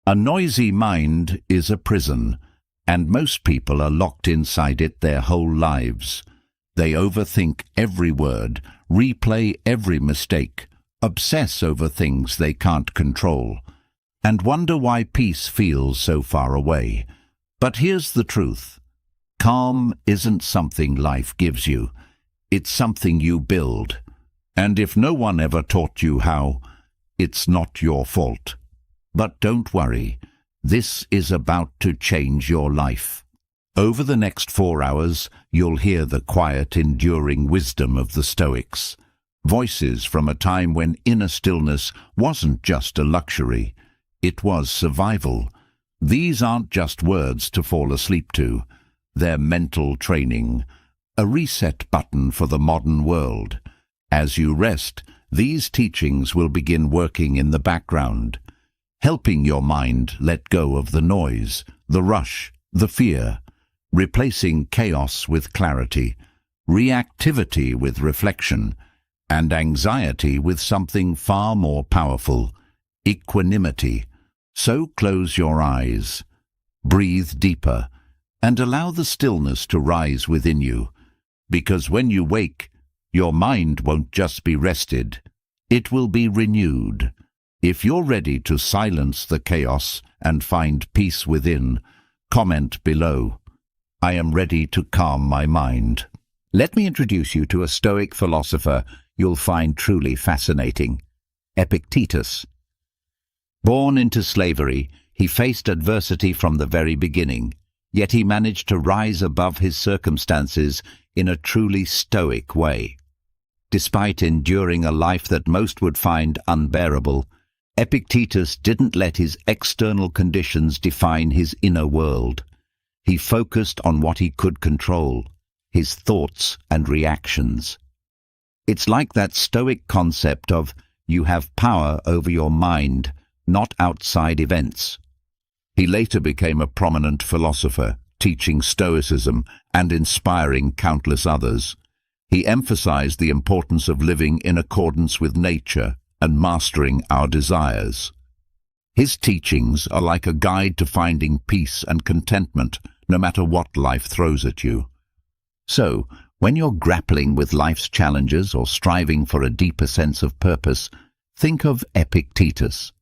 A noisy mind is a prison, and most people are locked inside it their whole lives. They overthink every word, replay every mistake, obsess over things they can't control, and wonder why peace feels so far away. But here's the truth. Calm isn't something life gives you. It's something you build. And if no one ever taught you how, it's not your fault. But don't worry, this is about to change your life. Over the next 4 hours, you'll hear the quiet, enduring wisdom of the Stoics. Voices from a time when inner stillness wasn't just a luxury, it was survival. These aren't just words to fall asleep to. They're mental training, a reset button for the modern world. As you rest, these teachings will begin working in the background, helping your mind let go of the noise, the rush, the fear, replacing chaos with clarity, reactivity with reflection, and anxiety with something far more powerful, equanimity. So close your eyes, breathe deeper, and allow the stillness to rise within you, because when you wake, your mind won't just be rested, it will be renewed. If you're ready to silence the chaos and find peace within, comment below. I am ready to calm my mind. Let me introduce you to a Stoic philosopher you'll find truly fascinating, Epictetus. Born into slavery, he faced adversity from the very beginning, yet he managed to rise above his circumstances in a truly Stoic way. Despite enduring a life that most would find unbearable, Epictetus didn't let his external conditions define his inner world. He focused on what he could control, his thoughts and reactions. It's like that Stoic concept of you have power over your mind, not outside events. He later became a prominent philosopher, teaching Stoicism and inspiring countless others. He emphasized the importance of living in accordance with nature and mastering our desires. His teachings are like a guide to finding peace and contentment, no matter what life throws at you. So, when you're grappling with life's challenges or striving for a deeper sense of purpose, think of Epictetus.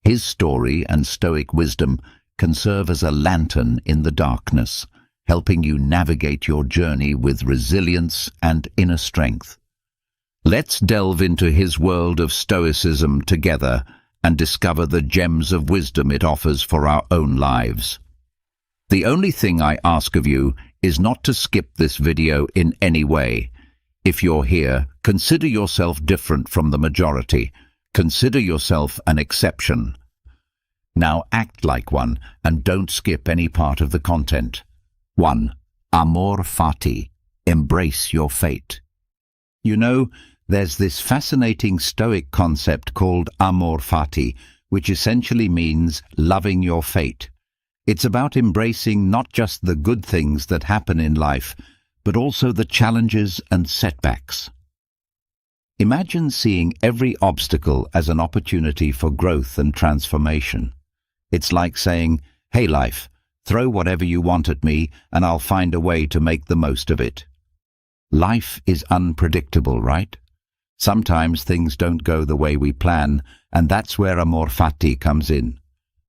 His story and Stoic wisdom can serve as a lantern in the darkness, helping you navigate your journey with resilience and inner strength. Let's delve into his world of Stoicism together and discover the gems of wisdom it offers for our own lives. The only thing I ask of you is not to skip this video in any way. If you're here, consider yourself different from the majority. Consider yourself an exception. Now act like one and don't skip any part of the content. 1. Amor fati. Embrace your fate. You know, there's this fascinating Stoic concept called amor fati, which essentially means loving your fate. It's about embracing not just the good things that happen in life, but also the challenges and setbacks. Imagine seeing every obstacle as an opportunity for growth and transformation. It's like saying, "Hey life, throw whatever you want at me and I'll find a way to make the most of it." Life is unpredictable, right? Sometimes things don't go the way we plan, and that's where amor fati comes in.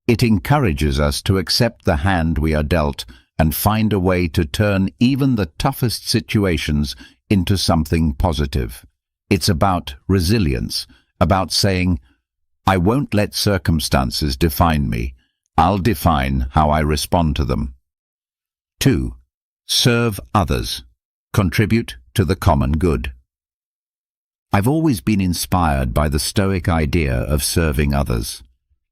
It encourages us to accept the hand we are dealt and find a way to turn even the toughest situations into something positive. It's about resilience, about saying, "I won't let circumstances define me. I'll define how I respond to them." 2. Serve others. Contribute to the common good. I've always been inspired by the Stoic idea of serving others.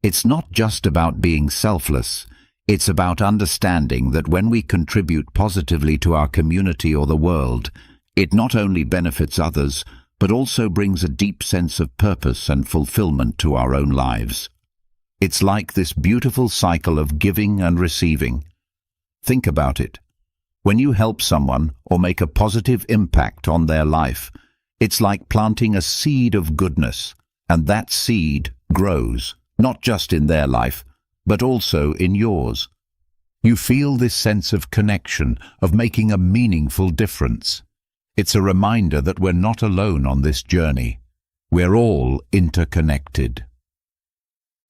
It's not just about being selfless. It's about understanding that when we contribute positively to our community or the world, it not only benefits others, but also brings a deep sense of purpose and fulfillment to our own lives. It's like this beautiful cycle of giving and receiving. Think about it. When you help someone or make a positive impact on their life, it's like planting a seed of goodness, and that seed grows, not just in their life, but also in yours. You feel this sense of connection, of making a meaningful difference. It's a reminder that we're not alone on this journey. We're all interconnected.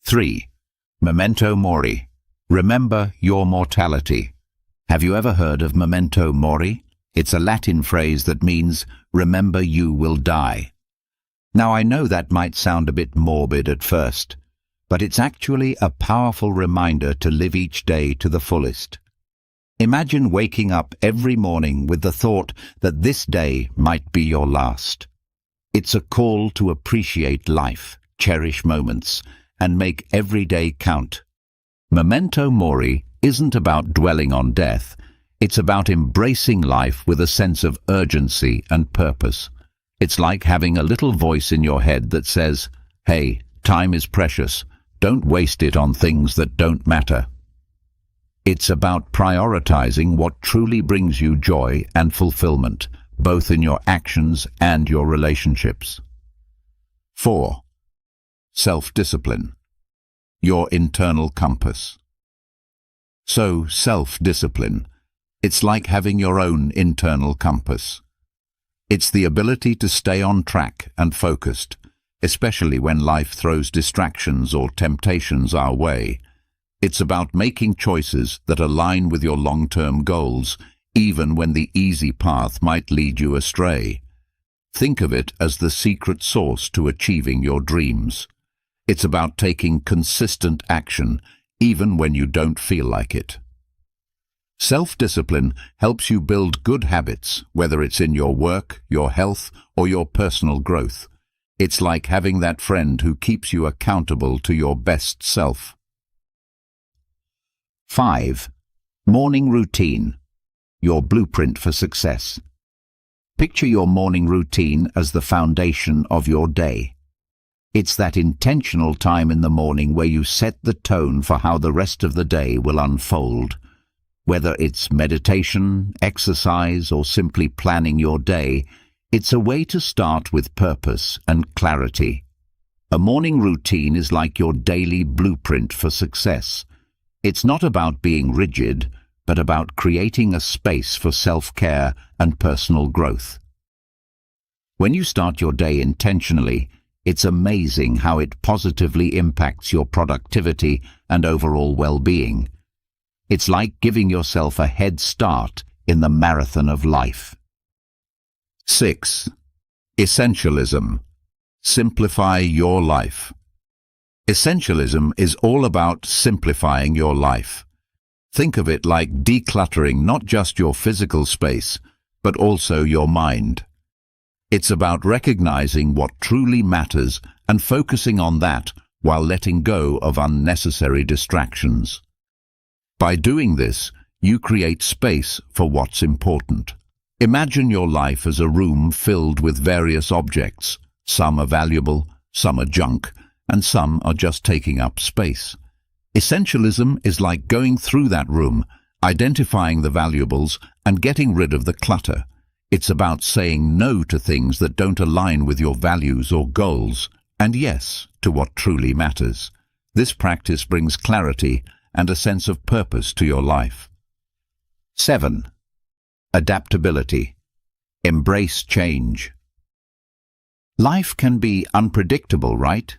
3. Memento mori. Remember your mortality. Have you ever heard of memento mori? It's a Latin phrase that means, remember you will die. Now I know that might sound a bit morbid at first, but it's actually a powerful reminder to live each day to the fullest. Imagine waking up every morning with the thought that this day might be your last. It's a call to appreciate life, cherish moments, and make every day count. Memento mori isn't about dwelling on death. It's about embracing life with a sense of urgency and purpose. It's like having a little voice in your head that says, hey, time is precious. Don't waste it on things that don't matter. It's about prioritizing what truly brings you joy and fulfillment, both in your actions and your relationships. 4. Self-discipline. Your internal compass. So, self-discipline. It's like having your own internal compass. It's the ability to stay on track and focused, especially when life throws distractions or temptations our way. It's about making choices that align with your long-term goals, even when the easy path might lead you astray. Think of it as the secret sauce to achieving your dreams. It's about taking consistent action, even when you don't feel like it. Self-discipline helps you build good habits, whether it's in your work, your health, or your personal growth. It's like having that friend who keeps you accountable to your best self. 5. Morning routine. Your blueprint for success. Picture your morning routine as the foundation of your day. It's that intentional time in the morning where you set the tone for how the rest of the day will unfold. Whether it's meditation, exercise, or simply planning your day, it's a way to start with purpose and clarity. A morning routine is like your daily blueprint for success. It's not about being rigid, but about creating a space for self-care and personal growth. When you start your day intentionally, it's amazing how it positively impacts your productivity and overall well-being. It's like giving yourself a head start in the marathon of life. 6. Essentialism. Simplify your life. Essentialism is all about simplifying your life. Think of it like decluttering not just your physical space, but also your mind. It's about recognizing what truly matters and focusing on that while letting go of unnecessary distractions. By doing this, you create space for what's important. Imagine your life as a room filled with various objects. Some are valuable, some are junk, and some are just taking up space. Essentialism is like going through that room, identifying the valuables, and getting rid of the clutter. It's about saying no to things that don't align with your values or goals, and yes to what truly matters. This practice brings clarity and a sense of purpose to your life. 7. Adaptability. Embrace change. Life can be unpredictable, right?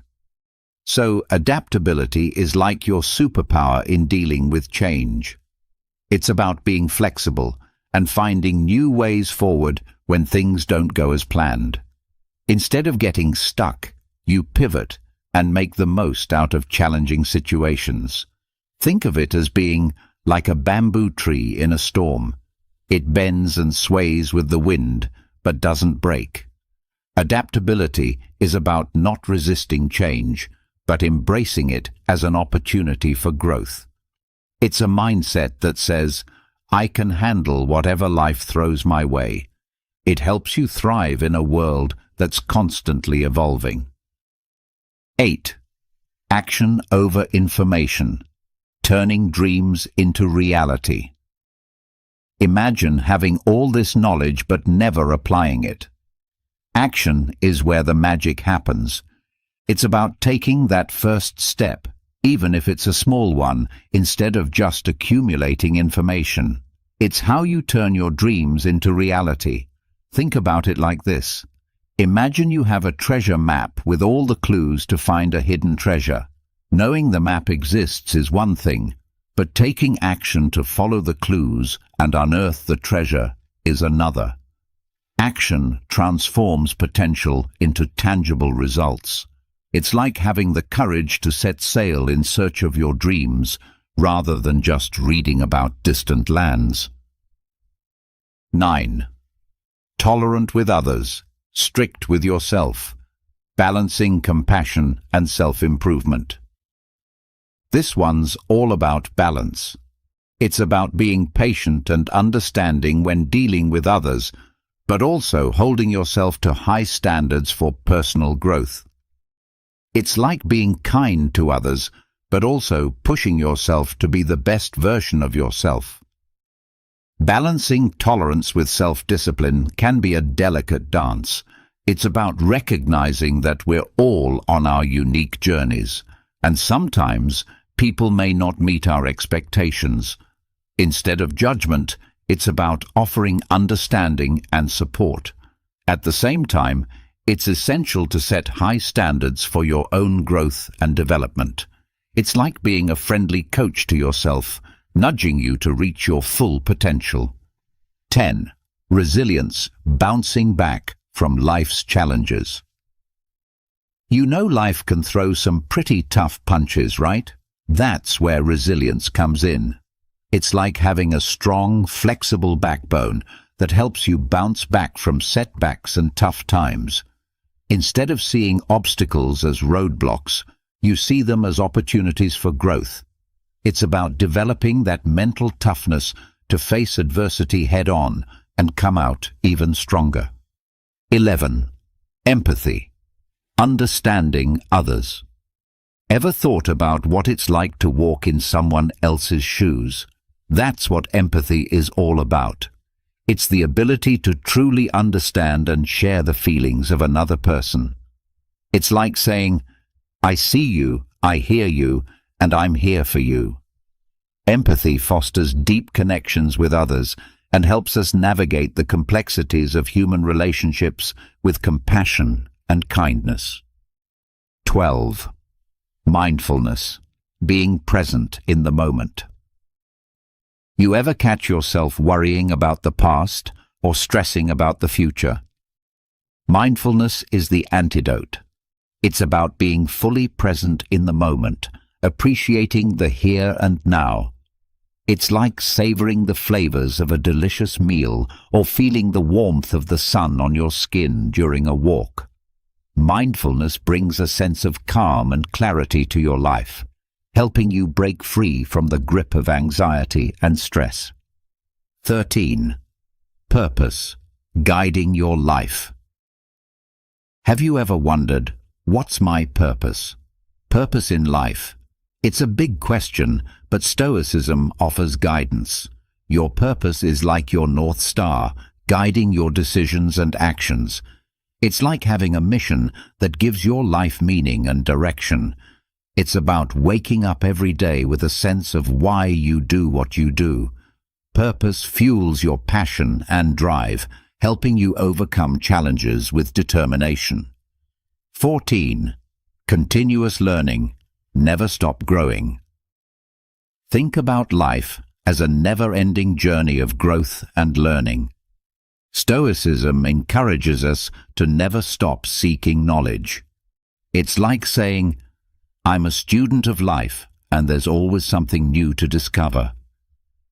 So adaptability is like your superpower in dealing with change. It's about being flexible and finding new ways forward when things don't go as planned. Instead of getting stuck, you pivot and make the most out of challenging situations. Think of it as being like a bamboo tree in a storm. It bends and sways with the wind, but doesn't break. Adaptability is about not resisting change, but embracing it as an opportunity for growth. It's a mindset that says, I can handle whatever life throws my way. It helps you thrive in a world that's constantly evolving. 8. Action over information. Turning dreams into reality. Imagine having all this knowledge but never applying it. Action is where the magic happens. It's about taking that first step, even if it's a small one, instead of just accumulating information. It's how you turn your dreams into reality. Think about it like this. Imagine you have a treasure map with all the clues to find a hidden treasure. Knowing the map exists is one thing, but taking action to follow the clues and unearth the treasure is another. Action transforms potential into tangible results. It's like having the courage to set sail in search of your dreams, rather than just reading about distant lands. 9. Tolerant with others, strict with yourself, balancing compassion and self-improvement. This one's all about balance. It's about being patient and understanding when dealing with others, but also holding yourself to high standards for personal growth. It's like being kind to others, but also pushing yourself to be the best version of yourself. Balancing tolerance with self-discipline can be a delicate dance. It's about recognizing that we're all on our unique journeys, and sometimes people may not meet our expectations. Instead of judgment, it's about offering understanding and support. At the same time, it's essential to set high standards for your own growth and development. It's like being a friendly coach to yourself, nudging you to reach your full potential. 10. Resilience, bouncing back from life's challenges. You know life can throw some pretty tough punches, right? That's where resilience comes in. It's like having a strong, flexible backbone that helps you bounce back from setbacks and tough times. Instead of seeing obstacles as roadblocks, you see them as opportunities for growth. It's about developing that mental toughness to face adversity head-on and come out even stronger. 11. Empathy, understanding others. Ever thought about what it's like to walk in someone else's shoes? That's what empathy is all about. It's the ability to truly understand and share the feelings of another person. It's like saying, I see you, I hear you, and I'm here for you. Empathy fosters deep connections with others and helps us navigate the complexities of human relationships with compassion and kindness. 12. Mindfulness, being present in the moment. You ever catch yourself worrying about the past or stressing about the future? Mindfulness is the antidote. It's about being fully present in the moment, appreciating the here and now. It's like savoring the flavors of a delicious meal or feeling the warmth of the sun on your skin during a walk. Mindfulness brings a sense of calm and clarity to your life, helping you break free from the grip of anxiety and stress. 13. Purpose, guiding your life. Have you ever wondered, what's my purpose? Purpose in life. It's a big question, but Stoicism offers guidance. Your purpose is like your North Star, guiding your decisions and actions. It's like having a mission that gives your life meaning and direction. It's about waking up every day with a sense of why you do what you do. Purpose fuels your passion and drive, helping you overcome challenges with determination. 14. Continuous learning, never stop growing. Think about life as a never-ending journey of growth and learning. Stoicism encourages us to never stop seeking knowledge. It's like saying, I'm a student of life, and there's always something new to discover.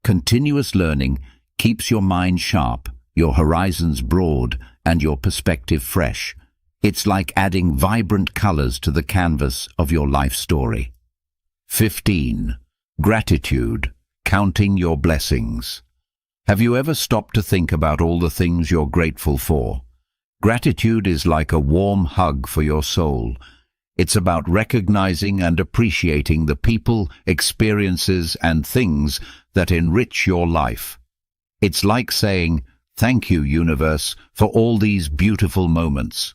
Continuous learning keeps your mind sharp, your horizons broad, and your perspective fresh. It's like adding vibrant colors to the canvas of your life story. 15. Gratitude, counting your blessings. Have you ever stopped to think about all the things you're grateful for? Gratitude is like a warm hug for your soul. It's about recognizing and appreciating the people, experiences, and things that enrich your life. It's like saying, thank you, universe, for all these beautiful moments.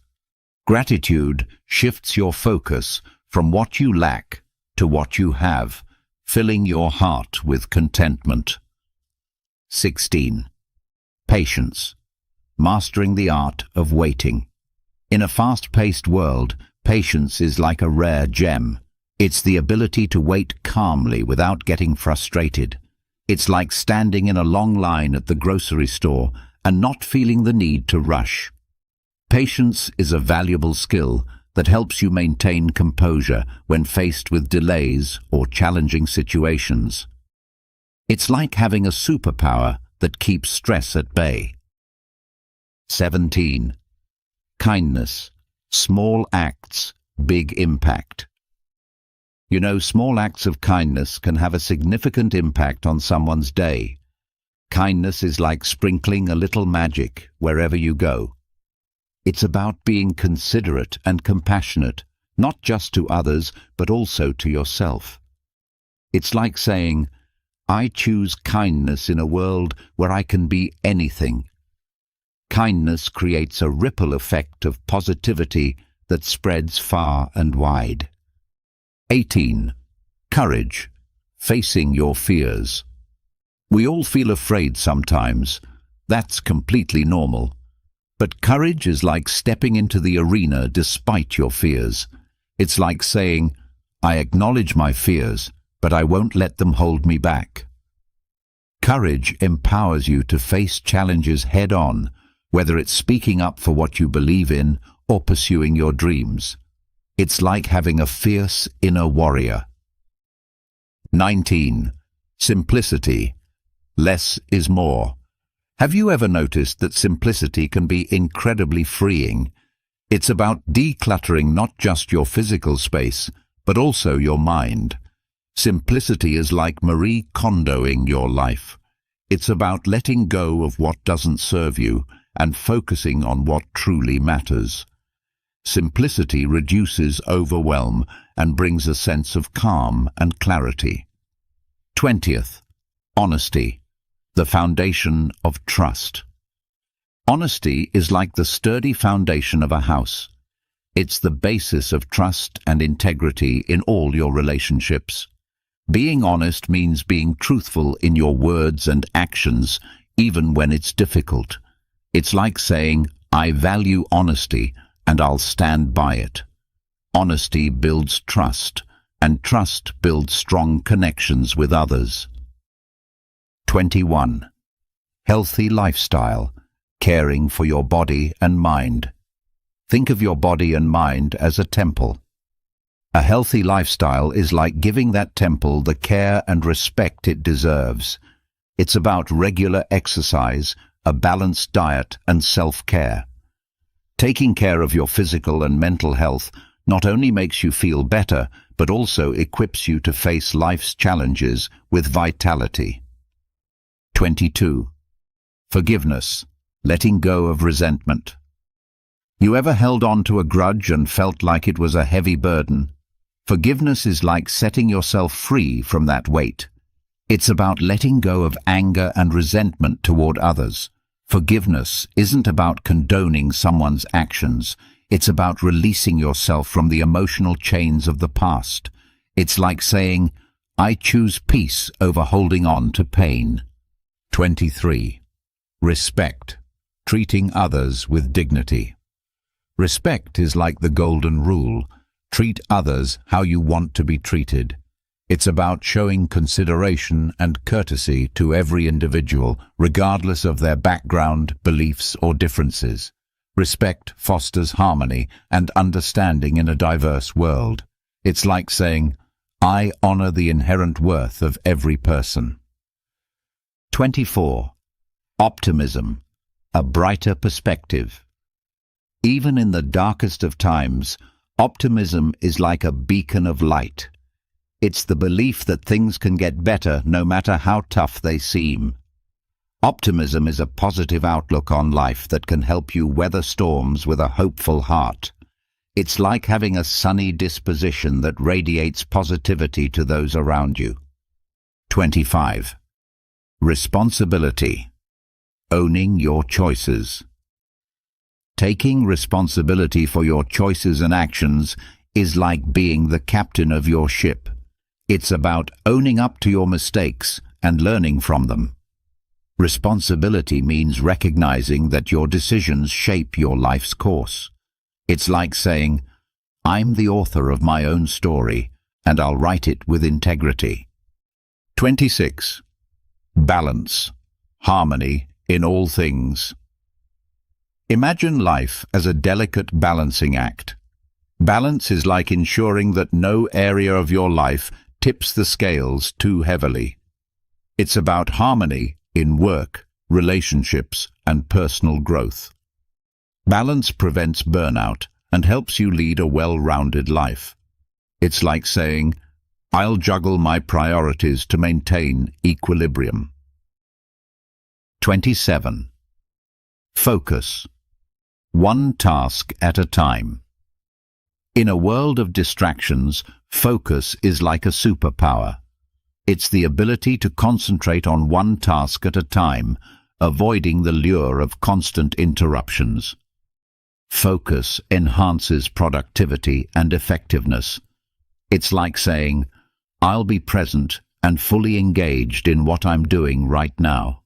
Gratitude shifts your focus from what you lack to what you have, filling your heart with contentment. 16. Patience. Mastering the art of waiting. In a fast-paced world, patience is like a rare gem. It's the ability to wait calmly without getting frustrated. It's like standing in a long line at the grocery store and not feeling the need to rush. Patience is a valuable skill that helps you maintain composure when faced with delays or challenging situations. It's like having a superpower that keeps stress at bay. 17. Kindness. Small acts, big impact. You know, small acts of kindness can have a significant impact on someone's day. Kindness is like sprinkling a little magic wherever you go. It's about being considerate and compassionate, not just to others, but also to yourself. It's like saying, I choose kindness in a world where I can be anything. Kindness creates a ripple effect of positivity that spreads far and wide. 18. Courage. Facing your fears. We all feel afraid sometimes. That's completely normal. But courage is like stepping into the arena despite your fears. It's like saying, I acknowledge my fears, but I won't let them hold me back. Courage empowers you to face challenges head-on, whether it's speaking up for what you believe in or pursuing your dreams. It's like having a fierce inner warrior. 19. Simplicity. Less is more. Have you ever noticed that simplicity can be incredibly freeing? It's about decluttering not just your physical space, but also your mind. Simplicity is like Marie Kondoing your life. It's about letting go of what doesn't serve you and focusing on what truly matters. Simplicity reduces overwhelm and brings a sense of calm and clarity. 20th. Honesty. The foundation of trust. Honesty is like the sturdy foundation of a house. It's the basis of trust and integrity in all your relationships. Being honest means being truthful in your words and actions, even when it's difficult. It's like saying, I value honesty and I'll stand by it. Honesty builds trust, and trust builds strong connections with others. 21. Healthy lifestyle. Caring for your body and mind. Think of your body and mind as a temple. A healthy lifestyle is like giving that temple the care and respect it deserves. It's about regular exercise, a balanced diet, and self-care. Taking care of your physical and mental health not only makes you feel better, but also equips you to face life's challenges with vitality. 22. Forgiveness. Letting go of resentment. You ever held on to a grudge and felt like it was a heavy burden? Forgiveness is like setting yourself free from that weight. It's about letting go of anger and resentment toward others. Forgiveness isn't about condoning someone's actions. It's about releasing yourself from the emotional chains of the past. It's like saying, I choose peace over holding on to pain. 23. Respect. Treating others with dignity. Respect is like the golden rule. Treat others how you want to be treated. It's about showing consideration and courtesy to every individual, regardless of their background, beliefs, or differences. Respect fosters harmony and understanding in a diverse world. It's like saying, I honor the inherent worth of every person. 24. Optimism. A brighter perspective. Even in the darkest of times, optimism is like a beacon of light. It's the belief that things can get better no matter how tough they seem. Optimism is a positive outlook on life that can help you weather storms with a hopeful heart. It's like having a sunny disposition that radiates positivity to those around you. 25. Responsibility. Owning your choices. Taking responsibility for your choices and actions is like being the captain of your ship. It's about owning up to your mistakes and learning from them. Responsibility means recognizing that your decisions shape your life's course. It's like saying, I'm the author of my own story, and I'll write it with integrity. 26. Balance. Harmony in all things. Imagine life as a delicate balancing act. Balance is like ensuring that no area of your life tips the scales too heavily. It's about harmony in work, relationships, and personal growth. Balance prevents burnout and helps you lead a well-rounded life. It's like saying, I'll juggle my priorities to maintain equilibrium. 27. Focus. One task at a time. In a world of distractions, focus is like a superpower. It's the ability to concentrate on one task at a time, avoiding the lure of constant interruptions. Focus enhances productivity and effectiveness. It's like saying, I'll be present and fully engaged in what I'm doing right now.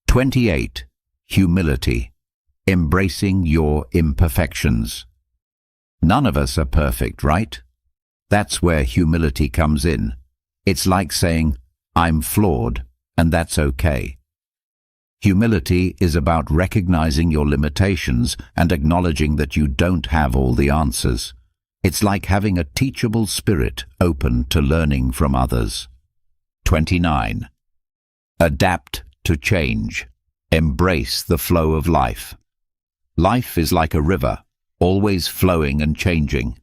28. Humility. Embracing your imperfections. None of us are perfect, right? That's where humility comes in. It's like saying, I'm flawed, and that's okay. Humility is about recognizing your limitations and acknowledging that you don't have all the answers. It's like having a teachable spirit open to learning from others. 29. Adapt to change. Embrace the flow of life. Life is like a river, always flowing and changing.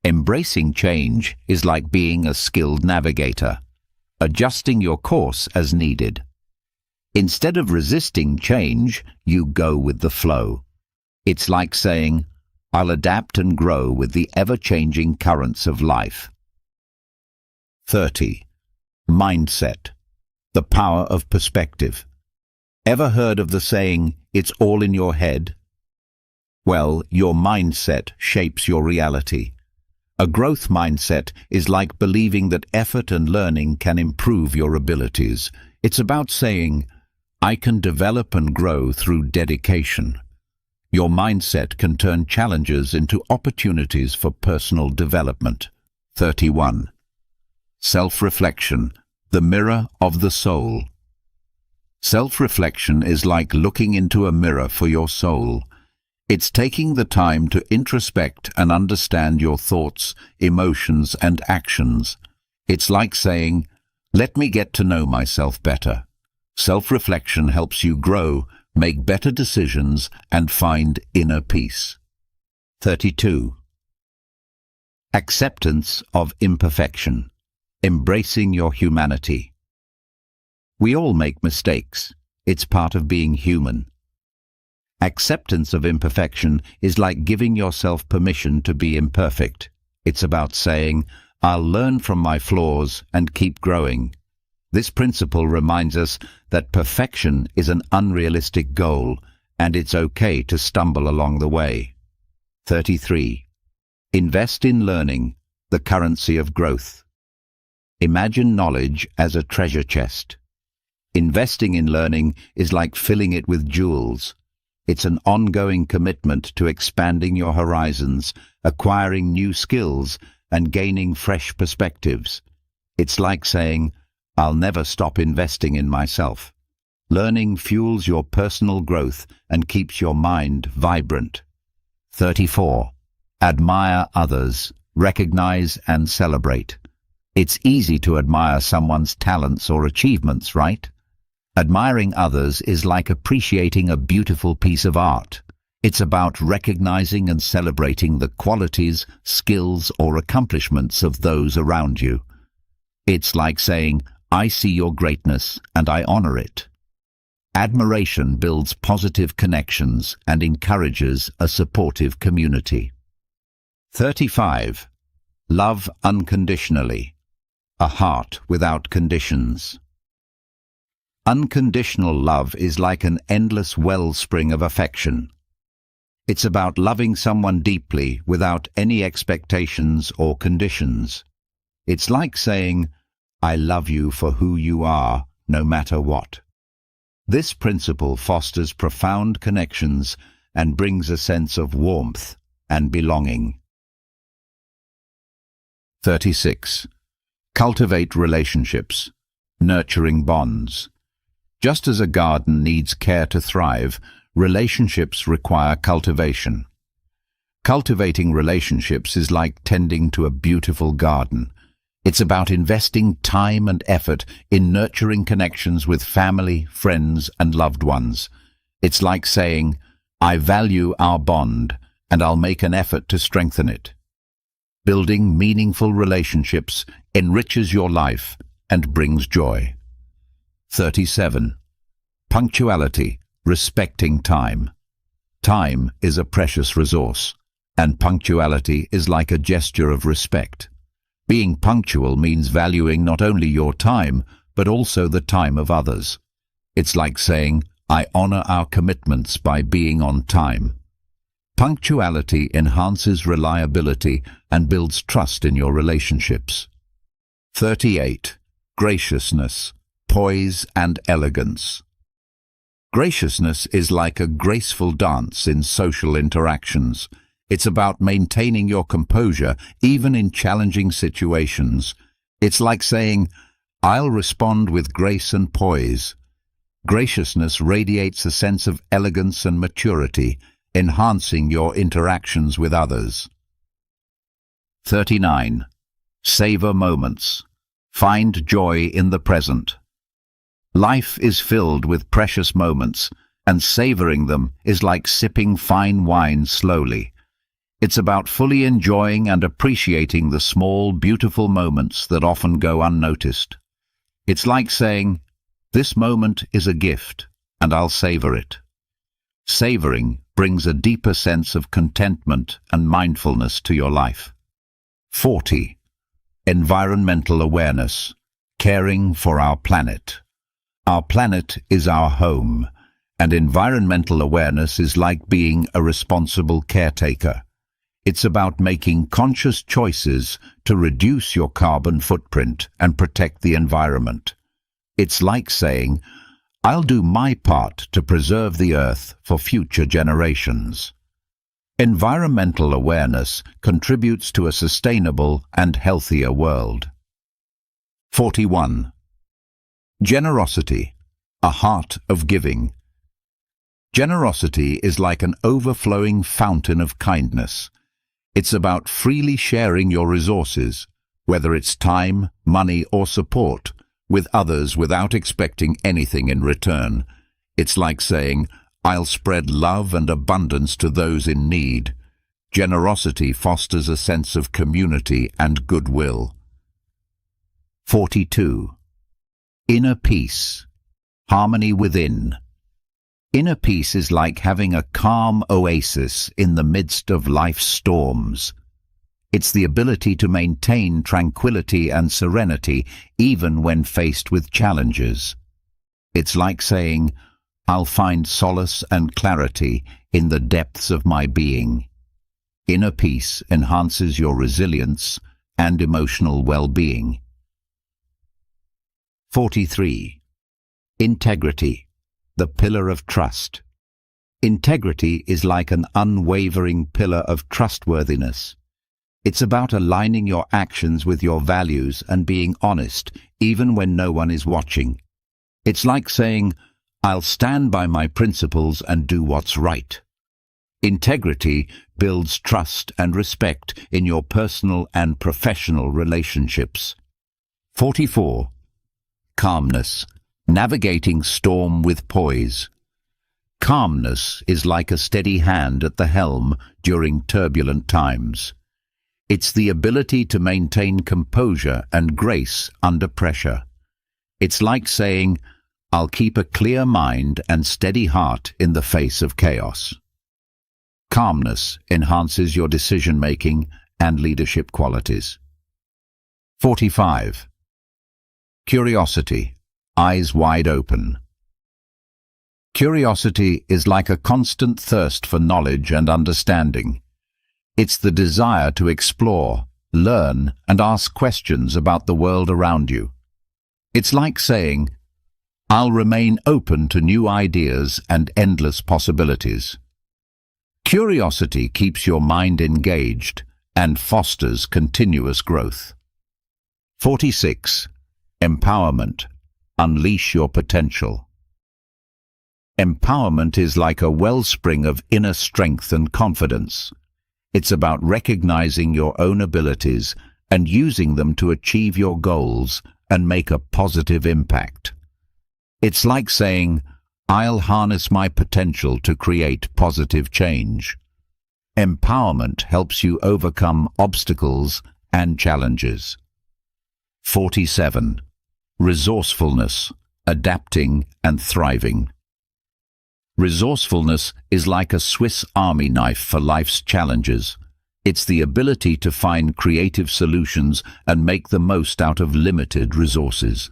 Embracing change is like being a skilled navigator, adjusting your course as needed. Instead of resisting change, you go with the flow. It's like saying, I'll adapt and grow with the ever-changing currents of life. 30. Mindset. The power of perspective. Ever heard of the saying, it's all in your head? Well, your mindset shapes your reality. A growth mindset is like believing that effort and learning can improve your abilities. It's about saying, I can develop and grow through dedication. Your mindset can turn challenges into opportunities for personal development. 31. Self-reflection, the mirror of the soul. Self-reflection is like looking into a mirror for your soul. It's taking the time to introspect and understand your thoughts, emotions, and actions. It's like saying, let me get to know myself better. Self-reflection helps you grow, make better decisions, and find inner peace. 32. Acceptance of imperfection. Embracing your humanity. We all make mistakes. It's part of being human. Acceptance of imperfection is like giving yourself permission to be imperfect. It's about saying, I'll learn from my flaws and keep growing. This principle reminds us that perfection is an unrealistic goal, and it's okay to stumble along the way. 33. Invest in learning, the currency of growth. Imagine knowledge as a treasure chest. Investing in learning is like filling it with jewels. It's an ongoing commitment to expanding your horizons, acquiring new skills, and gaining fresh perspectives. It's like saying, I'll never stop investing in myself. Learning fuels your personal growth and keeps your mind vibrant. 34. Admire others, recognize and celebrate. It's easy to admire someone's talents or achievements, right? Admiring others is like appreciating a beautiful piece of art. It's about recognizing and celebrating the qualities, skills, or accomplishments of those around you. It's like saying, I see your greatness and I honor it. Admiration builds positive connections and encourages a supportive community. 35. Love unconditionally. A heart without conditions. Unconditional love is like an endless wellspring of affection. It's about loving someone deeply without any expectations or conditions. It's like saying, I love you for who you are, no matter what. This principle fosters profound connections and brings a sense of warmth and belonging. 36. Cultivate relationships, nurturing bonds. Just as a garden needs care to thrive, relationships require cultivation. Cultivating relationships is like tending to a beautiful garden. It's about investing time and effort in nurturing connections with family, friends, and loved ones. It's like saying, I value our bond, and I'll make an effort to strengthen it. Building meaningful relationships enriches your life and brings joy. 37. Punctuality, respecting time. Time is a precious resource, and punctuality is like a gesture of respect. Being punctual means valuing not only your time, but also the time of others. It's like saying, I honor our commitments by being on time. Punctuality enhances reliability and builds trust in your relationships. 38. Graciousness, poise and elegance. Graciousness is like a graceful dance in social interactions. It's about maintaining your composure even in challenging situations. It's like saying, I'll respond with grace and poise. Graciousness radiates a sense of elegance and maturity, enhancing your interactions with others. 39. Savor moments. Find joy in the present. Life is filled with precious moments, and savoring them is like sipping fine wine slowly. It's about fully enjoying and appreciating the small, beautiful moments that often go unnoticed. It's like saying, this moment is a gift, and I'll savor it. Savoring brings a deeper sense of contentment and mindfulness to your life. 40. Environmental awareness, caring for our planet. Our planet is our home, and environmental awareness is like being a responsible caretaker. It's about making conscious choices to reduce your carbon footprint and protect the environment. It's like saying, I'll do my part to preserve the earth for future generations. Environmental awareness contributes to a sustainable and healthier world. 41. Generosity, a heart of giving. Generosity is like an overflowing fountain of kindness. It's about freely sharing your resources, whether it's time, money, or support, with others without expecting anything in return. It's like saying, I'll spread love and abundance to those in need. Generosity fosters a sense of community and goodwill. 42. Inner peace, harmony within. Inner peace is like having a calm oasis in the midst of life's storms. It's the ability to maintain tranquility and serenity even when faced with challenges. It's like saying, I'll find solace and clarity in the depths of my being. Inner peace enhances your resilience and emotional well-being. 43. Integrity, the pillar of trust. Integrity is like an unwavering pillar of trustworthiness. It's about aligning your actions with your values and being honest, even when no one is watching. It's like saying, I'll stand by my principles and do what's right. Integrity builds trust and respect in your personal and professional relationships. 44. Calmness, navigating storm with poise. Calmness is like a steady hand at the helm during turbulent times. It's the ability to maintain composure and grace under pressure. It's like saying, I'll keep a clear mind and steady heart in the face of chaos. Calmness enhances your decision-making and leadership qualities. 45. Curiosity, eyes wide open. Curiosity is like a constant thirst for knowledge and understanding. It's the desire to explore, learn, and ask questions about the world around you. It's like saying, I'll remain open to new ideas and endless possibilities. Curiosity keeps your mind engaged and fosters continuous growth. 46. Empowerment. Unleash your potential. Empowerment is like a wellspring of inner strength and confidence. It's about recognizing your own abilities and using them to achieve your goals and make a positive impact. It's like saying, I'll harness my potential to create positive change. Empowerment helps you overcome obstacles and challenges. 47. Resourcefulness, adapting and thriving. Resourcefulness is like a Swiss Army knife for life's challenges. It's the ability to find creative solutions and make the most out of limited resources.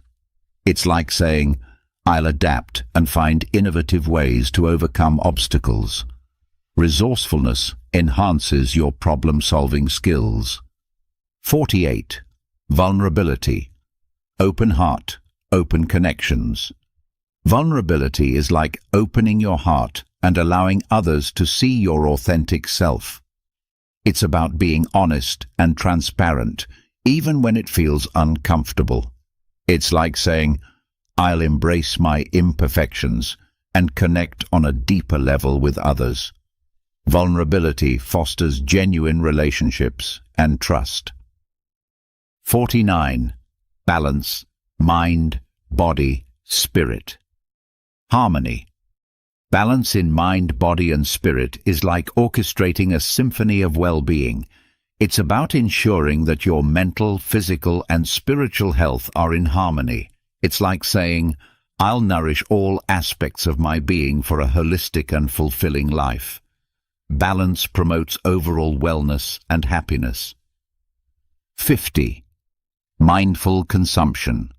It's like saying, I'll adapt and find innovative ways to overcome obstacles. Resourcefulness enhances your problem-solving skills. 48. Vulnerability. Open heart, open connections. Vulnerability is like opening your heart and allowing others to see your authentic self. It's about being honest and transparent, even when it feels uncomfortable. It's like saying, I'll embrace my imperfections and connect on a deeper level with others. Vulnerability fosters genuine relationships and trust. 49. Balance, mind, body, spirit. Harmony. Balance in mind, body, and spirit is like orchestrating a symphony of well-being. It's about ensuring that your mental, physical, and spiritual health are in harmony. It's like saying, I'll nourish all aspects of my being for a holistic and fulfilling life. Balance promotes overall wellness and happiness. 50. Mindful consumption.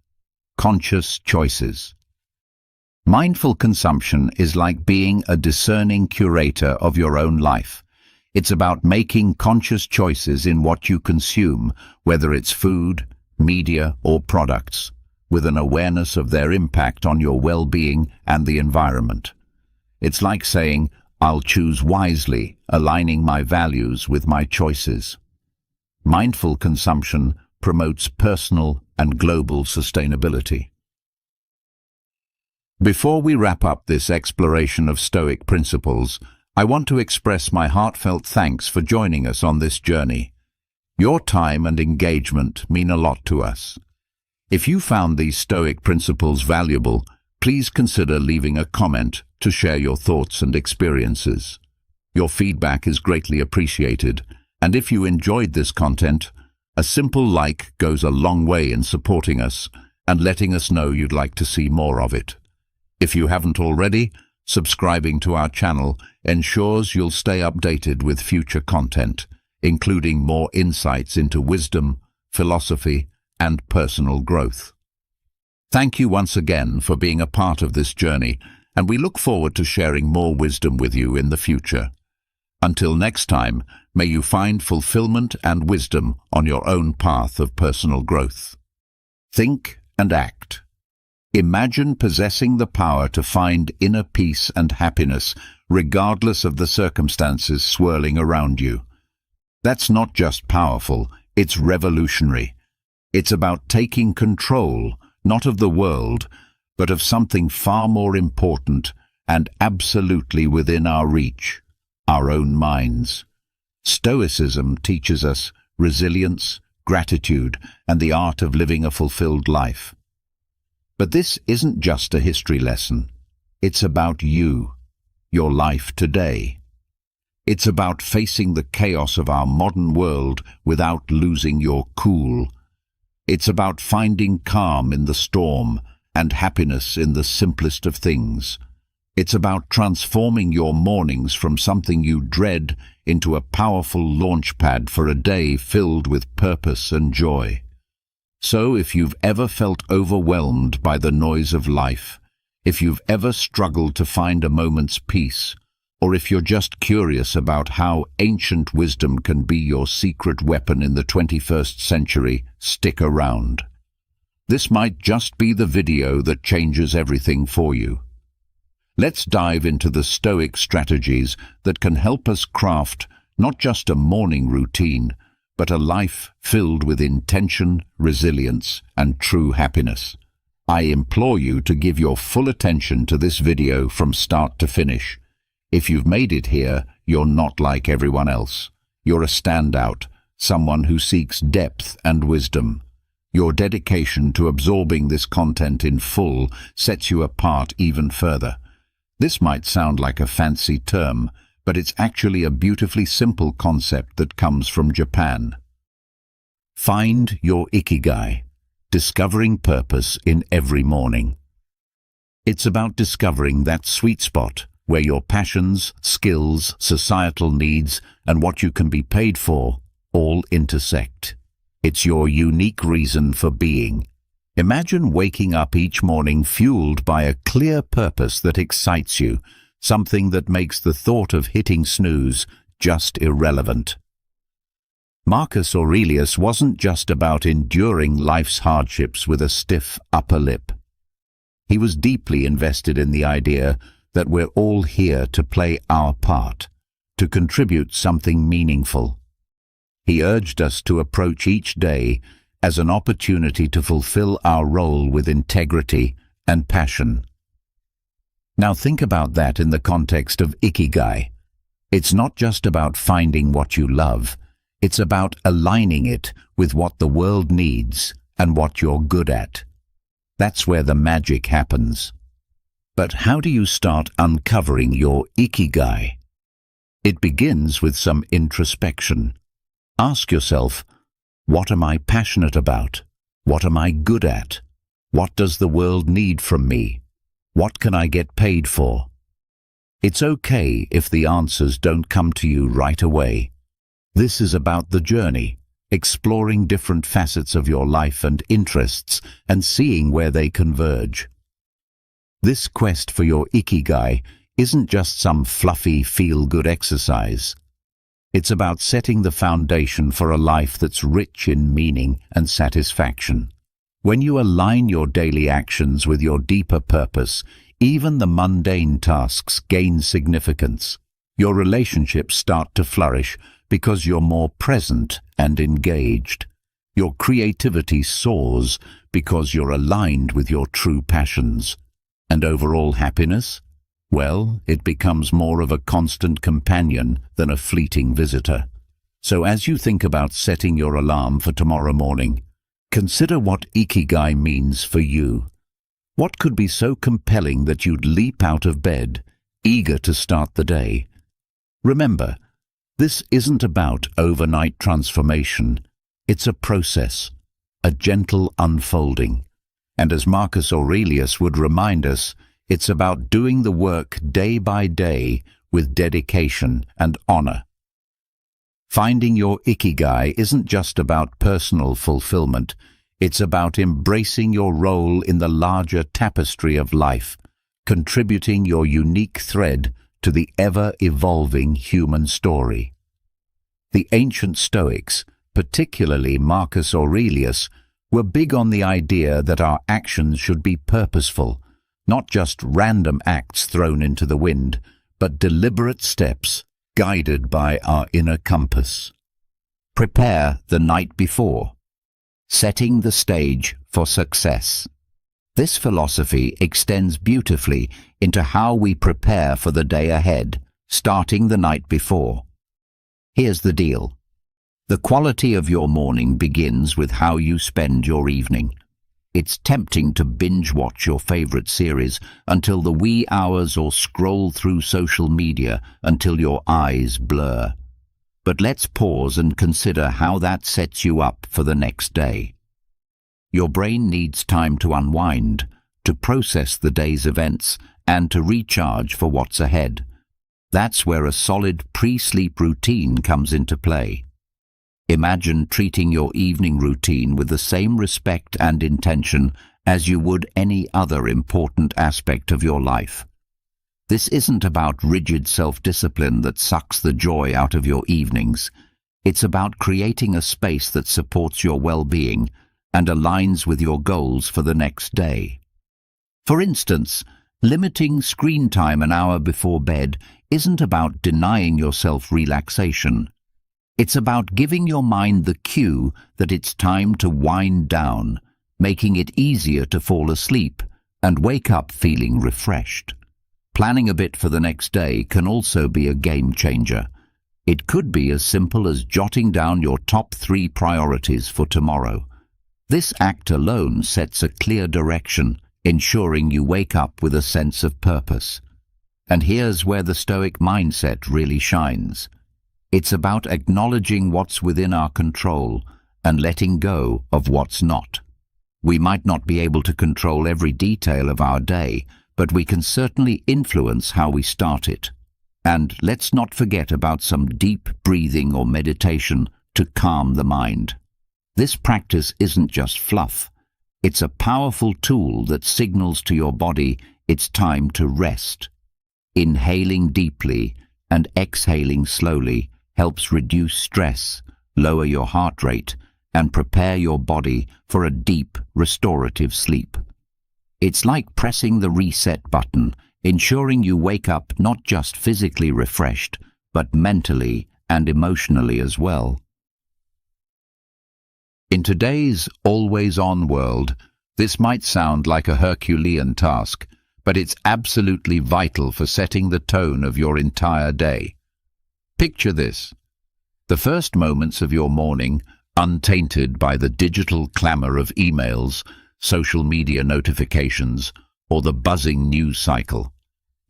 Conscious choices. Mindful consumption is like being a discerning curator of your own life. It's about making conscious choices in what you consume, whether it's food, media, or products, with an awareness of their impact on your well-being and the environment. It's like saying, I'll choose wisely, aligning my values with my choices. Mindful consumption promotes personal and global sustainability. Before we wrap up this exploration of Stoic principles, I want to express my heartfelt thanks for joining us on this journey. Your time and engagement mean a lot to us. If you found these Stoic principles valuable, please consider leaving a comment to share your thoughts and experiences. Your feedback is greatly appreciated, and if you enjoyed this content, a simple like goes a long way in supporting us and letting us know you'd like to see more of it. If you haven't already, subscribing to our channel ensures you'll stay updated with future content, including more insights into wisdom, philosophy, and personal growth. Thank you once again for being a part of this journey, and we look forward to sharing more wisdom with you in the future. Until next time, may you find fulfillment and wisdom on your own path of personal growth. Think and act. Imagine possessing the power to find inner peace and happiness regardless of the circumstances swirling around you. That's not just powerful, it's revolutionary. It's about taking control, not of the world, but of something far more important and absolutely within our reach, our own minds. Stoicism teaches us resilience, gratitude, and the art of living a fulfilled life. But this isn't just a history lesson. It's about you, your life today. It's about facing the chaos of our modern world without losing your cool. It's about finding calm in the storm and happiness in the simplest of things. It's about transforming your mornings from something you dread into a powerful launchpad for a day filled with purpose and joy. So if you've ever felt overwhelmed by the noise of life, if you've ever struggled to find a moment's peace, or if you're just curious about how ancient wisdom can be your secret weapon in the 21st century, stick around. This might just be the video that changes everything for you. Let's dive into the Stoic strategies that can help us craft not just a morning routine, but a life filled with intention, resilience, and true happiness. I implore you to give your full attention to this video from start to finish. If you've made it here, you're not like everyone else. You're a standout, someone who seeks depth and wisdom. Your dedication to absorbing this content in full sets you apart even further. This might sound like a fancy term, but it's actually a beautifully simple concept that comes from Japan. Find your ikigai, discovering purpose in every morning. It's about discovering that sweet spot where your passions, skills, societal needs, and what you can be paid for all intersect. It's your unique reason for being. Imagine waking up each morning fueled by a clear purpose that excites you, something that makes the thought of hitting snooze just irrelevant. Marcus Aurelius wasn't just about enduring life's hardships with a stiff upper lip. He was deeply invested in the idea that we're all here to play our part, to contribute something meaningful. He urged us to approach each day as an opportunity to fulfill our role with integrity and passion. Now think about that in the context of ikigai. It's not just about finding what you love, it's about aligning it with what the world needs and what you're good at. That's where the magic happens. But how do you start uncovering your ikigai? It begins with some introspection. Ask yourself, what am I passionate about? What am I good at? What does the world need from me? What can I get paid for? It's okay if the answers don't come to you right away. This is about the journey, exploring different facets of your life and interests and seeing where they converge. This quest for your ikigai isn't just some fluffy, feel-good exercise. It's about setting the foundation for a life that's rich in meaning and satisfaction. When you align your daily actions with your deeper purpose, even the mundane tasks gain significance. Your relationships start to flourish because you're more present and engaged. Your creativity soars because you're aligned with your true passions. And overall happiness? Well, it becomes more of a constant companion than a fleeting visitor. So as you think about setting your alarm for tomorrow morning, consider what ikigai means for you. What could be so compelling that you'd leap out of bed, eager to start the day? Remember, this isn't about overnight transformation. It's a process, a gentle unfolding. And as Marcus Aurelius would remind us, it's about doing the work day by day with dedication and honor. Finding your ikigai isn't just about personal fulfillment. It's about embracing your role in the larger tapestry of life, contributing your unique thread to the ever-evolving human story. The ancient Stoics, particularly Marcus Aurelius, were big on the idea that our actions should be purposeful, not just random acts thrown into the wind, but deliberate steps guided by our inner compass. Prepare the night before, setting the stage for success. This philosophy extends beautifully into how we prepare for the day ahead, starting the night before. Here's the deal. The quality of your morning begins with how you spend your evening. It's tempting to binge-watch your favorite series until the wee hours or scroll through social media until your eyes blur. But let's pause and consider how that sets you up for the next day. Your brain needs time to unwind, to process the day's events, and to recharge for what's ahead. That's where a solid pre-sleep routine comes into play. Imagine treating your evening routine with the same respect and intention as you would any other important aspect of your life. This isn't about rigid self-discipline that sucks the joy out of your evenings. It's about creating a space that supports your well-being and aligns with your goals for the next day. For instance, limiting screen time an hour before bed isn't about denying yourself relaxation. It's about giving your mind the cue that it's time to wind down, making it easier to fall asleep and wake up feeling refreshed. Planning a bit for the next day can also be a game changer. It could be as simple as jotting down your top 3 priorities for tomorrow. This act alone sets a clear direction, ensuring you wake up with a sense of purpose. And here's where the Stoic mindset really shines. It's about acknowledging what's within our control and letting go of what's not. We might not be able to control every detail of our day, but we can certainly influence how we start it. And let's not forget about some deep breathing or meditation to calm the mind. This practice isn't just fluff. It's a powerful tool that signals to your body it's time to rest. Inhaling deeply and exhaling slowly helps reduce stress, lower your heart rate, and prepare your body for a deep, restorative sleep. It's like pressing the reset button, ensuring you wake up not just physically refreshed, but mentally and emotionally as well. In today's always-on world, this might sound like a Herculean task, but it's absolutely vital for setting the tone of your entire day. Picture this: the first moments of your morning, untainted by the digital clamor of emails, social media notifications, or the buzzing news cycle.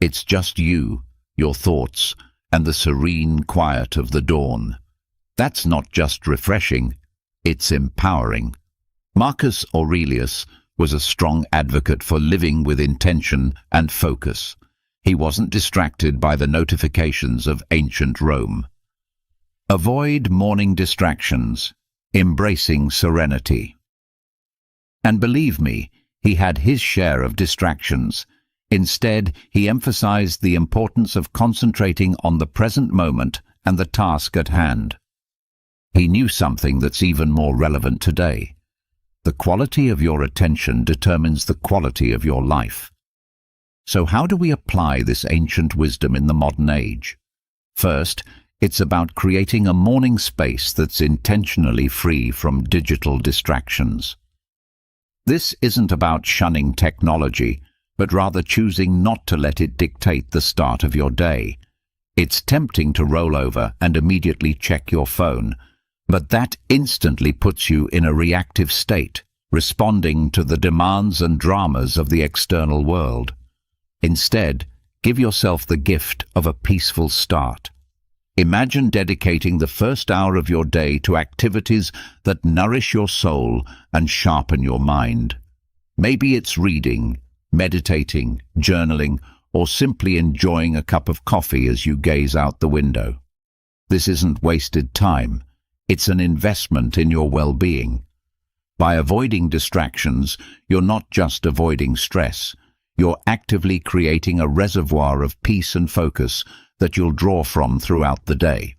It's just you, your thoughts, and the serene quiet of the dawn. That's not just refreshing, it's empowering. Marcus Aurelius was a strong advocate for living with intention and focus. He wasn't distracted by the notifications of ancient Rome. Avoid morning distractions, embracing serenity. And believe me, he had his share of distractions. Instead, he emphasized the importance of concentrating on the present moment and the task at hand. He knew something that's even more relevant today. The quality of your attention determines the quality of your life. So how do we apply this ancient wisdom in the modern age? First, it's about creating a morning space that's intentionally free from digital distractions. This isn't about shunning technology, but rather choosing not to let it dictate the start of your day. It's tempting to roll over and immediately check your phone, but that instantly puts you in a reactive state, responding to the demands and dramas of the external world. Instead, give yourself the gift of a peaceful start. Imagine dedicating the first hour of your day to activities that nourish your soul and sharpen your mind. Maybe it's reading, meditating, journaling, or simply enjoying a cup of coffee as you gaze out the window. This isn't wasted time. It's an investment in your well-being. By avoiding distractions, you're not just avoiding stress. You're actively creating a reservoir of peace and focus that you'll draw from throughout the day.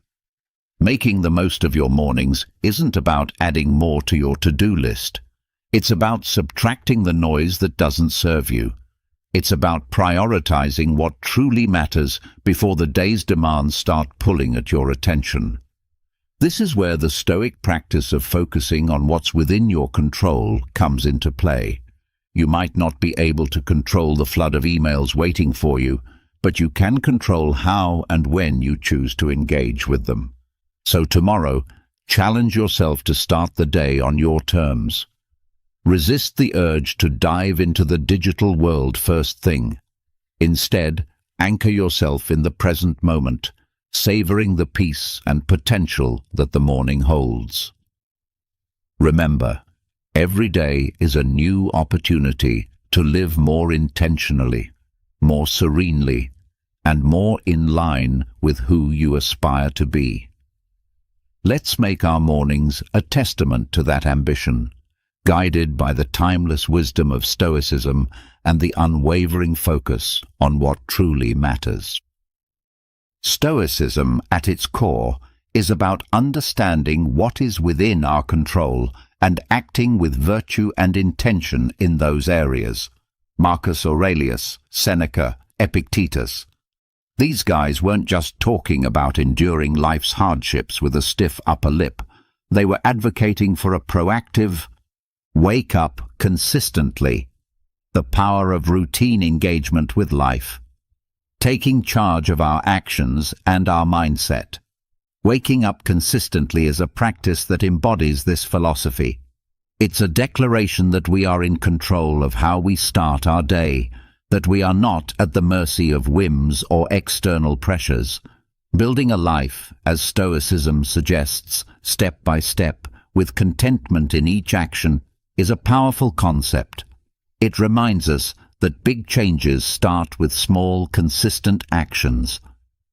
Making the most of your mornings isn't about adding more to your to-do list. It's about subtracting the noise that doesn't serve you. It's about prioritizing what truly matters before the day's demands start pulling at your attention. This is where the Stoic practice of focusing on what's within your control comes into play. You might not be able to control the flood of emails waiting for you, but you can control how and when you choose to engage with them. So tomorrow, challenge yourself to start the day on your terms. Resist the urge to dive into the digital world first thing. Instead, anchor yourself in the present moment, savoring the peace and potential that the morning holds. Remember, every day is a new opportunity to live more intentionally, more serenely, and more in line with who you aspire to be. Let's make our mornings a testament to that ambition, guided by the timeless wisdom of Stoicism and the unwavering focus on what truly matters. Stoicism, at its core, is about understanding what is within our control and acting with virtue and intention in those areas. Marcus Aurelius, Seneca, Epictetus. These guys weren't just talking about enduring life's hardships with a stiff upper lip. They were advocating for a proactive, wake up consistently, the power of routine engagement with life, taking charge of our actions and our mindset. Waking up consistently is a practice that embodies this philosophy. It's a declaration that we are in control of how we start our day, that we are not at the mercy of whims or external pressures. Building a life, as Stoicism suggests, step by step, with contentment in each action, is a powerful concept. It reminds us that big changes start with small, consistent actions.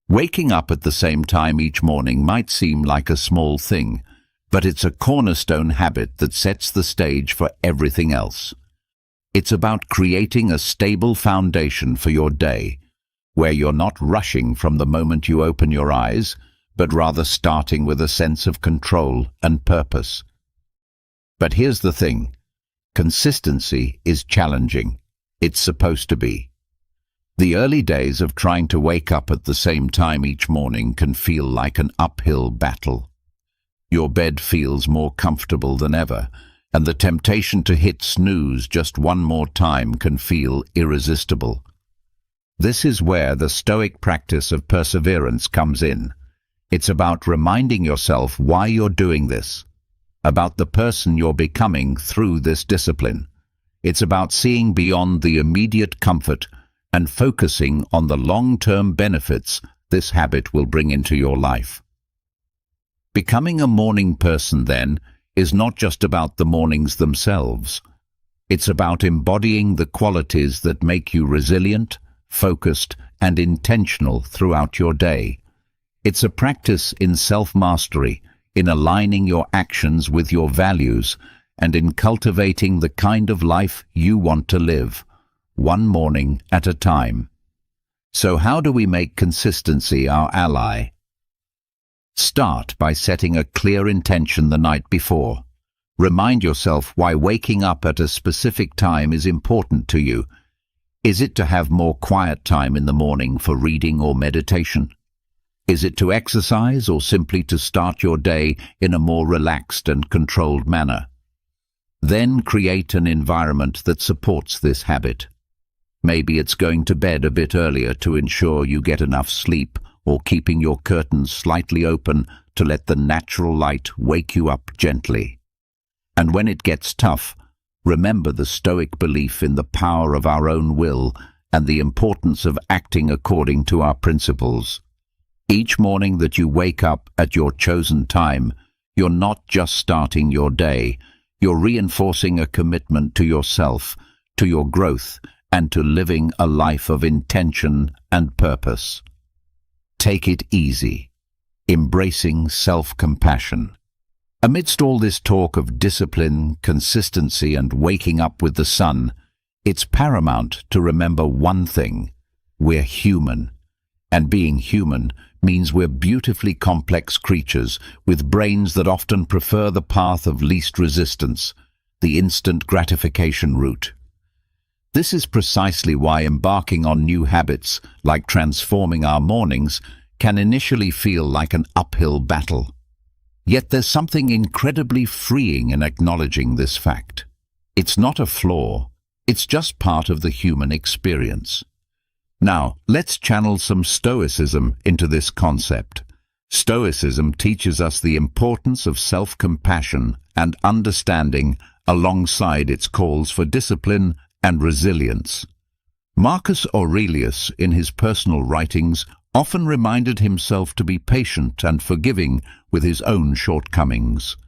Waking up at the same time each morning might seem like a small thing, but it's a cornerstone habit that sets the stage for everything else. It's about creating a stable foundation for your day, where you're not rushing from the moment you open your eyes, but rather starting with a sense of control and purpose. But here's the thing. Consistency is challenging. It's supposed to be. The early days of trying to wake up at the same time each morning can feel like an uphill battle. Your bed feels more comfortable than ever, and the temptation to hit snooze just one more time can feel irresistible. This is where the Stoic practice of perseverance comes in. It's about reminding yourself why you're doing this, about the person you're becoming through this discipline. It's about seeing beyond the immediate comfort and focusing on the long-term benefits this habit will bring into your life. Becoming a morning person, then, is not just about the mornings themselves. It's about embodying the qualities that make you resilient, focused, and intentional throughout your day. It's a practice in self-mastery, in aligning your actions with your values, and in cultivating the kind of life you want to live, one morning at a time. So how do we make consistency our ally? Start by setting a clear intention the night before. Remind yourself why waking up at a specific time is important to you. Is it to have more quiet time in the morning for reading or meditation? Is it to exercise or simply to start your day in a more relaxed and controlled manner? Then create an environment that supports this habit. Maybe it's going to bed a bit earlier to ensure you get enough sleep, or keeping your curtains slightly open to let the natural light wake you up gently. And when it gets tough, remember the Stoic belief in the power of our own will and the importance of acting according to our principles. Each morning that you wake up at your chosen time, you're not just starting your day, you're reinforcing a commitment to yourself, to your growth, and to living a life of intention and purpose. Take it easy, embracing self-compassion. Amidst all this talk of discipline, consistency, and waking up with the sun, it's paramount to remember one thing: we're human. And being human means we're beautifully complex creatures with brains that often prefer the path of least resistance, the instant gratification route. This is precisely why embarking on new habits, like transforming our mornings, can initially feel like an uphill battle. Yet there's something incredibly freeing in acknowledging this fact. It's not a flaw, it's just part of the human experience. Now, let's channel some Stoicism into this concept. Stoicism teaches us the importance of self-compassion and understanding alongside its calls for discipline and resilience. Marcus Aurelius, in his personal writings, often reminded himself to be patient and forgiving with his own shortcomings.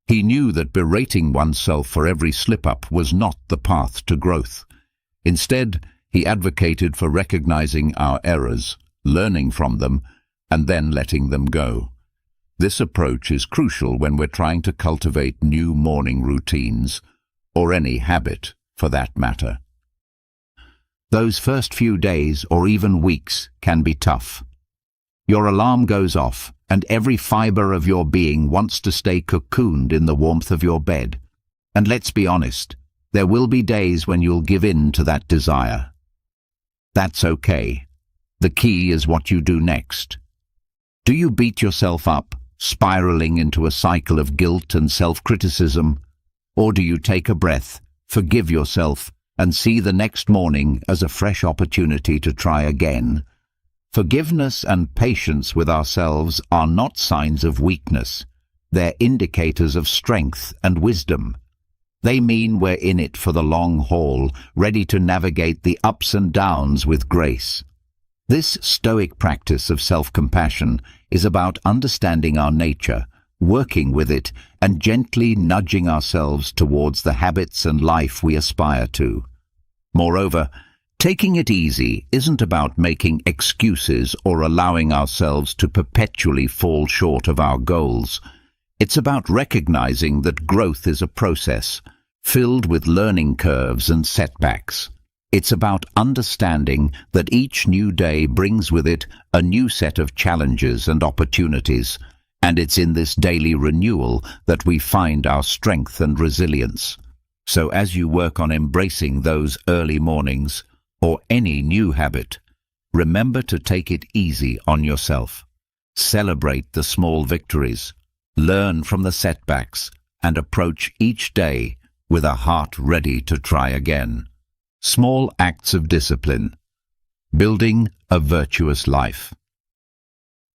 He knew that berating oneself for every slip-up was not the path to growth. Instead, he advocated for recognizing our errors, learning from them, and then letting them go. This approach is crucial when we're trying to cultivate new morning routines, or any habit, for that matter. Those first few days or even weeks can be tough. Your alarm goes off, and every fiber of your being wants to stay cocooned in the warmth of your bed. And let's be honest, there will be days when you'll give in to that desire. That's okay. The key is what you do next. Do you beat yourself up, spiraling into a cycle of guilt and self-criticism? Or do you take a breath, forgive yourself, and see the next morning as a fresh opportunity to try again? Forgiveness and patience with ourselves are not signs of weakness. They're indicators of strength and wisdom. They mean we're in it for the long haul, ready to navigate the ups and downs with grace. This Stoic practice of self-compassion is about understanding our nature, working with it, and gently nudging ourselves towards the habits and life we aspire to. Moreover, taking it easy isn't about making excuses or allowing ourselves to perpetually fall short of our goals. It's about recognizing that growth is a process, filled with learning curves and setbacks. It's about understanding that each new day brings with it a new set of challenges and opportunities, and it's in this daily renewal that we find our strength and resilience. So as you work on embracing those early mornings, or any new habit, remember to take it easy on yourself. Celebrate the small victories, learn from the setbacks, and approach each day with a heart ready to try again. Small acts of discipline. Building a virtuous life.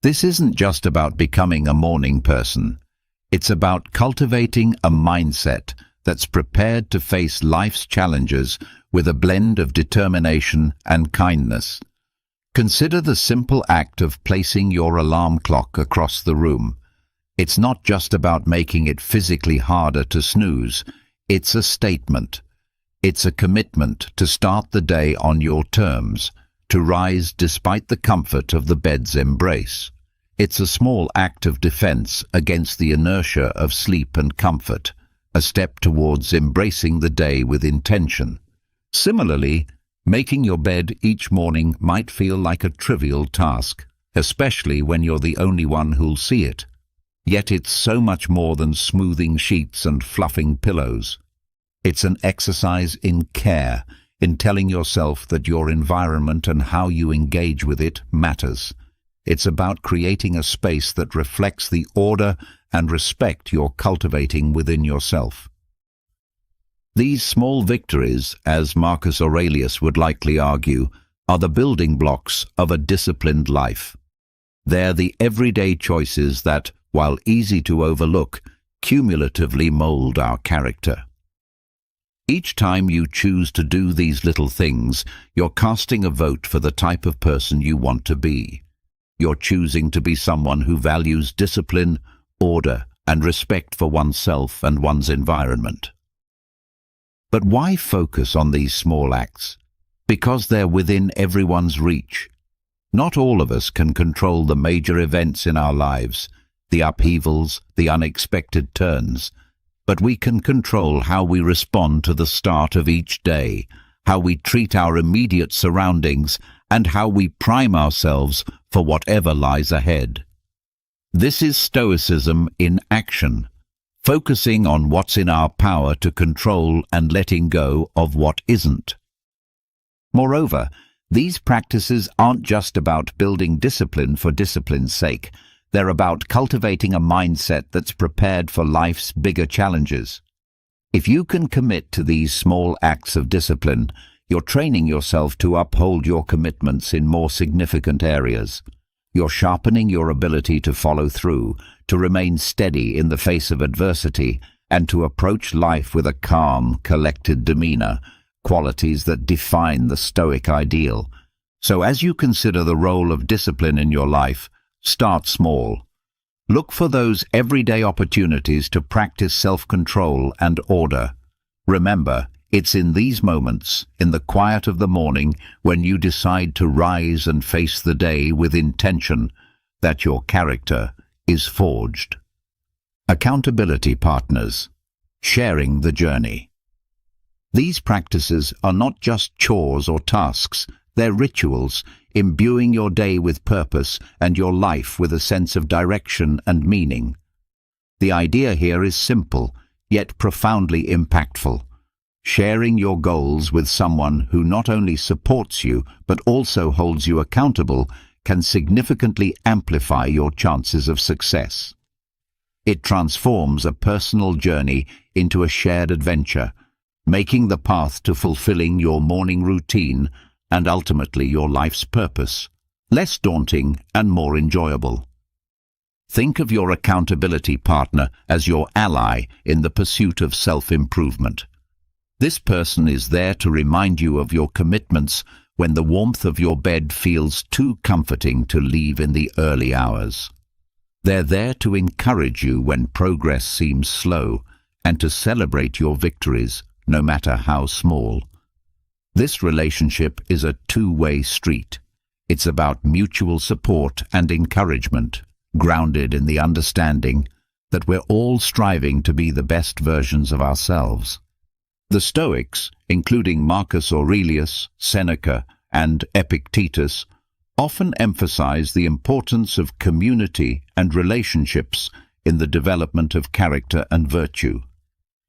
This isn't just about becoming a morning person. It's about cultivating a mindset that's prepared to face life's challenges with a blend of determination and kindness. Consider the simple act of placing your alarm clock across the room. It's not just about making it physically harder to snooze. It's a statement. It's a commitment to start the day on your terms, to rise despite the comfort of the bed's embrace. It's a small act of defense against the inertia of sleep and comfort, a step towards embracing the day with intention. Similarly, making your bed each morning might feel like a trivial task, especially when you're the only one who'll see it. Yet it's so much more than smoothing sheets and fluffing pillows. It's an exercise in care, in telling yourself that your environment and how you engage with it matters. It's about creating a space that reflects the order and respect you're cultivating within yourself. These small victories, as Marcus Aurelius would likely argue, are the building blocks of a disciplined life. They're the everyday choices that, while easy to overlook, cumulatively mold our character. Each time you choose to do these little things, you're casting a vote for the type of person you want to be. You're choosing to be someone who values discipline, order, and respect for oneself and one's environment. But why focus on these small acts? Because they're within everyone's reach. Not all of us can control the major events in our lives, the upheavals, the unexpected turns, but we can control how we respond to the start of each day, how we treat our immediate surroundings, and how we prime ourselves for whatever lies ahead. This is Stoicism in action, focusing on what's in our power to control and letting go of what isn't. Moreover, these practices aren't just about building discipline for discipline's sake. They're about cultivating a mindset that's prepared for life's bigger challenges. If you can commit to these small acts of discipline, you're training yourself to uphold your commitments in more significant areas. You're sharpening your ability to follow through, to remain steady in the face of adversity, and to approach life with a calm, collected demeanor, qualities that define the Stoic ideal. So as you consider the role of discipline in your life, start small. Look for those everyday opportunities to practice self-control and order. Remember, it's in these moments, in the quiet of the morning, when you decide to rise and face the day with intention, that your character is forged. Accountability partners. Sharing the journey. These practices are not just chores or tasks, they're rituals, imbuing your day with purpose and your life with a sense of direction and meaning. The idea here is simple, yet profoundly impactful. Sharing your goals with someone who not only supports you but also holds you accountable can significantly amplify your chances of success. It transforms a personal journey into a shared adventure, making the path to fulfilling your morning routine and ultimately your life's purpose less daunting and more enjoyable. Think of your accountability partner as your ally in the pursuit of self-improvement. This person is there to remind you of your commitments when the warmth of your bed feels too comforting to leave in the early hours. They're there to encourage you when progress seems slow and to celebrate your victories, no matter how small. This relationship is a two-way street. It's about mutual support and encouragement, grounded in the understanding that we're all striving to be the best versions of ourselves. The Stoics, including Marcus Aurelius, Seneca, and Epictetus, often emphasize the importance of community and relationships in the development of character and virtue.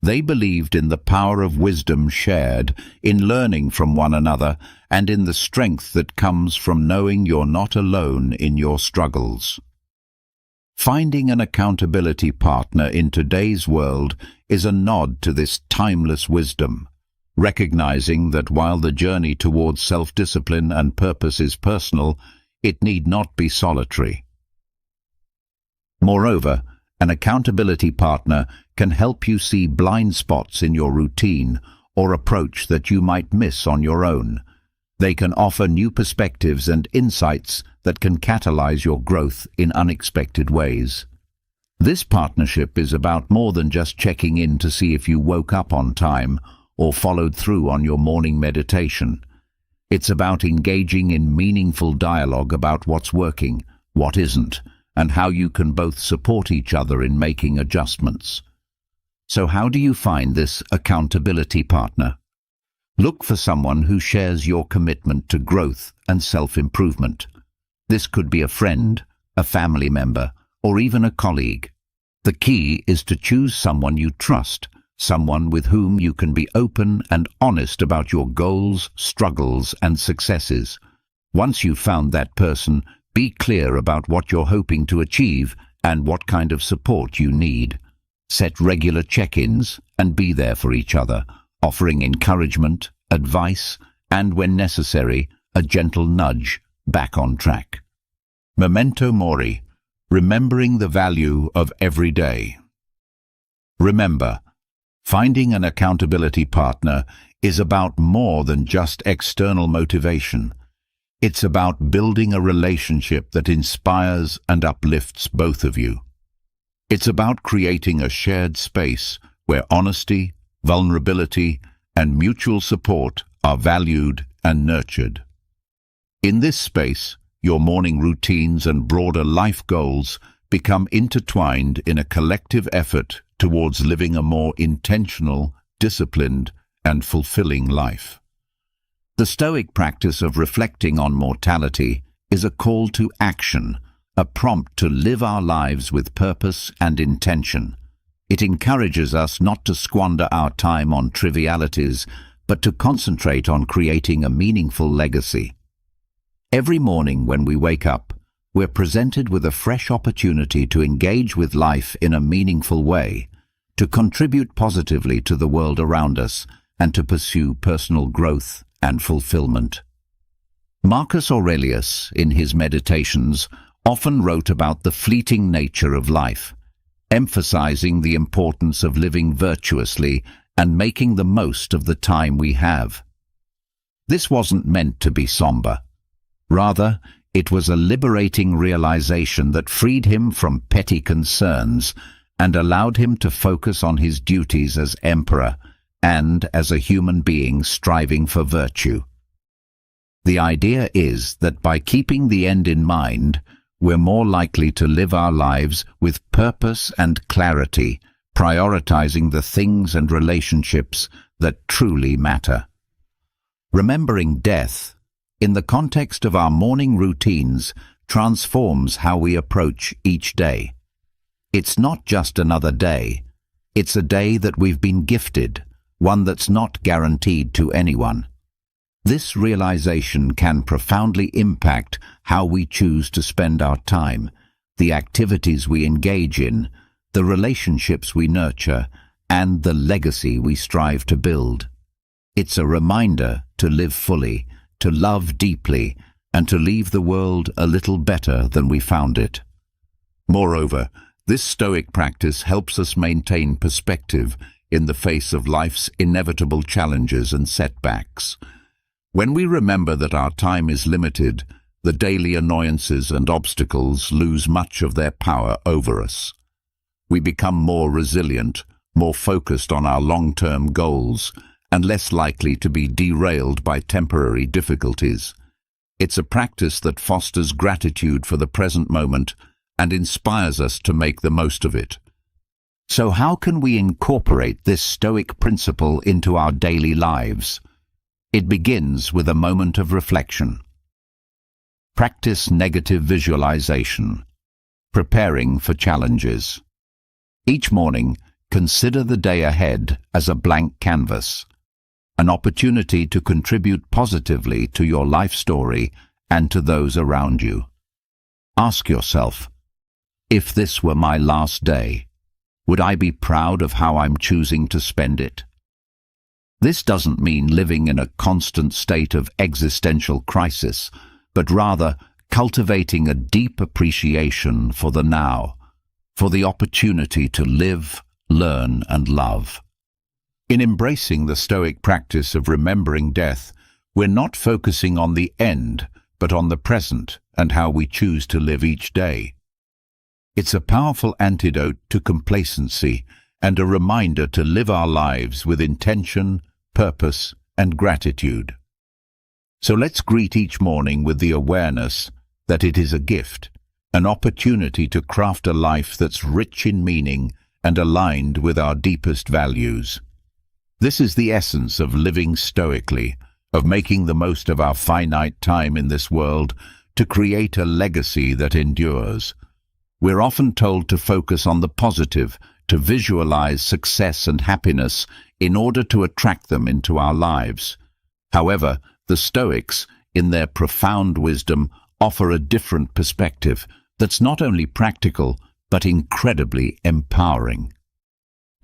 They believed in the power of wisdom shared, in learning from one another, and in the strength that comes from knowing you're not alone in your struggles. Finding an accountability partner in today's world is a nod to this timeless wisdom, recognizing that while the journey towards self-discipline and purpose is personal, it need not be solitary. Moreover, an accountability partner can help you see blind spots in your routine or approach that you might miss on your own. They can offer new perspectives and insights that can catalyze your growth in unexpected ways. This partnership is about more than just checking in to see if you woke up on time or followed through on your morning meditation. It's about engaging in meaningful dialogue about what's working, what isn't, and how you can both support each other in making adjustments. So how do you find this accountability partner? Look for someone who shares your commitment to growth and self-improvement. This could be a friend, a family member, or even a colleague. The key is to choose someone you trust, someone with whom you can be open and honest about your goals, struggles, and successes. Once you've found that person, be clear about what you're hoping to achieve and what kind of support you need. Set regular check-ins and be there for each other, offering encouragement, advice, and, when necessary, a gentle nudge back on track. Memento mori, remembering the value of every day. Remember, finding an accountability partner is about more than just external motivation. It's about building a relationship that inspires and uplifts both of you. It's about creating a shared space where honesty, vulnerability, and mutual support are valued and nurtured. In this space, your morning routines and broader life goals become intertwined in a collective effort towards living a more intentional, disciplined, and fulfilling life. The Stoic practice of reflecting on mortality is a call to action, a prompt to live our lives with purpose and intention. It encourages us not to squander our time on trivialities, but to concentrate on creating a meaningful legacy. Every morning when we wake up, we're presented with a fresh opportunity to engage with life in a meaningful way, to contribute positively to the world around us, and to pursue personal growth and fulfillment. Marcus Aurelius, in his Meditations, often wrote about the fleeting nature of life, emphasizing the importance of living virtuously and making the most of the time we have. This wasn't meant to be somber. Rather, it was a liberating realization that freed him from petty concerns and allowed him to focus on his duties as emperor and as a human being striving for virtue. The idea is that by keeping the end in mind, we're more likely to live our lives with purpose and clarity, prioritizing the things and relationships that truly matter. Remembering death, in the context of our morning routines, transforms how we approach each day. It's not just another day. It's a day that we've been gifted, one that's not guaranteed to anyone. This realization can profoundly impact how we choose to spend our time, the activities we engage in, the relationships we nurture, and the legacy we strive to build. It's a reminder to live fully, to love deeply, and to leave the world a little better than we found it. Moreover, this Stoic practice helps us maintain perspective in the face of life's inevitable challenges and setbacks. When we remember that our time is limited, the daily annoyances and obstacles lose much of their power over us. We become more resilient, more focused on our long-term goals, and less likely to be derailed by temporary difficulties. It's a practice that fosters gratitude for the present moment and inspires us to make the most of it. So how can we incorporate this Stoic principle into our daily lives? It begins with a moment of reflection. Practice negative visualization, preparing for challenges. Each morning, consider the day ahead as a blank canvas, an opportunity to contribute positively to your life story and to those around you. Ask yourself, if this were my last day, would I be proud of how I'm choosing to spend it? This doesn't mean living in a constant state of existential crisis, but rather cultivating a deep appreciation for the now, for the opportunity to live, learn, and love. In embracing the Stoic practice of remembering death, we're not focusing on the end, but on the present and how we choose to live each day. It's a powerful antidote to complacency and a reminder to live our lives with intention, purpose, and gratitude. So let's greet each morning with the awareness that it is a gift, an opportunity to craft a life that's rich in meaning and aligned with our deepest values. This is the essence of living stoically, of making the most of our finite time in this world to create a legacy that endures. We're often told to focus on the positive, to visualize success and happiness in order to attract them into our lives. However, the Stoics, in their profound wisdom, offer a different perspective that's not only practical, but incredibly empowering.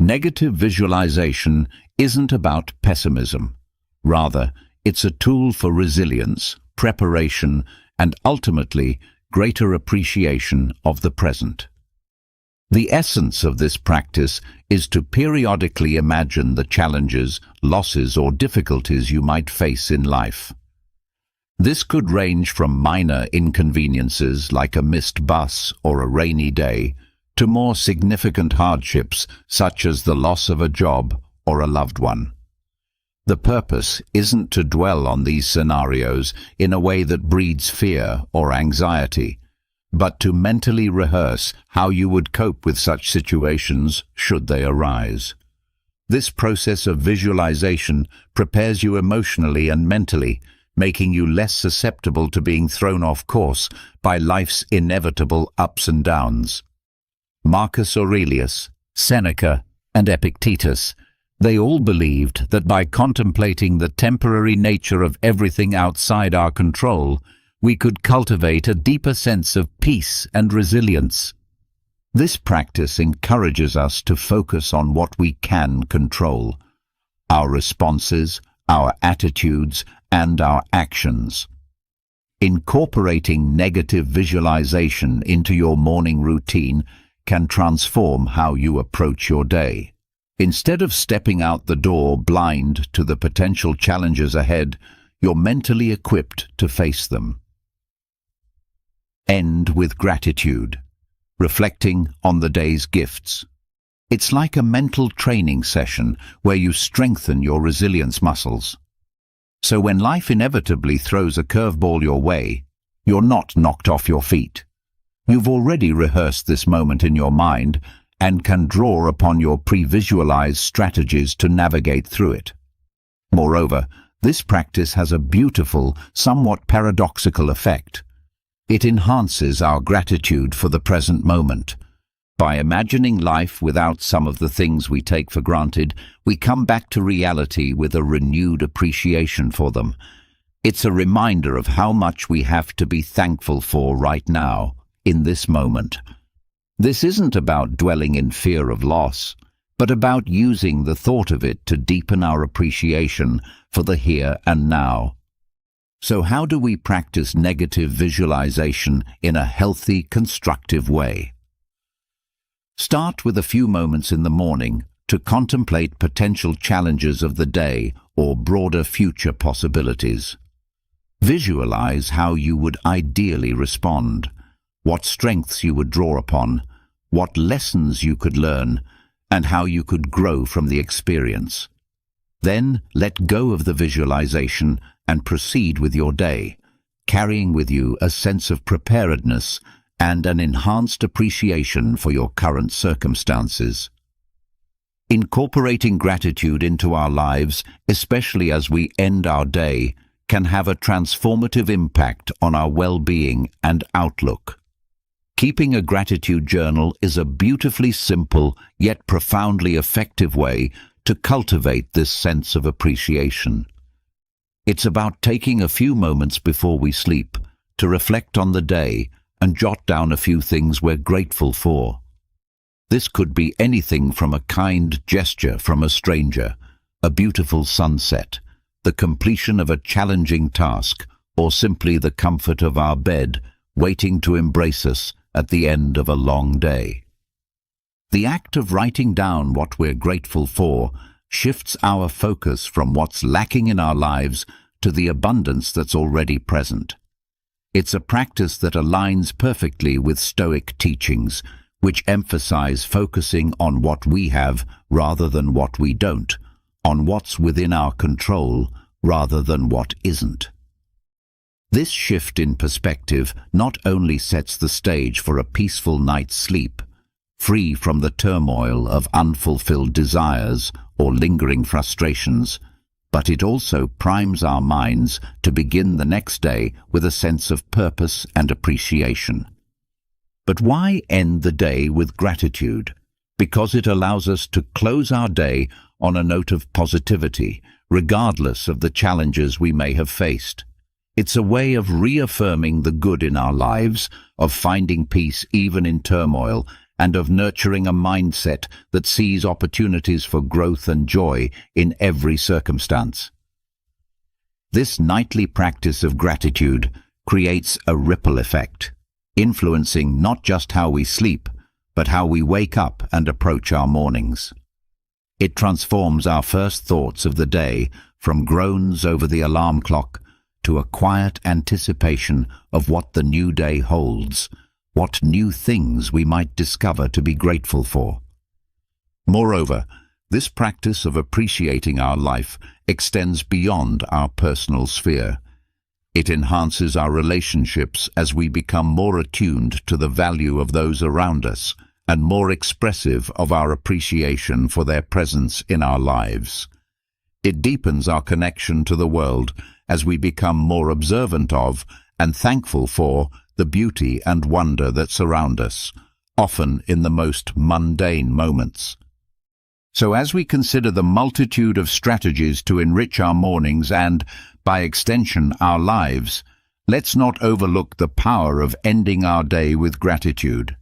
Negative visualization isn't about pessimism. Rather, it's a tool for resilience, preparation, and ultimately, greater appreciation of the present. The essence of this practice is to periodically imagine the challenges, losses, or difficulties you might face in life. This could range from minor inconveniences like a missed bus or a rainy day to more significant hardships such as the loss of a job or a loved one. The purpose isn't to dwell on these scenarios in a way that breeds fear or anxiety, but to mentally rehearse how you would cope with such situations should they arise. This process of visualization prepares you emotionally and mentally, making you less susceptible to being thrown off course by life's inevitable ups and downs. Marcus Aurelius, Seneca, and Epictetus, they all believed that by contemplating the temporary nature of everything outside our control, we could cultivate a deeper sense of peace and resilience. This practice encourages us to focus on what we can control: our responses, our attitudes, and our actions. Incorporating negative visualization into your morning routine can transform how you approach your day. Instead of stepping out the door blind to the potential challenges ahead, you're mentally equipped to face them. End with gratitude, reflecting on the day's gifts. It's like a mental training session where you strengthen your resilience muscles. So when life inevitably throws a curveball your way, you're not knocked off your feet. You've already rehearsed this moment in your mind and can draw upon your pre-visualized strategies to navigate through it. Moreover, this practice has a beautiful, somewhat paradoxical effect. It enhances our gratitude for the present moment. By imagining life without some of the things we take for granted, we come back to reality with a renewed appreciation for them. It's a reminder of how much we have to be thankful for right now, in this moment. This isn't about dwelling in fear of loss, but about using the thought of it to deepen our appreciation for the here and now. So how do we practice negative visualization in a healthy, constructive way? Start with a few moments in the morning to contemplate potential challenges of the day or broader future possibilities. Visualize how you would ideally respond, what strengths you would draw upon, what lessons you could learn, and how you could grow from the experience. Then let go of the visualization and proceed with your day, carrying with you a sense of preparedness and an enhanced appreciation for your current circumstances. Incorporating gratitude into our lives, especially as we end our day, can have a transformative impact on our well-being and outlook. Keeping a gratitude journal is a beautifully simple yet profoundly effective way to cultivate this sense of appreciation. It's about taking a few moments before we sleep to reflect on the day and jot down a few things we're grateful for. This could be anything from a kind gesture from a stranger, a beautiful sunset, the completion of a challenging task, or simply the comfort of our bed waiting to embrace us at the end of a long day. The act of writing down what we're grateful for shifts our focus from what's lacking in our lives to the abundance that's already present. It's a practice that aligns perfectly with Stoic teachings, which emphasize focusing on what we have rather than what we don't, on what's within our control rather than what isn't. This shift in perspective not only sets the stage for a peaceful night's sleep, free from the turmoil of unfulfilled desires or lingering frustrations, but it also primes our minds to begin the next day with a sense of purpose and appreciation. But why end the day with gratitude? Because it allows us to close our day on a note of positivity, regardless of the challenges we may have faced. It's a way of reaffirming the good in our lives, of finding peace even in turmoil, and of nurturing a mindset that sees opportunities for growth and joy in every circumstance. This nightly practice of gratitude creates a ripple effect, influencing not just how we sleep, but how we wake up and approach our mornings. It transforms our first thoughts of the day from groans over the alarm clock to a quiet anticipation of what the new day holds, what new things we might discover to be grateful for. Moreover, this practice of appreciating our life extends beyond our personal sphere. It enhances our relationships as we become more attuned to the value of those around us and more expressive of our appreciation for their presence in our lives. It deepens our connection to the world as we become more observant of and thankful for the beauty and wonder that surround us, often in the most mundane moments. So as we consider the multitude of strategies to enrich our mornings and, by extension, our lives, let's not overlook the power of ending our day with gratitude.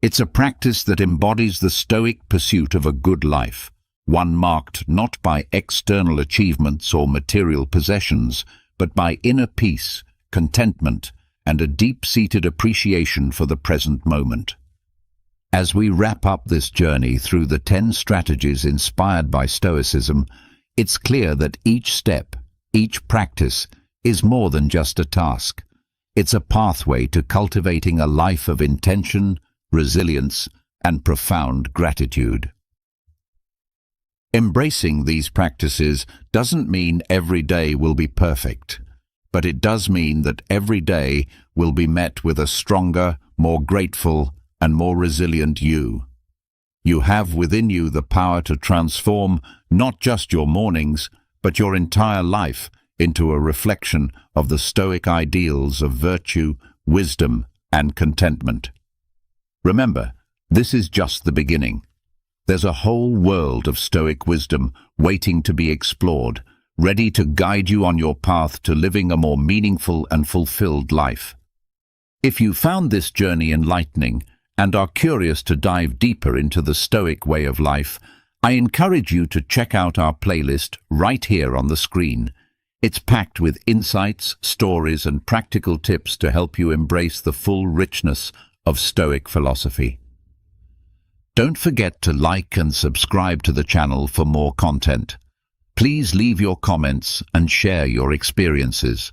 It's a practice that embodies the Stoic pursuit of a good life, one marked not by external achievements or material possessions, but by inner peace, contentment, and a deep-seated appreciation for the present moment. As we wrap up this journey through the 10 strategies inspired by Stoicism, it's clear that each step, each practice, is more than just a task. It's a pathway to cultivating a life of intention, resilience, and profound gratitude. Embracing these practices doesn't mean every day will be perfect, but it does mean that every day will be met with a stronger, more grateful, and more resilient you. You have within you the power to transform not just your mornings, but your entire life into a reflection of the Stoic ideals of virtue, wisdom, and contentment. Remember, this is just the beginning. There's a whole world of Stoic wisdom waiting to be explored, ready to guide you on your path to living a more meaningful and fulfilled life. If you found this journey enlightening and are curious to dive deeper into the Stoic way of life, I encourage you to check out our playlist right here on the screen. It's packed with insights, stories, and practical tips to help you embrace the full richness of Stoic philosophy. Don't forget to like and subscribe to the channel for more content. Please leave your comments and share your experiences.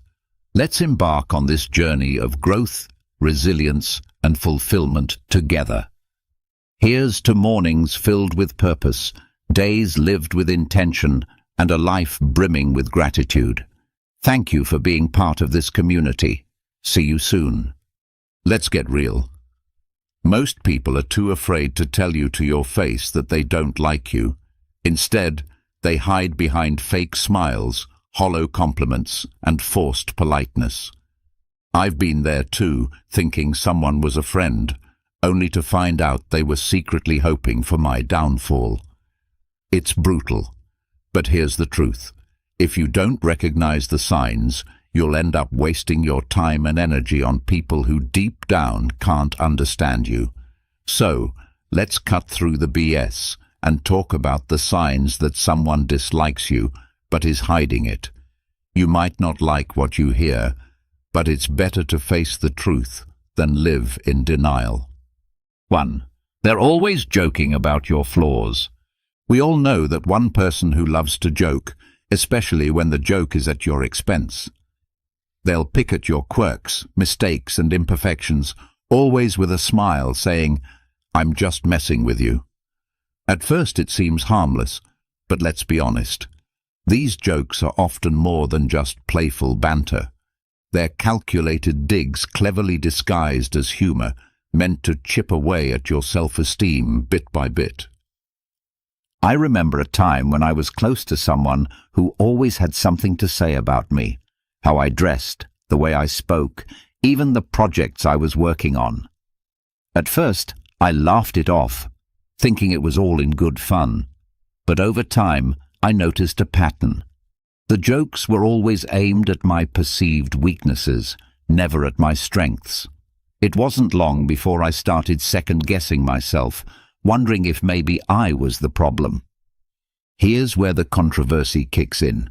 Let's embark on this journey of growth, resilience, and fulfillment together. Here's to mornings filled with purpose, days lived with intention, and a life brimming with gratitude. Thank you for being part of this community. See you soon. Let's get real. Most people are too afraid to tell you to your face that they don't like you. Instead, they hide behind fake smiles, hollow compliments, and forced politeness. I've been there too, thinking someone was a friend, only to find out they were secretly hoping for my downfall. It's brutal, but here's the truth. If you don't recognize the signs, you'll end up wasting your time and energy on people who deep down can't understand you. So, let's cut through the BS and talk about the signs that someone dislikes you but is hiding it. You might not like what you hear, but it's better to face the truth than live in denial. 1. They're always joking about your flaws. We all know that one person who loves to joke, especially when the joke is at your expense. They'll pick at your quirks, mistakes, and imperfections, always with a smile, saying, "I'm just messing with you." At first it seems harmless, but let's be honest. These jokes are often more than just playful banter. They're calculated digs cleverly disguised as humor, meant to chip away at your self-esteem bit by bit. I remember a time when I was close to someone who always had something to say about me, how I dressed, the way I spoke, even the projects I was working on. At first, I laughed it off, thinking it was all in good fun. But over time, I noticed a pattern. The jokes were always aimed at my perceived weaknesses, never at my strengths. It wasn't long before I started second-guessing myself, wondering if maybe I was the problem. Here's where the controversy kicks in.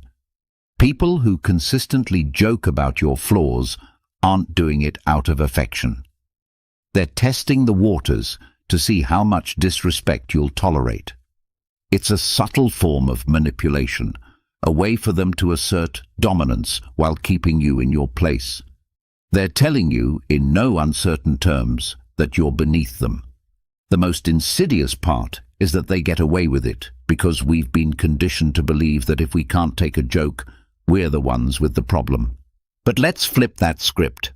People who consistently joke about your flaws aren't doing it out of affection. They're testing the waters to see how much disrespect you'll tolerate. It's a subtle form of manipulation, a way for them to assert dominance while keeping you in your place. They're telling you, in no uncertain terms, that you're beneath them. The most insidious part is that they get away with it because we've been conditioned to believe that if we can't take a joke, we're the ones with the problem. But let's flip that script.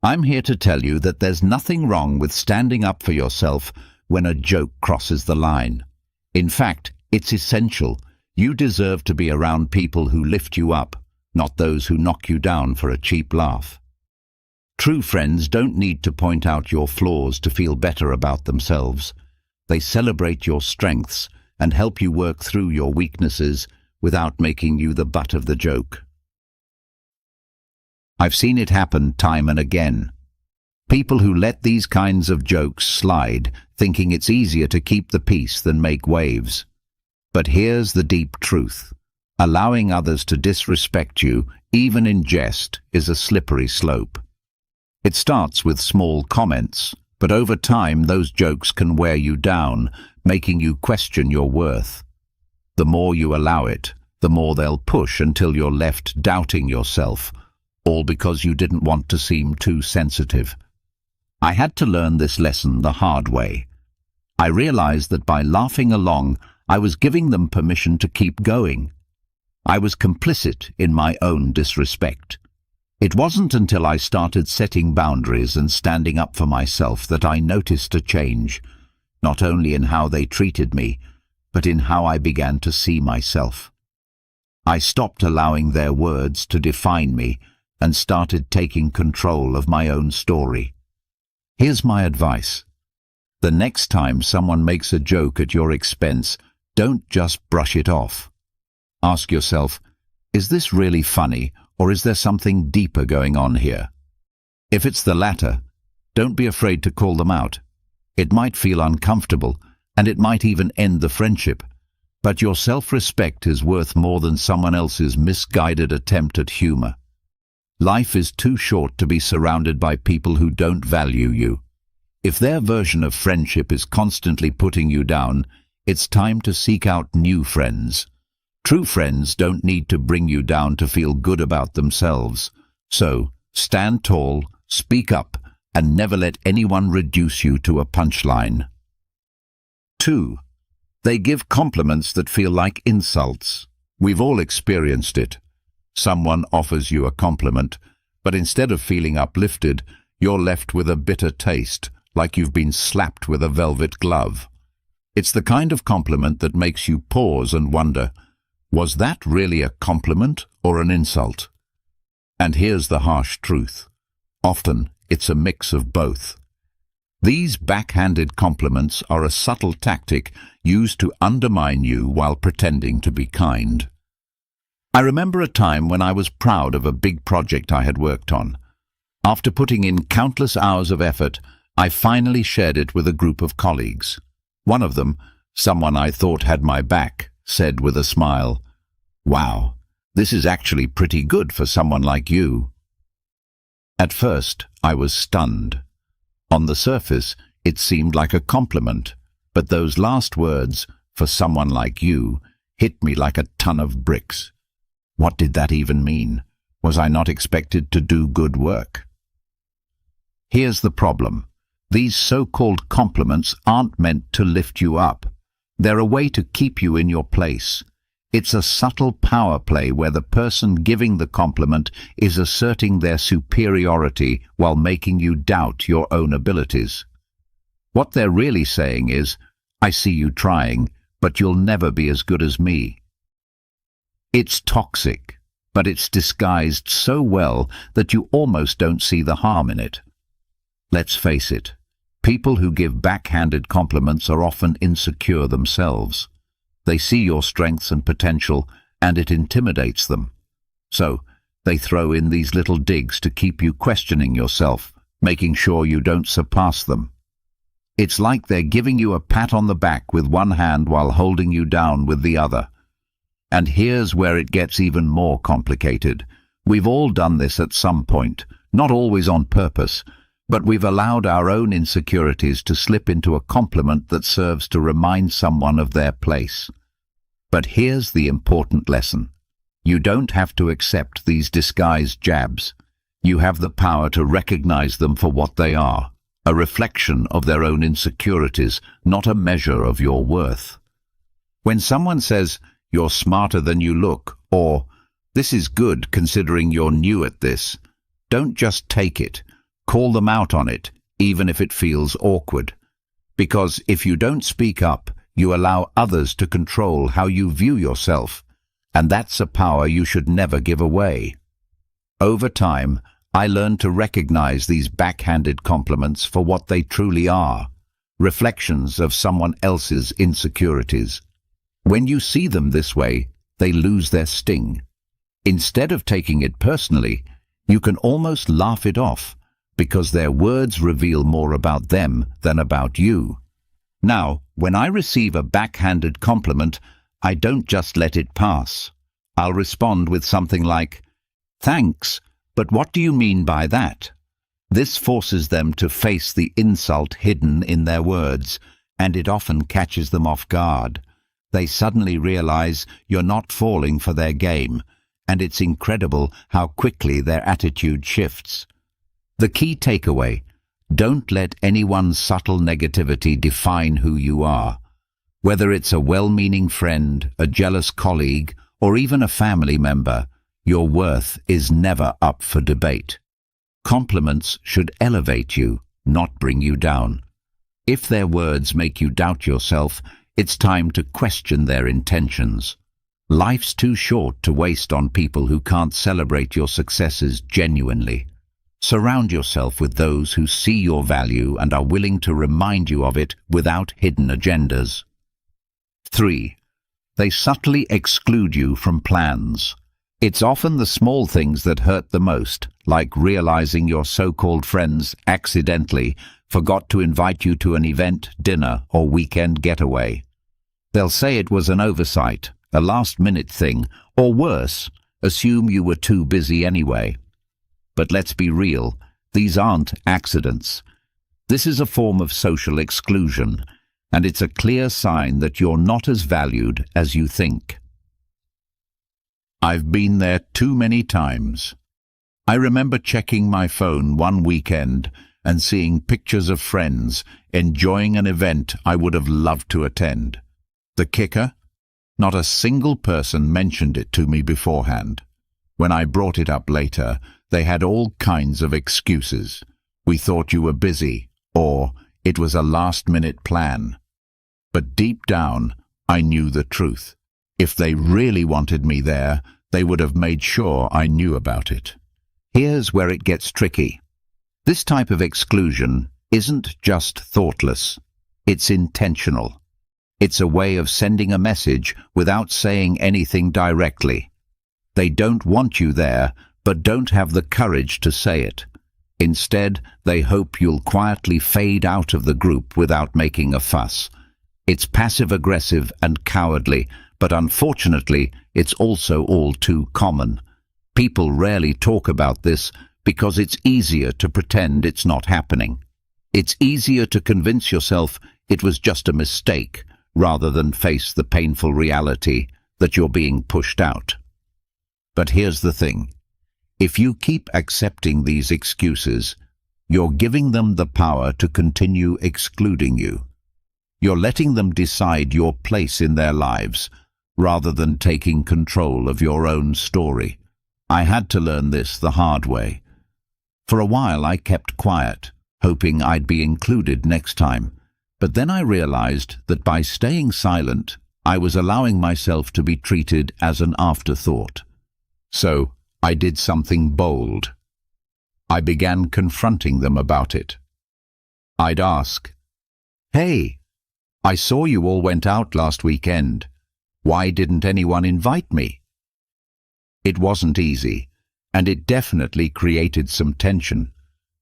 I'm here to tell you that there's nothing wrong with standing up for yourself when a joke crosses the line. In fact, it's essential. You deserve to be around people who lift you up, not those who knock you down for a cheap laugh. True friends don't need to point out your flaws to feel better about themselves. They celebrate your strengths and help you work through your weaknesses without making you the butt of the joke. I've seen it happen time and again. People who let these kinds of jokes slide, thinking it's easier to keep the peace than make waves. But here's the deep truth. Allowing others to disrespect you, even in jest, is a slippery slope. It starts with small comments, but over time those jokes can wear you down, making you question your worth. The more you allow it, the more they'll push until you're left doubting yourself, all because you didn't want to seem too sensitive. I had to learn this lesson the hard way. I realized that by laughing along, I was giving them permission to keep going. I was complicit in my own disrespect. It wasn't until I started setting boundaries and standing up for myself that I noticed a change. not only in how they treated me, but in how I began to see myself. I stopped allowing their words to define me and started taking control of my own story. Here's my advice. The next time someone makes a joke at your expense, don't just brush it off. Ask yourself, is this really funny, or is there something deeper going on here? If it's the latter, don't be afraid to call them out. It might feel uncomfortable, and it might even end the friendship, but your self-respect is worth more than someone else's misguided attempt at humor. Life is too short to be surrounded by people who don't value you. If their version of friendship is constantly putting you down, it's time to seek out new friends. True friends don't need to bring you down to feel good about themselves. So, stand tall, speak up, and never let anyone reduce you to a punchline. 2. They give compliments that feel like insults. We've all experienced it. Someone offers you a compliment, but instead of feeling uplifted, you're left with a bitter taste, like you've been slapped with a velvet glove. It's the kind of compliment that makes you pause and wonder, was that really a compliment or an insult? And here's the harsh truth. Often, it's a mix of both. These backhanded compliments are a subtle tactic used to undermine you while pretending to be kind. I remember a time when I was proud of a big project I had worked on. After putting in countless hours of effort, I finally shared it with a group of colleagues. One of them, someone I thought had my back, said with a smile, "Wow, this is actually pretty good for someone like you." At first, I was stunned. On the surface, it seemed like a compliment, but those last words, "for someone like you," hit me like a ton of bricks. What did that even mean? Was I not expected to do good work? Here's the problem. These so-called compliments aren't meant to lift you up. They're a way to keep you in your place. It's a subtle power play where the person giving the compliment is asserting their superiority while making you doubt your own abilities. What they're really saying is, "I see you trying, but you'll never be as good as me." It's toxic, but it's disguised so well that you almost don't see the harm in it. Let's face it, people who give backhanded compliments are often insecure themselves. They see your strengths and potential, and it intimidates them. So, they throw in these little digs to keep you questioning yourself, making sure you don't surpass them. It's like they're giving you a pat on the back with one hand while holding you down with the other. And here's where it gets even more complicated. We've all done this at some point, not always on purpose, but we've allowed our own insecurities to slip into a compliment that serves to remind someone of their place. But here's the important lesson. You don't have to accept these disguised jabs. You have the power to recognize them for what they are, a reflection of their own insecurities, not a measure of your worth. When someone says, "You're smarter than you look," or "This is good considering you're new at this," don't just take it. Call them out on it, even if it feels awkward. Because if you don't speak up, you allow others to control how you view yourself, and that's a power you should never give away. Over time, I learned to recognize these backhanded compliments for what they truly are, reflections of someone else's insecurities. When you see them this way, they lose their sting. Instead of taking it personally, you can almost laugh it off, because their words reveal more about them than about you. Now, when I receive a backhanded compliment, I don't just let it pass. I'll respond with something like, "Thanks, but what do you mean by that?" This forces them to face the insult hidden in their words, and it often catches them off guard. They suddenly realize you're not falling for their game, and it's incredible how quickly their attitude shifts. The key takeaway: don't let anyone's subtle negativity define who you are. Whether it's a well-meaning friend, a jealous colleague, or even a family member, your worth is never up for debate. Compliments should elevate you, not bring you down. If their words make you doubt yourself, it's time to question their intentions. Life's too short to waste on people who can't celebrate your successes genuinely. Surround yourself with those who see your value and are willing to remind you of it without hidden agendas. 3. They subtly exclude you from plans. It's often the small things that hurt the most, like realizing your so-called friends accidentally forgot to invite you to an event, dinner, or weekend getaway. They'll say it was an oversight, a last-minute thing, or worse, assume you were too busy anyway. But let's be real, these aren't accidents. This is a form of social exclusion, and it's a clear sign that you're not as valued as you think. I've been there too many times. I remember checking my phone one weekend and seeing pictures of friends enjoying an event I would have loved to attend. The kicker? Not a single person mentioned it to me beforehand. When I brought it up later, they had all kinds of excuses. We thought you were busy, or it was a last-minute plan. But deep down, I knew the truth. If they really wanted me there, they would have made sure I knew about it. Here's where it gets tricky. This type of exclusion isn't just thoughtless, it's intentional. It's a way of sending a message without saying anything directly. They don't want you there, but don't have the courage to say it. Instead, they hope you'll quietly fade out of the group without making a fuss. It's passive-aggressive and cowardly, but unfortunately, it's also all too common. People rarely talk about this because it's easier to pretend it's not happening. It's easier to convince yourself it was just a mistake, rather than face the painful reality that you're being pushed out. But here's the thing. If you keep accepting these excuses, you're giving them the power to continue excluding you. You're letting them decide your place in their lives, rather than taking control of your own story. I had to learn this the hard way. For a while I kept quiet, hoping I'd be included next time. But then I realized that by staying silent, I was allowing myself to be treated as an afterthought. So I did something bold. I began confronting them about it. I'd ask, "Hey, I saw you all went out last weekend. Why didn't anyone invite me?" It wasn't easy, and it definitely created some tension,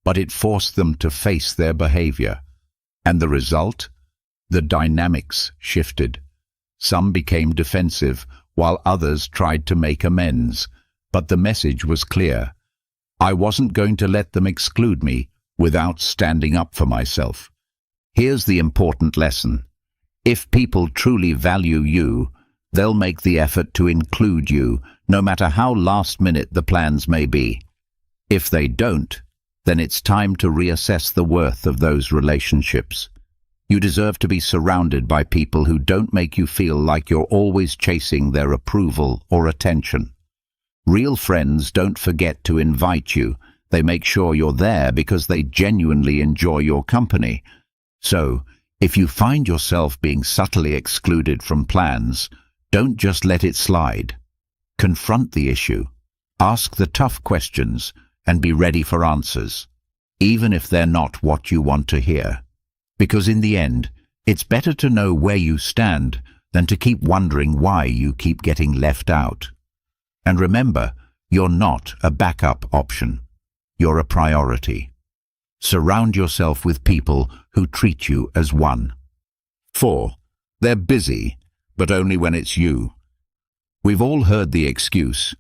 but it forced them to face their behavior. And the result? The dynamics shifted. Some became defensive, while others tried to make amends. But the message was clear. I wasn't going to let them exclude me without standing up for myself. Here's the important lesson. If people truly value you, they'll make the effort to include you, no matter how last-minute the plans may be. If they don't, then it's time to reassess the worth of those relationships. You deserve to be surrounded by people who don't make you feel like you're always chasing their approval or attention. Real friends don't forget to invite you. They make sure you're there because they genuinely enjoy your company. So, if you find yourself being subtly excluded from plans, don't just let it slide. Confront the issue. Ask the tough questions and be ready for answers, even if they're not what you want to hear. Because in the end, it's better to know where you stand than to keep wondering why you keep getting left out. And remember, you're not a backup option. You're a priority. Surround yourself with people who treat you as one. 4. They're busy, but only when it's you. We've all heard the excuse,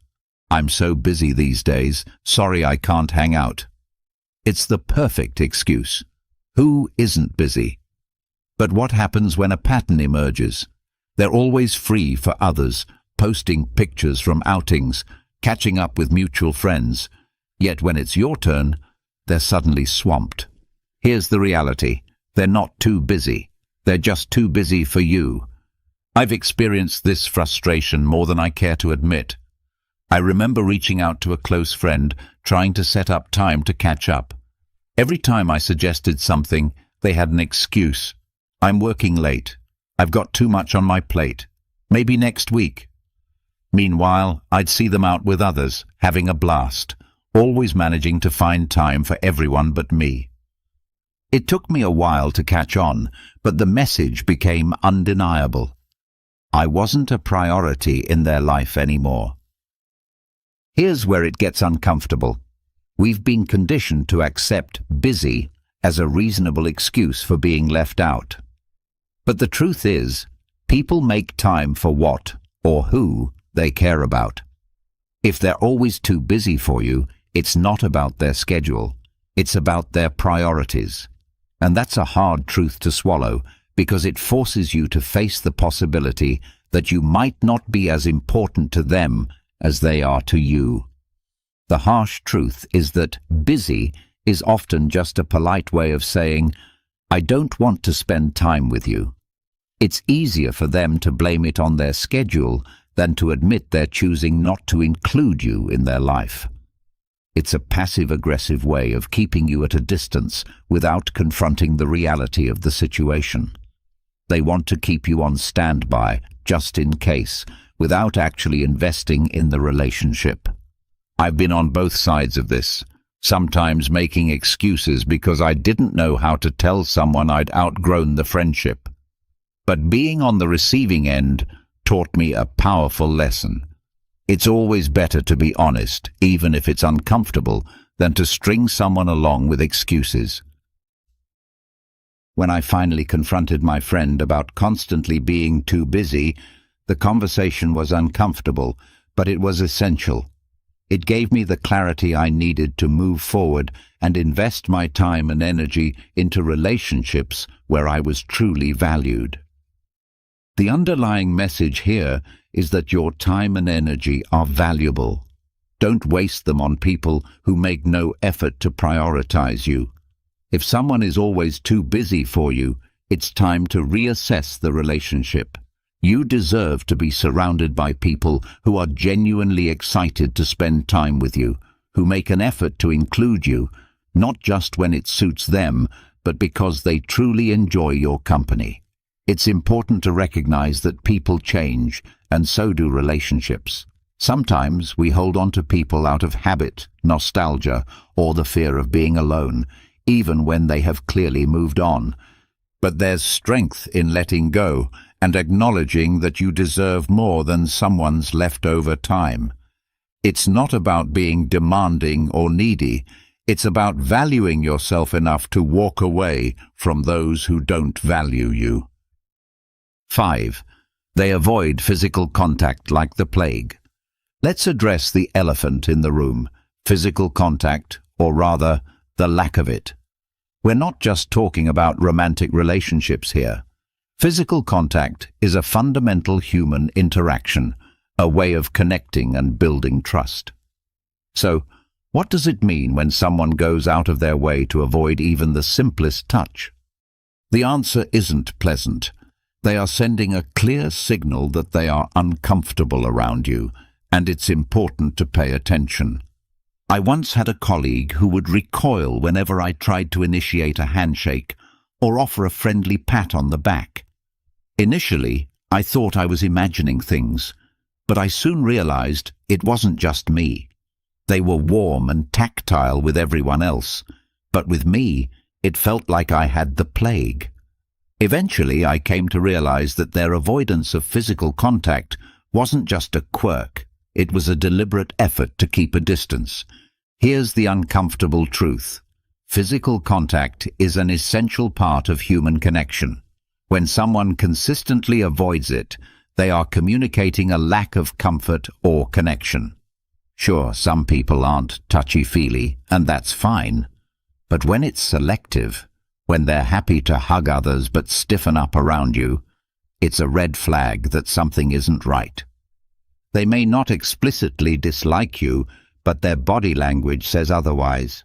"I'm so busy these days, sorry I can't hang out." It's the perfect excuse. Who isn't busy? But what happens when a pattern emerges? They're always free for others, posting pictures from outings, catching up with mutual friends. Yet when it's your turn, they're suddenly swamped. Here's the reality. They're not too busy. They're just too busy for you. I've experienced this frustration more than I care to admit. I remember reaching out to a close friend, trying to set up time to catch up. Every time I suggested something, they had an excuse. I'm working late. I've got too much on my plate. Maybe next week. Meanwhile, I'd see them out with others, having a blast, always managing to find time for everyone but me. It took me a while to catch on, but the message became undeniable. I wasn't a priority in their life anymore. Here's where it gets uncomfortable. We've been conditioned to accept busy as a reasonable excuse for being left out. But the truth is, people make time for what or who they care about. If they're always too busy for you, it's not about their schedule, it's about their priorities. And that's a hard truth to swallow, because it forces you to face the possibility that you might not be as important to them as they are to you. The harsh truth is that busy is often just a polite way of saying, I don't want to spend time with you. It's easier for them to blame it on their schedule than to admit they're choosing not to include you in their life. It's a passive-aggressive way of keeping you at a distance without confronting the reality of the situation. They want to keep you on standby, just in case, without actually investing in the relationship. I've been on both sides of this, sometimes making excuses because I didn't know how to tell someone I'd outgrown the friendship. But being on the receiving end taught me a powerful lesson. It's always better to be honest, even if it's uncomfortable, than to string someone along with excuses. When I finally confronted my friend about constantly being too busy, the conversation was uncomfortable, but it was essential. It gave me the clarity I needed to move forward and invest my time and energy into relationships where I was truly valued. The underlying message here is that your time and energy are valuable. Don't waste them on people who make no effort to prioritize you. If someone is always too busy for you, it's time to reassess the relationship. You deserve to be surrounded by people who are genuinely excited to spend time with you, who make an effort to include you, not just when it suits them, but because they truly enjoy your company. It's important to recognize that people change, and so do relationships. Sometimes we hold on to people out of habit, nostalgia, or the fear of being alone, even when they have clearly moved on. But there's strength in letting go and acknowledging that you deserve more than someone's leftover time. It's not about being demanding or needy. It's about valuing yourself enough to walk away from those who don't value you. 5. They avoid physical contact like the plague. Let's address the elephant in the room, physical contact, or rather, the lack of it. We're not just talking about romantic relationships here. Physical contact is a fundamental human interaction, a way of connecting and building trust. So, what does it mean when someone goes out of their way to avoid even the simplest touch? The answer isn't pleasant. They are sending a clear signal that they are uncomfortable around you, and it's important to pay attention. I once had a colleague who would recoil whenever I tried to initiate a handshake or offer a friendly pat on the back. Initially, I thought I was imagining things, but I soon realized it wasn't just me. They were warm and tactile with everyone else, but with me, it felt like I had the plague. Eventually, I came to realize that their avoidance of physical contact wasn't just a quirk. It was a deliberate effort to keep a distance. Here's the uncomfortable truth. Physical contact is an essential part of human connection. When someone consistently avoids it, they are communicating a lack of comfort or connection. Sure, some people aren't touchy-feely, and that's fine. But when it's selective, when they're happy to hug others but stiffen up around you, it's a red flag that something isn't right. They may not explicitly dislike you, but their body language says otherwise.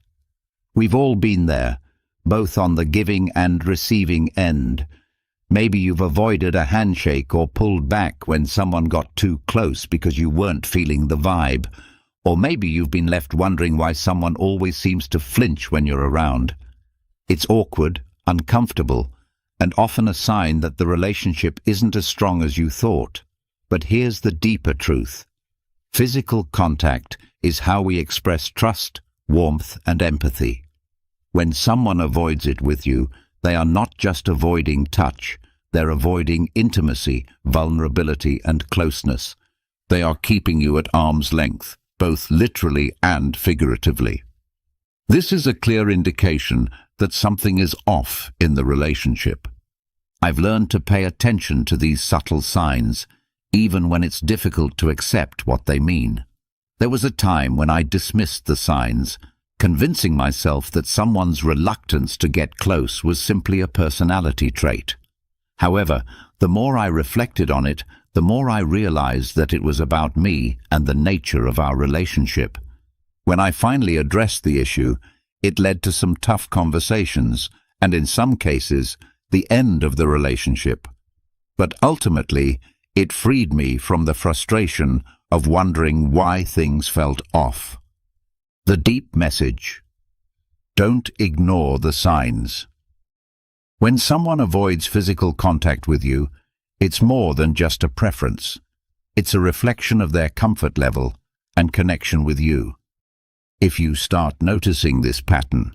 We've all been there, both on the giving and receiving end. Maybe you've avoided a handshake or pulled back when someone got too close because you weren't feeling the vibe. Or maybe you've been left wondering why someone always seems to flinch when you're around. It's awkward, uncomfortable, and often a sign that the relationship isn't as strong as you thought. But here's the deeper truth. Physical contact is how we express trust, warmth, and empathy. When someone avoids it with you, they are not just avoiding touch, they're avoiding intimacy, vulnerability, and closeness. They are keeping you at arm's length, both literally and figuratively. This is a clear indication that something is off in the relationship. I've learned to pay attention to these subtle signs, even when it's difficult to accept what they mean. There was a time when I dismissed the signs, convincing myself that someone's reluctance to get close was simply a personality trait. However, the more I reflected on it, the more I realized that it was about me and the nature of our relationship. When I finally addressed the issue, it led to some tough conversations, and in some cases, the end of the relationship. But ultimately, it freed me from the frustration of wondering why things felt off. The deep message: don't ignore the signs. When someone avoids physical contact with you, it's more than just a preference. It's a reflection of their comfort level and connection with you. If you start noticing this pattern,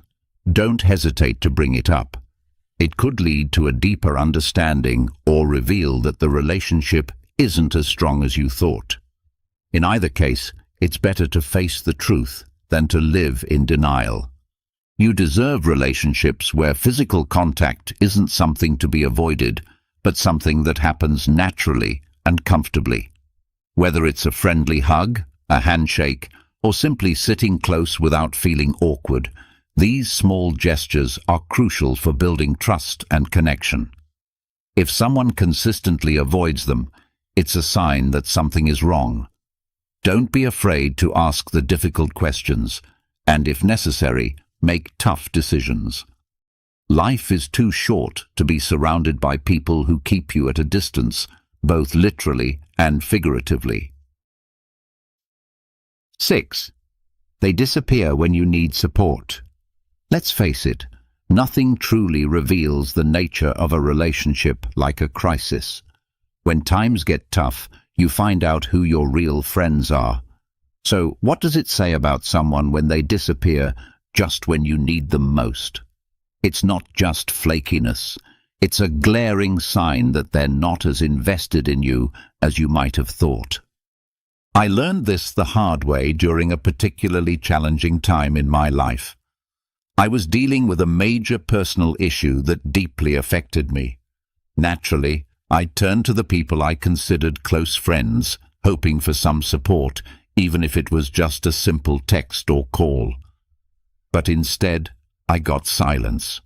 don't hesitate to bring it up. It could lead to a deeper understanding or reveal that the relationship isn't as strong as you thought. In either case, it's better to face the truth than to live in denial. You deserve relationships where physical contact isn't something to be avoided, but something that happens naturally and comfortably. Whether it's a friendly hug, a handshake, or simply sitting close without feeling awkward, these small gestures are crucial for building trust and connection. If someone consistently avoids them, it's a sign that something is wrong. Don't be afraid to ask the difficult questions, and if necessary, make tough decisions. Life is too short to be surrounded by people who keep you at a distance, both literally and figuratively. 6. They disappear when you need support. Let's face it, nothing truly reveals the nature of a relationship like a crisis. When times get tough, you find out who your real friends are. So, what does it say about someone when they disappear just when you need them most? It's not just flakiness. It's a glaring sign that they're not as invested in you as you might have thought. I learned this the hard way during a particularly challenging time in my life. I was dealing with a major personal issue that deeply affected me. Naturally, I turned to the people I considered close friends, hoping for some support, even if it was just a simple text or call. But instead, I got silence.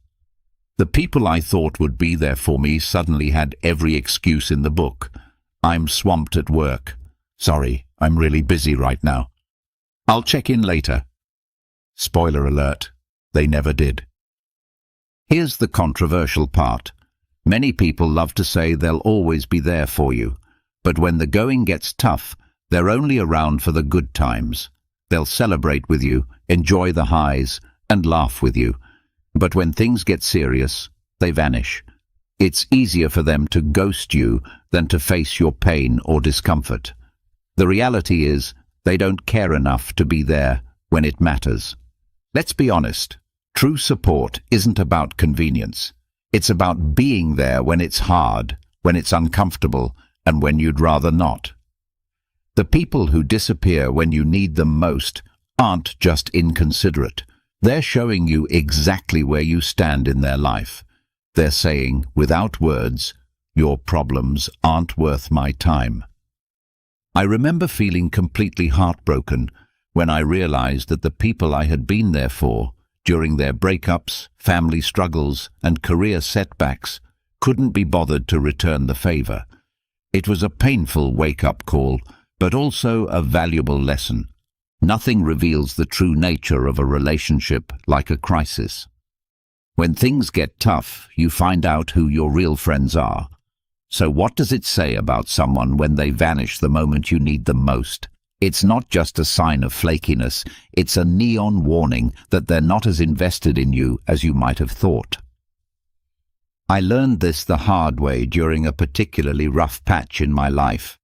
The people I thought would be there for me suddenly had every excuse in the book. I'm swamped at work. Sorry, I'm really busy right now. I'll check in later. Spoiler alert, they never did. Here's the controversial part. Many people love to say they'll always be there for you, but when the going gets tough, they're only around for the good times. They'll celebrate with you, enjoy the highs, and laugh with you. But when things get serious, they vanish. It's easier for them to ghost you than to face your pain or discomfort. The reality is, they don't care enough to be there when it matters. Let's be honest, true support isn't about convenience. It's about being there when it's hard, when it's uncomfortable, and when you'd rather not. The people who disappear when you need them most aren't just inconsiderate. They're showing you exactly where you stand in their life. They're saying, without words, your problems aren't worth my time. I remember feeling completely heartbroken when I realized that the people I had been there for, during their breakups, family struggles, and career setbacks, couldn't be bothered to return the favor. It was a painful wake-up call, but also a valuable lesson. Nothing reveals the true nature of a relationship like a crisis. When things get tough, you find out who your real friends are. So what does it say about someone when they vanish the moment you need them most? It's not just a sign of flakiness, it's a neon warning that they're not as invested in you as you might have thought. I learned this the hard way during a particularly rough patch in my life.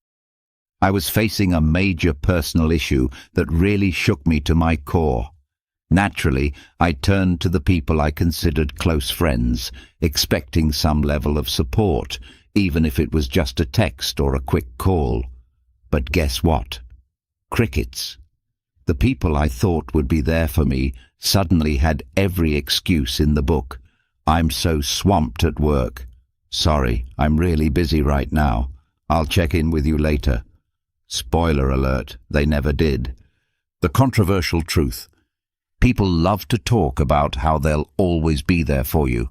I was facing a major personal issue that really shook me to my core. Naturally, I turned to the people I considered close friends, expecting some level of support, even if it was just a text or a quick call. But guess what? Crickets. The people I thought would be there for me suddenly had every excuse in the book. I'm so swamped at work. Sorry, I'm really busy right now. I'll check in with you later. Spoiler alert, they never did. The controversial truth. People love to talk about how they'll always be there for you,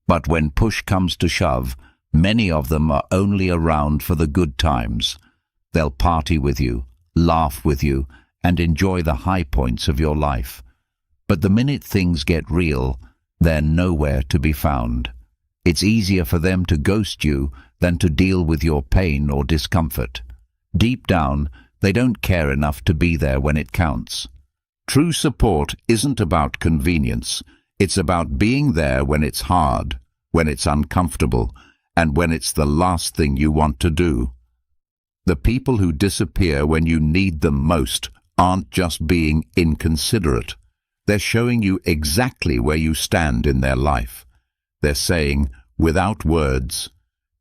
but when push comes to shove, many of them are only around for the good times. They'll party with you, laugh with you, and enjoy the high points of your life. But the minute things get real, they're nowhere to be found. It's easier for them to ghost you than to deal with your pain or discomfort. Deep down, they don't care enough to be there when it counts. True support isn't about convenience. It's about being there when it's hard, when it's uncomfortable, and when it's the last thing you want to do. The people who disappear when you need them most aren't just being inconsiderate. They're showing you exactly where you stand in their life. They're saying, without words,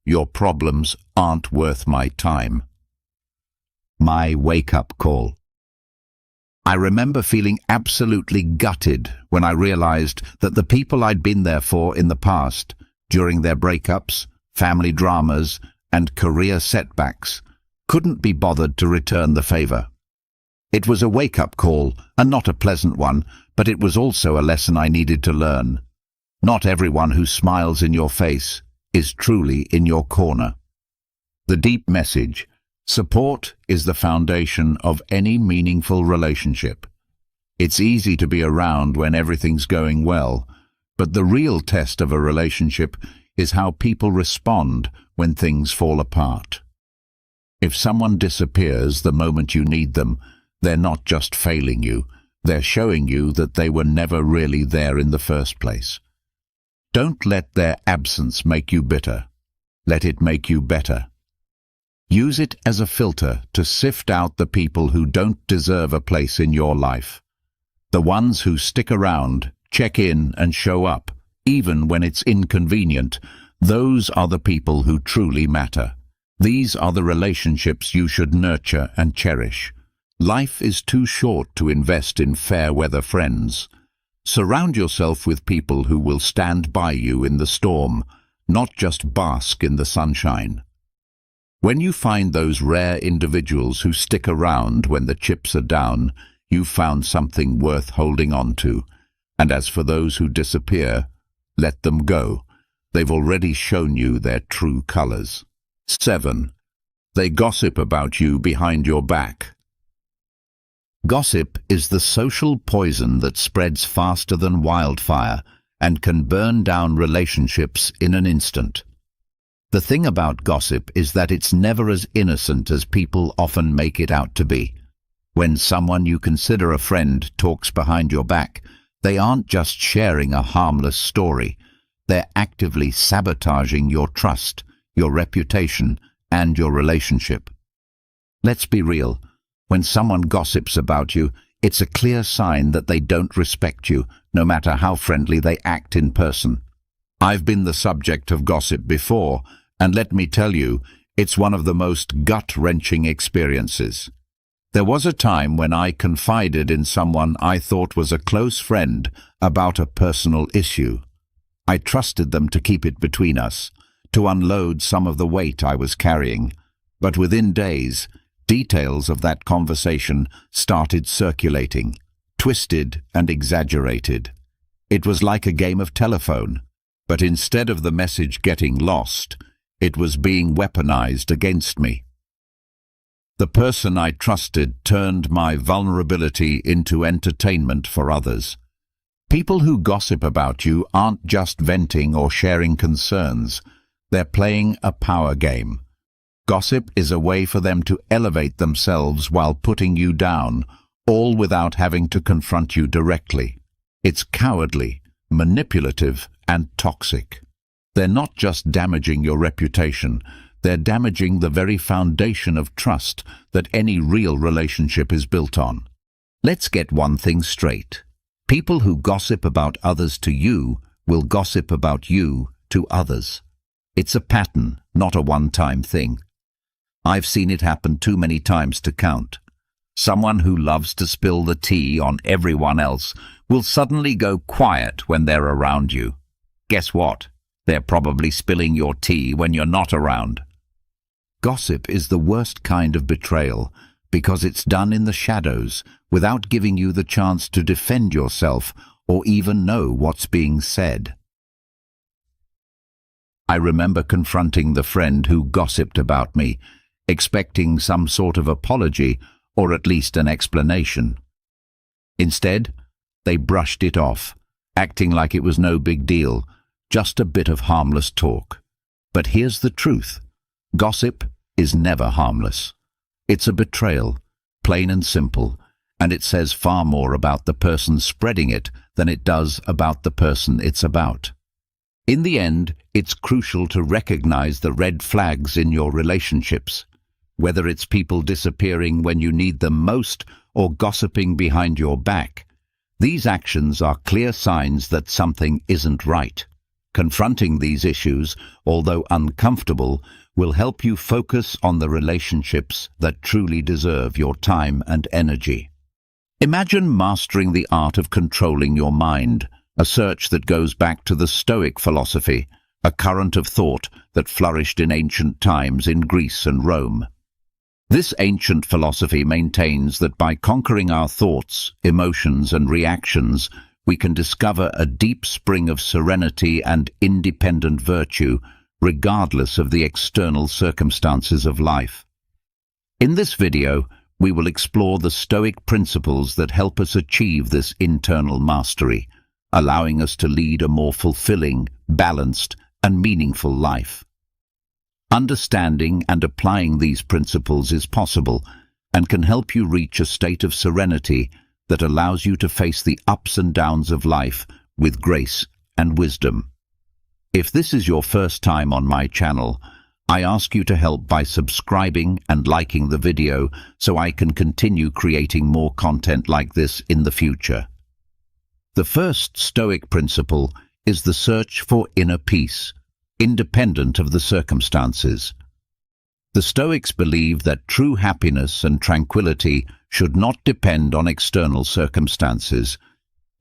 your problems aren't worth my time. My wake-up call. I remember feeling absolutely gutted when I realized that the people I'd been there for in the past, during their breakups, family dramas, and career setbacks, couldn't be bothered to return the favor. It was a wake-up call, and not a pleasant one, but it was also a lesson I needed to learn. Not everyone who smiles in your face is truly in your corner. The deep message: support is the foundation of any meaningful relationship. It's easy to be around when everything's going well, but the real test of a relationship is how people respond when things fall apart. If someone disappears the moment you need them, they're not just failing you, they're showing you that they were never really there in the first place. Don't let their absence make you bitter. Let it make you better. Use it as a filter to sift out the people who don't deserve a place in your life. The ones who stick around, check in and show up, even when it's inconvenient, those are the people who truly matter. These are the relationships you should nurture and cherish. Life is too short to invest in fair-weather friends. Surround yourself with people who will stand by you in the storm, not just bask in the sunshine. When you find those rare individuals who stick around when the chips are down, you've found something worth holding on to. And as for those who disappear, let them go. They've already shown you their true colors. 7. They gossip about you behind your back. Gossip is the social poison that spreads faster than wildfire and can burn down relationships in an instant. The thing about gossip is that it's never as innocent as people often make it out to be. When someone you consider a friend talks behind your back, they aren't just sharing a harmless story. They're actively sabotaging your trust, your reputation, and your relationship. Let's be real. When someone gossips about you, it's a clear sign that they don't respect you, no matter how friendly they act in person. I've been the subject of gossip before, and let me tell you, it's one of the most gut-wrenching experiences. There was a time when I confided in someone I thought was a close friend about a personal issue. I trusted them to keep it between us, to unload some of the weight I was carrying, but within days, details of that conversation started circulating, twisted and exaggerated. It was like a game of telephone, but instead of the message getting lost, it was being weaponized against me. The person I trusted turned my vulnerability into entertainment for others. People who gossip about you aren't just venting or sharing concerns. They're playing a power game. Gossip is a way for them to elevate themselves while putting you down, all without having to confront you directly. It's cowardly, manipulative, and toxic. They're not just damaging your reputation, they're damaging the very foundation of trust that any real relationship is built on. Let's get one thing straight. People who gossip about others to you will gossip about you to others. It's a pattern, not a one-time thing. I've seen it happen too many times to count. Someone who loves to spill the tea on everyone else will suddenly go quiet when they're around you. Guess what? They're probably spilling your tea when you're not around. Gossip is the worst kind of betrayal because it's done in the shadows without giving you the chance to defend yourself or even know what's being said. I remember confronting the friend who gossiped about me, expecting some sort of apology or at least an explanation. Instead, they brushed it off, acting like it was no big deal, just a bit of harmless talk. But here's the truth. Gossip is never harmless. It's a betrayal, plain and simple, and it says far more about the person spreading it than it does about the person it's about. In the end, it's crucial to recognize the red flags in your relationships, whether it's people disappearing when you need them most or gossiping behind your back. These actions are clear signs that something isn't right. Confronting these issues, although uncomfortable, will help you focus on the relationships that truly deserve your time and energy. Imagine mastering the art of controlling your mind, a search that goes back to the Stoic philosophy, a current of thought that flourished in ancient times in Greece and Rome. This ancient philosophy maintains that by conquering our thoughts, emotions, and reactions, we can discover a deep spring of serenity and independent virtue, regardless of the external circumstances of life. In this video, we will explore the Stoic principles that help us achieve this internal mastery, allowing us to lead a more fulfilling, balanced, and meaningful life. Understanding and applying these principles is possible and can help you reach a state of serenity that allows you to face the ups and downs of life with grace and wisdom. If this is your first time on my channel, I ask you to help by subscribing and liking the video so I can continue creating more content like this in the future. The first Stoic principle is the search for inner peace, independent of the circumstances. The Stoics believe that true happiness and tranquility should not depend on external circumstances.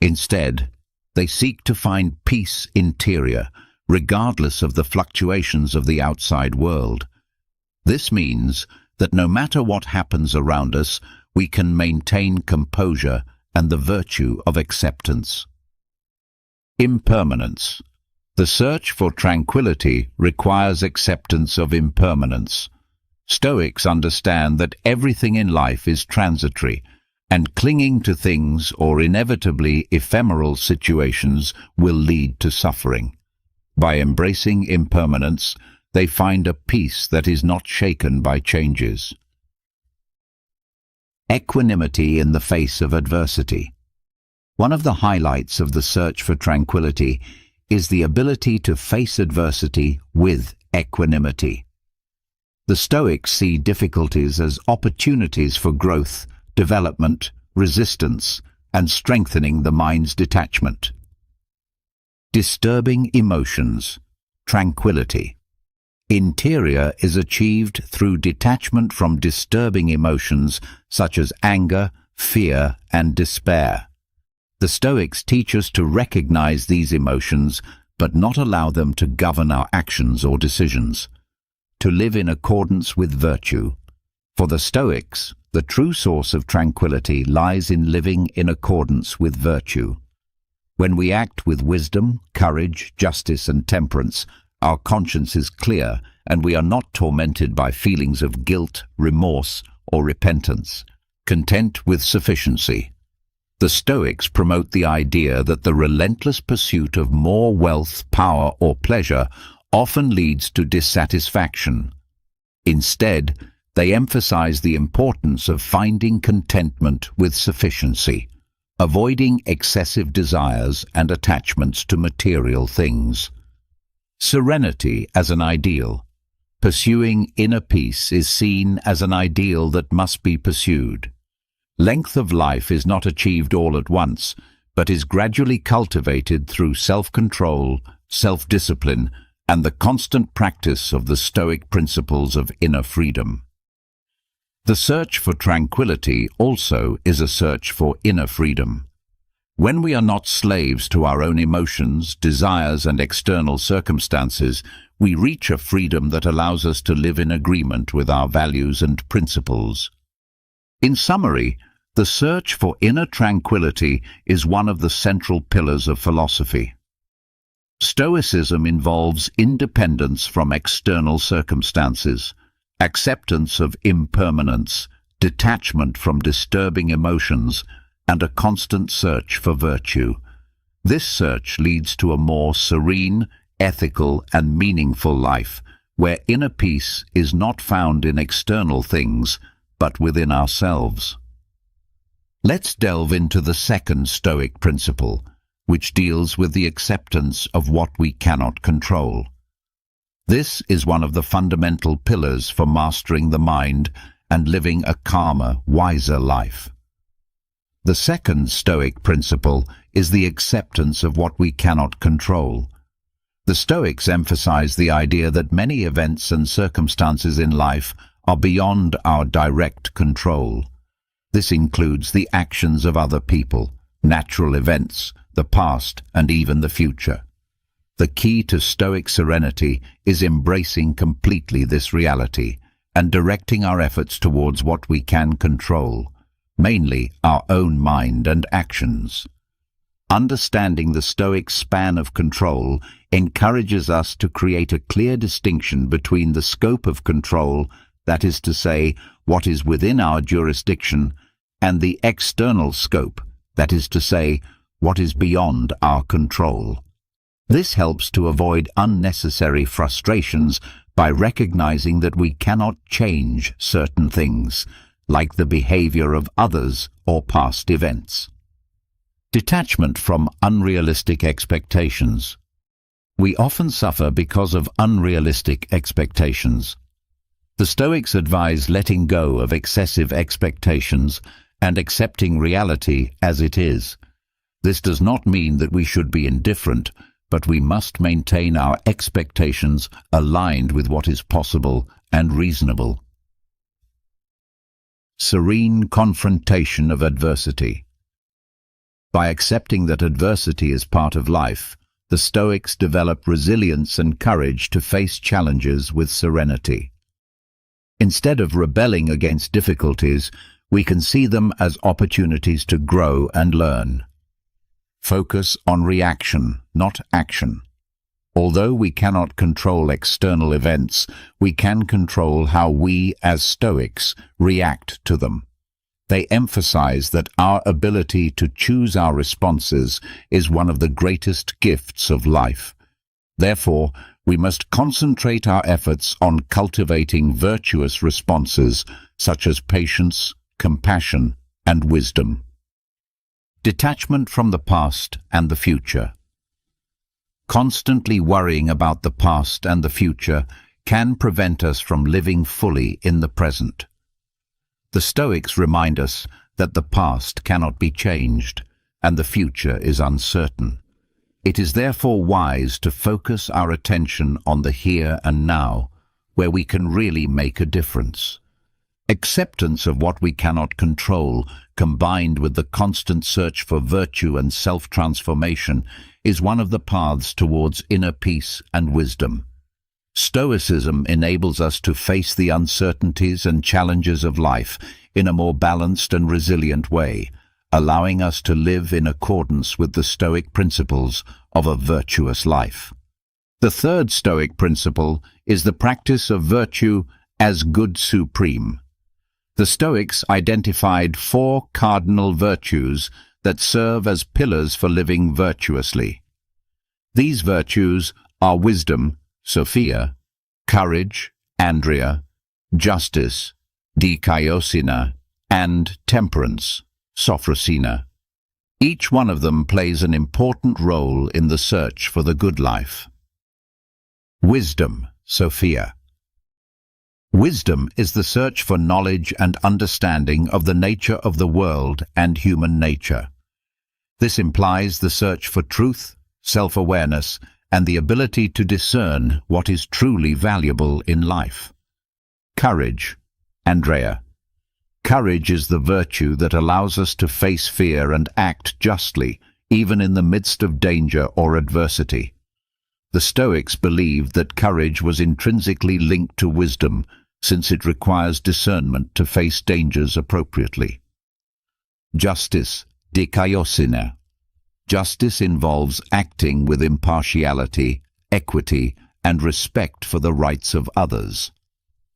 Instead, they seek to find peace interior, regardless of the fluctuations of the outside world. This means that no matter what happens around us, we can maintain composure and the virtue of acceptance. Impermanence. The search for tranquility requires acceptance of impermanence. Stoics understand that everything in life is transitory, and clinging to things or inevitably ephemeral situations will lead to suffering. By embracing impermanence, they find a peace that is not shaken by changes. Equanimity in the face of adversity. One of the highlights of the search for tranquility is the ability to face adversity with equanimity. The Stoics see difficulties as opportunities for growth, development, resistance, and strengthening the mind's detachment. Disturbing emotions. Tranquility. Interior is achieved through detachment from disturbing emotions such as anger, fear, and despair. The Stoics teach us to recognize these emotions, but not allow them to govern our actions or decisions. To live in accordance with virtue. For the Stoics, the true source of tranquility lies in living in accordance with virtue. When we act with wisdom, courage, justice, and temperance, our conscience is clear and we are not tormented by feelings of guilt, remorse, or repentance. Content with sufficiency. The Stoics promote the idea that the relentless pursuit of more wealth, power, or pleasure often leads to dissatisfaction. Instead, they emphasize the importance of finding contentment with sufficiency, avoiding excessive desires and attachments to material things. Serenity as an ideal. Pursuing inner peace is seen as an ideal that must be pursued. Length of life is not achieved all at once, but is gradually cultivated through self-control, self-discipline, and the constant practice of the Stoic principles of inner freedom. The search for tranquility also is a search for inner freedom. When we are not slaves to our own emotions, desires, and external circumstances, we reach a freedom that allows us to live in agreement with our values and principles. In summary, the search for inner tranquility is one of the central pillars of philosophy. Stoicism involves independence from external circumstances, acceptance of impermanence, detachment from disturbing emotions, and a constant search for virtue. This search leads to a more serene, ethical, and meaningful life, where inner peace is not found in external things, but within ourselves. Let's delve into the second Stoic principle, which deals with the acceptance of what we cannot control. This is one of the fundamental pillars for mastering the mind and living a calmer, wiser life. The second Stoic principle is the acceptance of what we cannot control. The Stoics emphasize the idea that many events and circumstances in life are beyond our direct control. This includes the actions of other people, natural events, the past, and even the future. The key to Stoic serenity is embracing completely this reality and directing our efforts towards what we can control, mainly our own mind and actions. Understanding the Stoic span of control encourages us to create a clear distinction between the scope of control, that is to say, what is within our jurisdiction, and the external scope, that is to say, what is beyond our control. This helps to avoid unnecessary frustrations by recognizing that we cannot change certain things, like the behavior of others or past events. Detachment from unrealistic expectations. We often suffer because of unrealistic expectations. The Stoics advise letting go of excessive expectations and accepting reality as it is. This does not mean that we should be indifferent, but we must maintain our expectations aligned with what is possible and reasonable. Serene confrontation of adversity. By accepting that adversity is part of life, the Stoics develop resilience and courage to face challenges with serenity. Instead of rebelling against difficulties, we can see them as opportunities to grow and learn. Focus on reaction, not action. Although we cannot control external events, we can control how we, as Stoics, react to them. They emphasize that our ability to choose our responses is one of the greatest gifts of life. Therefore, we must concentrate our efforts on cultivating virtuous responses such as patience, compassion, and wisdom. Detachment from the past and the future. Constantly worrying about the past and the future can prevent us from living fully in the present. The Stoics remind us that the past cannot be changed and the future is uncertain. It is therefore wise to focus our attention on the here and now, where we can really make a difference. Acceptance of what we cannot control, combined with the constant search for virtue and self-transformation, is one of the paths towards inner peace and wisdom. Stoicism enables us to face the uncertainties and challenges of life in a more balanced and resilient way, allowing us to live in accordance with the Stoic principles of a virtuous life. The third Stoic principle is the practice of virtue as good supreme. The Stoics identified 4 cardinal virtues that serve as pillars for living virtuously. These virtues are wisdom, Sophia, courage, Andrea, justice, Dikaiosina, and temperance, Sophrosina. Each one of them plays an important role in the search for the good life. Wisdom, Sophia. Wisdom is the search for knowledge and understanding of the nature of the world and human nature. This implies the search for truth, self-awareness, and the ability to discern what is truly valuable in life. Courage, Andrea. Courage is the virtue that allows us to face fear and act justly, even in the midst of danger or adversity. The Stoics believed that courage was intrinsically linked to wisdom, since it requires discernment to face dangers appropriately. Justice, Dikaiosine. Justice involves acting with impartiality, equity, and respect for the rights of others.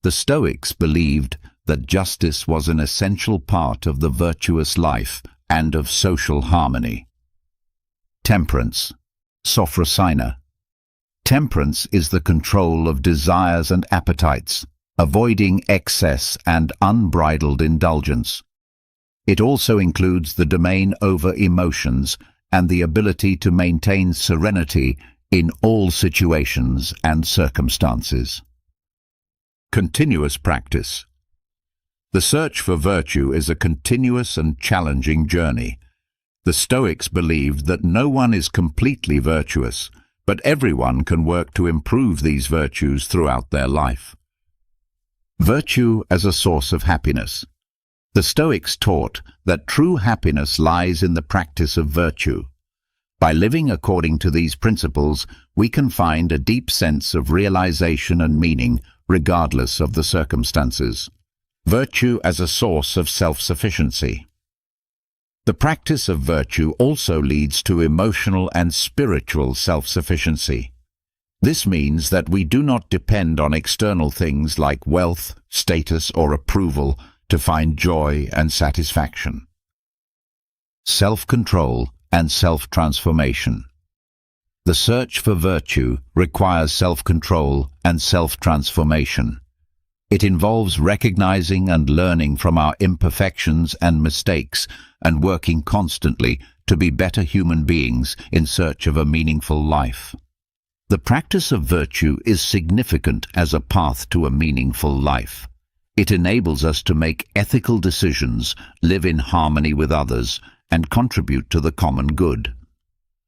The Stoics believed that justice was an essential part of the virtuous life and of social harmony. Temperance, Sophrosina. Temperance is the control of desires and appetites, avoiding excess and unbridled indulgence. It also includes the domain over emotions and the ability to maintain serenity in all situations and circumstances. Continuous practice. The search for virtue is a continuous and challenging journey. The Stoics believed that no one is completely virtuous, but everyone can work to improve these virtues throughout their life. Virtue as a source of happiness. The Stoics taught that true happiness lies in the practice of virtue. By living according to these principles, we can find a deep sense of realization and meaning, regardless of the circumstances. Virtue as a source of self-sufficiency. The practice of virtue also leads to emotional and spiritual self-sufficiency. This means that we do not depend on external things like wealth, status, or approval to find joy and satisfaction. Self-control and self-transformation. The search for virtue requires self-control and self-transformation. It involves recognizing and learning from our imperfections and mistakes and working constantly to be better human beings in search of a meaningful life. The practice of virtue is significant as a path to a meaningful life. It enables us to make ethical decisions, live in harmony with others, and contribute to the common good.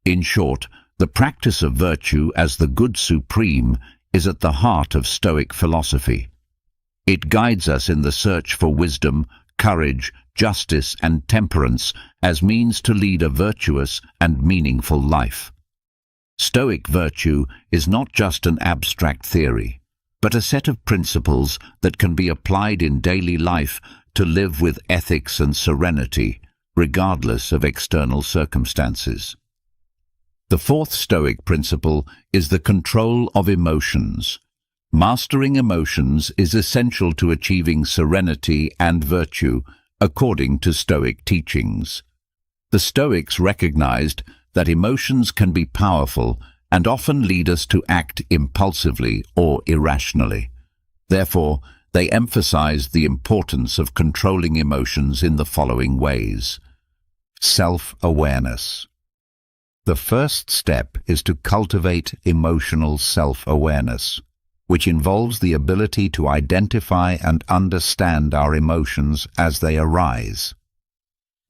In short, the practice of virtue as the good supreme is at the heart of Stoic philosophy. It guides us in the search for wisdom, courage, justice, and temperance as means to lead a virtuous and meaningful life. Stoic virtue is not just an abstract theory, but a set of principles that can be applied in daily life to live with ethics and serenity, regardless of external circumstances. The fourth Stoic principle is the control of emotions. Mastering emotions is essential to achieving serenity and virtue, according to Stoic teachings. The Stoics recognized that emotions can be powerful and often lead us to act impulsively or irrationally. Therefore, they emphasized the importance of controlling emotions in the following ways. Self-awareness. The first step is to cultivate emotional self-awareness, which involves the ability to identify and understand our emotions as they arise.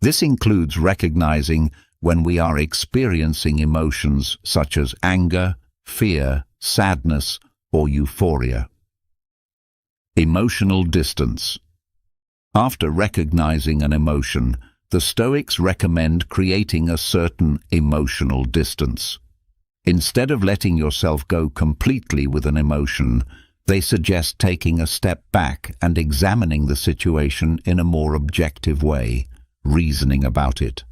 This includes recognizing when we are experiencing emotions such as anger, fear, sadness, or euphoria. Emotional distance. After recognizing an emotion, the Stoics recommend creating a certain emotional distance. Instead of letting yourself go completely with an emotion, they suggest taking a step back and examining the situation in a more objective way, reasoning about it.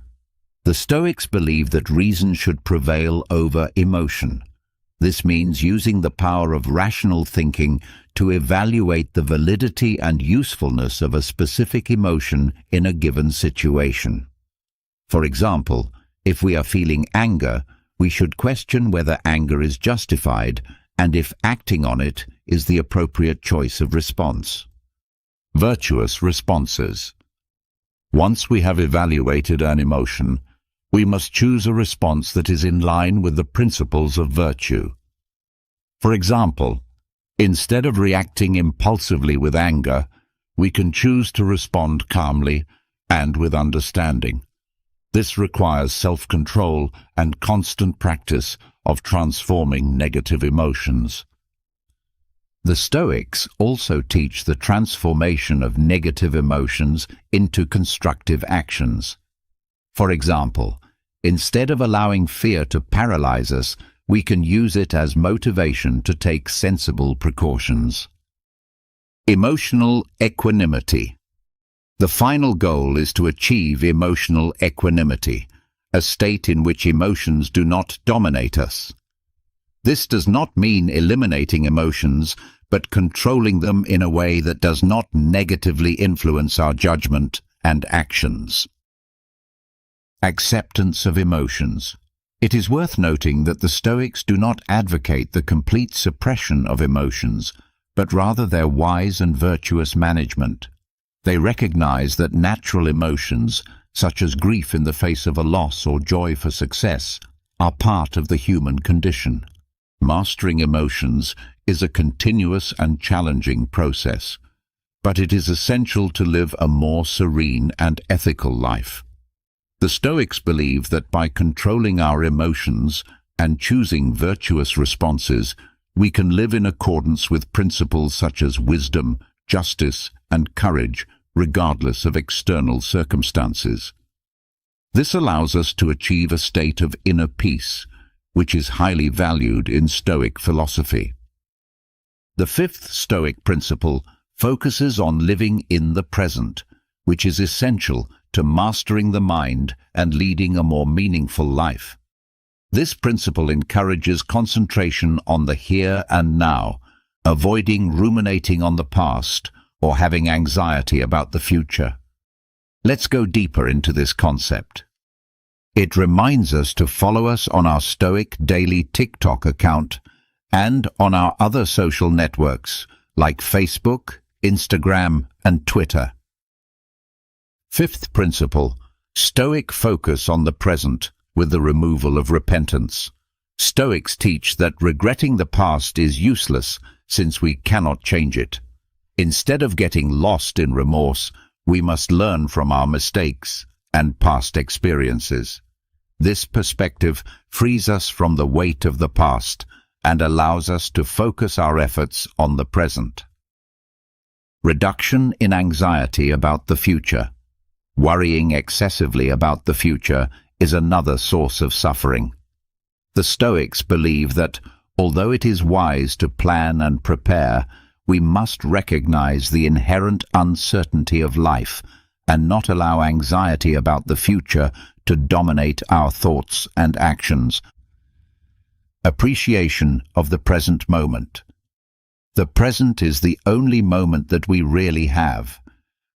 The Stoics believe that reason should prevail over emotion. This means using the power of rational thinking to evaluate the validity and usefulness of a specific emotion in a given situation. For example, if we are feeling anger, we should question whether anger is justified and if acting on it is the appropriate choice of response. Virtuous responses. Once we have evaluated an emotion, we must choose a response that is in line with the principles of virtue. For example, instead of reacting impulsively with anger, we can choose to respond calmly and with understanding. This requires self-control and constant practice of transforming negative emotions. The Stoics also teach the transformation of negative emotions into constructive actions. For example, instead of allowing fear to paralyze us, we can use it as motivation to take sensible precautions. Emotional equanimity. The final goal is to achieve emotional equanimity, a state in which emotions do not dominate us. This does not mean eliminating emotions, but controlling them in a way that does not negatively influence our judgment and actions. Acceptance of emotions. It is worth noting that the Stoics do not advocate the complete suppression of emotions, but rather their wise and virtuous management. They recognize that natural emotions, such as grief in the face of a loss or joy for success, are part of the human condition. Mastering emotions is a continuous and challenging process, but it is essential to live a more serene and ethical life. The Stoics believe that by controlling our emotions and choosing virtuous responses, we can live in accordance with principles such as wisdom, justice, and courage, regardless of external circumstances. This allows us to achieve a state of inner peace, which is highly valued in Stoic philosophy. The fifth Stoic principle focuses on living in the present, which is essential to mastering the mind and leading a more meaningful life. This principle encourages concentration on the here and now, avoiding ruminating on the past or having anxiety about the future. Let's go deeper into this concept. It reminds us to follow us on our Stoic Daily TikTok account and on our other social networks like Facebook, Instagram, and Twitter. Fifth principle, Stoic focus on the present with the removal of repentance. Stoics teach that regretting the past is useless since we cannot change it. Instead of getting lost in remorse, we must learn from our mistakes and past experiences. This perspective frees us from the weight of the past and allows us to focus our efforts on the present. Reduction in anxiety about the future. Worrying excessively about the future is another source of suffering. The Stoics believe that, although it is wise to plan and prepare, we must recognize the inherent uncertainty of life and not allow anxiety about the future to dominate our thoughts and actions. Appreciation of the present moment. The present is the only moment that we really have.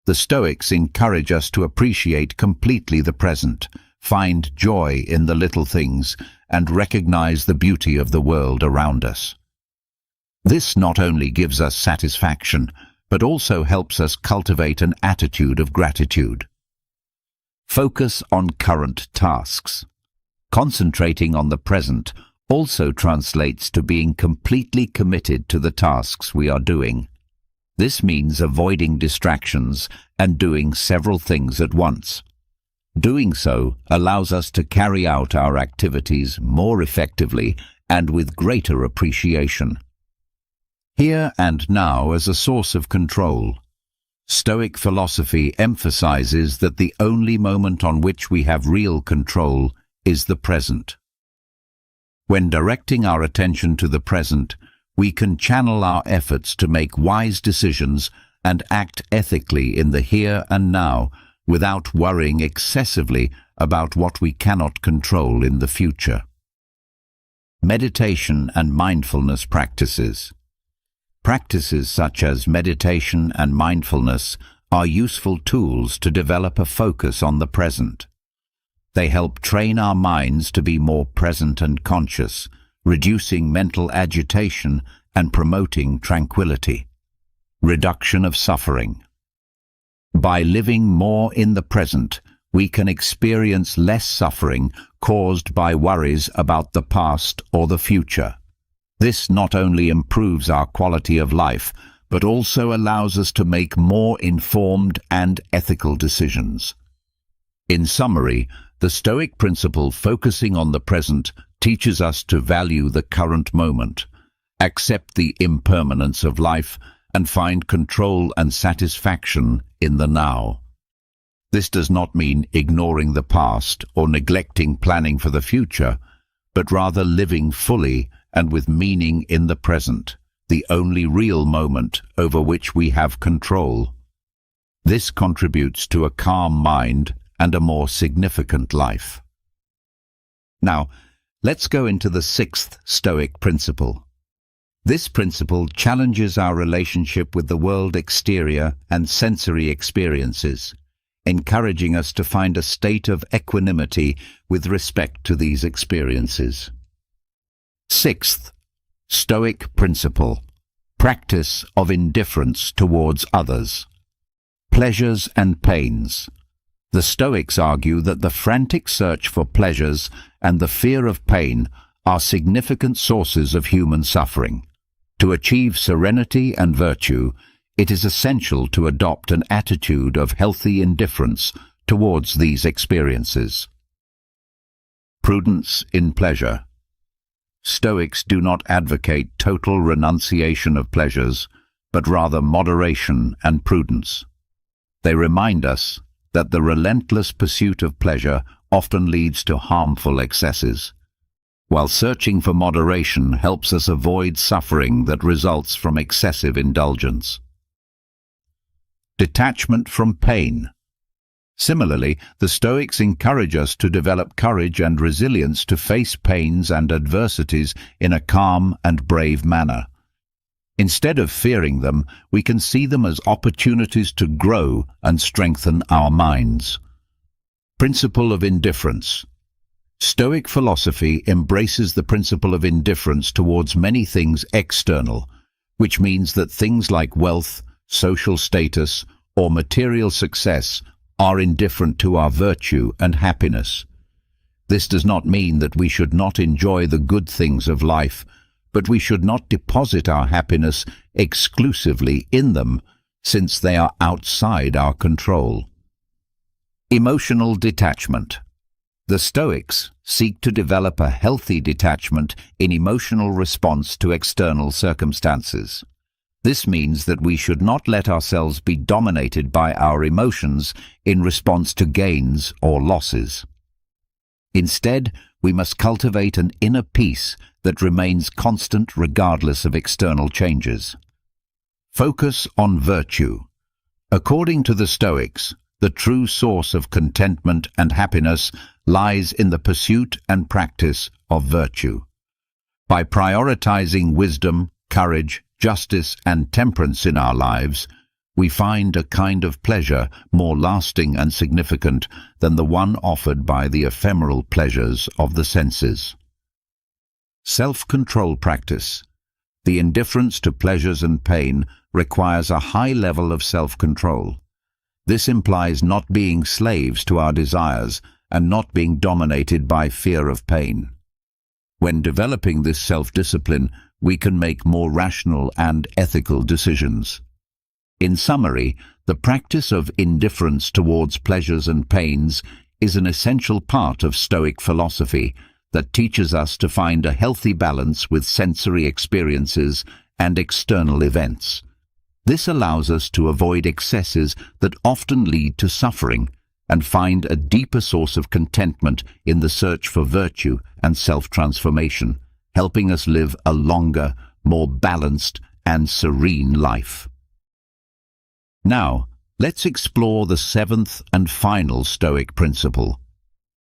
The Stoics encourage us to appreciate completely the present, find joy in the little things, and recognize the beauty of the world around us. This not only gives us satisfaction, but also helps us cultivate an attitude of gratitude. Focus on current tasks. Concentrating on the present also translates to being completely committed to the tasks we are doing. This means avoiding distractions and doing several things at once. Doing so allows us to carry out our activities more effectively and with greater appreciation. Here and now as a source of control. Stoic philosophy emphasizes that the only moment on which we have real control is the present. When directing our attention to the present, we can channel our efforts to make wise decisions and act ethically in the here and now without worrying excessively about what we cannot control in the future. Meditation and mindfulness practices. Practices such as meditation and mindfulness are useful tools to develop a focus on the present. They help train our minds to be more present and conscious, reducing mental agitation and promoting tranquility. Reduction of suffering. By living more in the present, we can experience less suffering caused by worries about the past or the future. This not only improves our quality of life, but also allows us to make more informed and ethical decisions. In summary, the Stoic principle focusing on the present teaches us to value the current moment, accept the impermanence of life, and find control and satisfaction in the now. This does not mean ignoring the past or neglecting planning for the future, but rather living fully and with meaning in the present, the only real moment over which we have control. This contributes to a calm mind and a more significant life. Now, let's go into the sixth Stoic principle. This principle challenges our relationship with the world exterior and sensory experiences, encouraging us to find a state of equanimity with respect to these experiences. Sixth Stoic principle: practice of indifference towards others. Pleasures and pains. The Stoics argue that the frantic search for pleasures and the fear of pain are significant sources of human suffering. To achieve serenity and virtue, it is essential to adopt an attitude of healthy indifference towards these experiences. Prudence in pleasure. Stoics do not advocate total renunciation of pleasures, but rather moderation and prudence. They remind us that the relentless pursuit of pleasure often leads to harmful excesses, while searching for moderation helps us avoid suffering that results from excessive indulgence. Detachment from pain. Similarly, the Stoics encourage us to develop courage and resilience to face pains and adversities in a calm and brave manner. Instead of fearing them, we can see them as opportunities to grow and strengthen our minds. Principle of indifference. Stoic philosophy embraces the principle of indifference towards many things external, which means that things like wealth, social status, or material success are indifferent to our virtue and happiness. This does not mean that we should not enjoy the good things of life, but we should not deposit our happiness exclusively in them, since they are outside our control. Emotional detachment. The Stoics seek to develop a healthy detachment in emotional response to external circumstances. This means that we should not let ourselves be dominated by our emotions in response to gains or losses. Instead, we must cultivate an inner peace that remains constant regardless of external changes. Focus on virtue. According to the Stoics, the true source of contentment and happiness lies in the pursuit and practice of virtue. By prioritizing wisdom, courage, justice, and temperance in our lives, we find a kind of pleasure more lasting and significant than the one offered by the ephemeral pleasures of the senses. Self-control practice. The indifference to pleasures and pain requires a high level of self-control. This implies not being slaves to our desires and not being dominated by fear of pain. When developing this self-discipline, we can make more rational and ethical decisions. In summary, the practice of indifference towards pleasures and pains is an essential part of Stoic philosophy that teaches us to find a healthy balance with sensory experiences and external events. This allows us to avoid excesses that often lead to suffering and find a deeper source of contentment in the search for virtue and self-transformation, helping us live a longer, more balanced and serene life. Now, let's explore the seventh and final Stoic principle: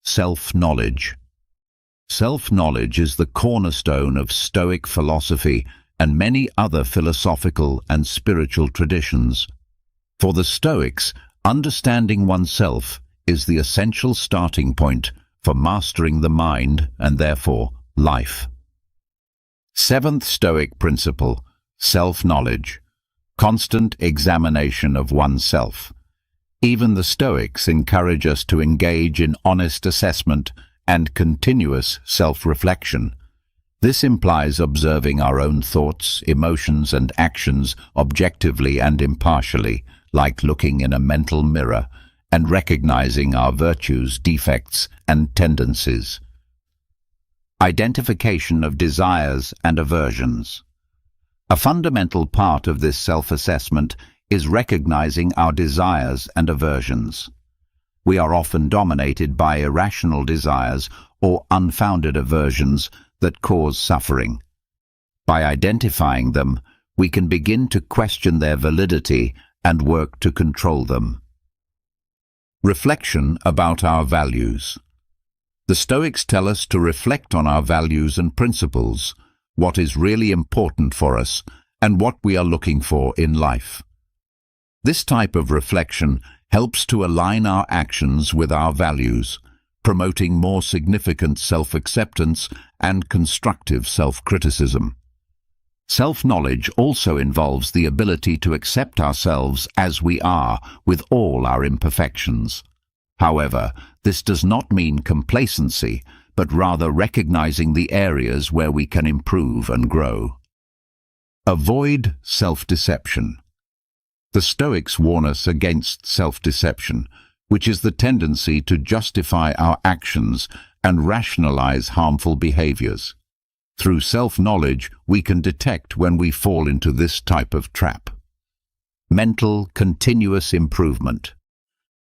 self-knowledge. Self-knowledge is the cornerstone of Stoic philosophy and many other philosophical and spiritual traditions. For the Stoics, understanding oneself is the essential starting point for mastering the mind and therefore life. Seventh Stoic principle: self-knowledge. Constant examination of oneself. Even the Stoics encourage us to engage in honest assessment and continuous self-reflection. This implies observing our own thoughts, emotions, and actions objectively and impartially, like looking in a mental mirror, and recognizing our virtues, defects, and tendencies. Identification of desires and aversions. A fundamental part of this self-assessment is recognizing our desires and aversions. We are often dominated by irrational desires or unfounded aversions that cause suffering. By identifying them, we can begin to question their validity and work to control them. Reflection about our values. The Stoics tell us to reflect on our values and principles, what is really important for us, and what we are looking for in life. This type of reflection helps to align our actions with our values, promoting more significant self-acceptance and constructive self-criticism. Self-knowledge also involves the ability to accept ourselves as we are, with all our imperfections. However, this does not mean complacency, but rather recognizing the areas where we can improve and grow. Avoid self-deception. The Stoics warn us against self-deception, which is the tendency to justify our actions and rationalize harmful behaviors. Through self-knowledge, we can detect when we fall into this type of trap. Mental continuous improvement.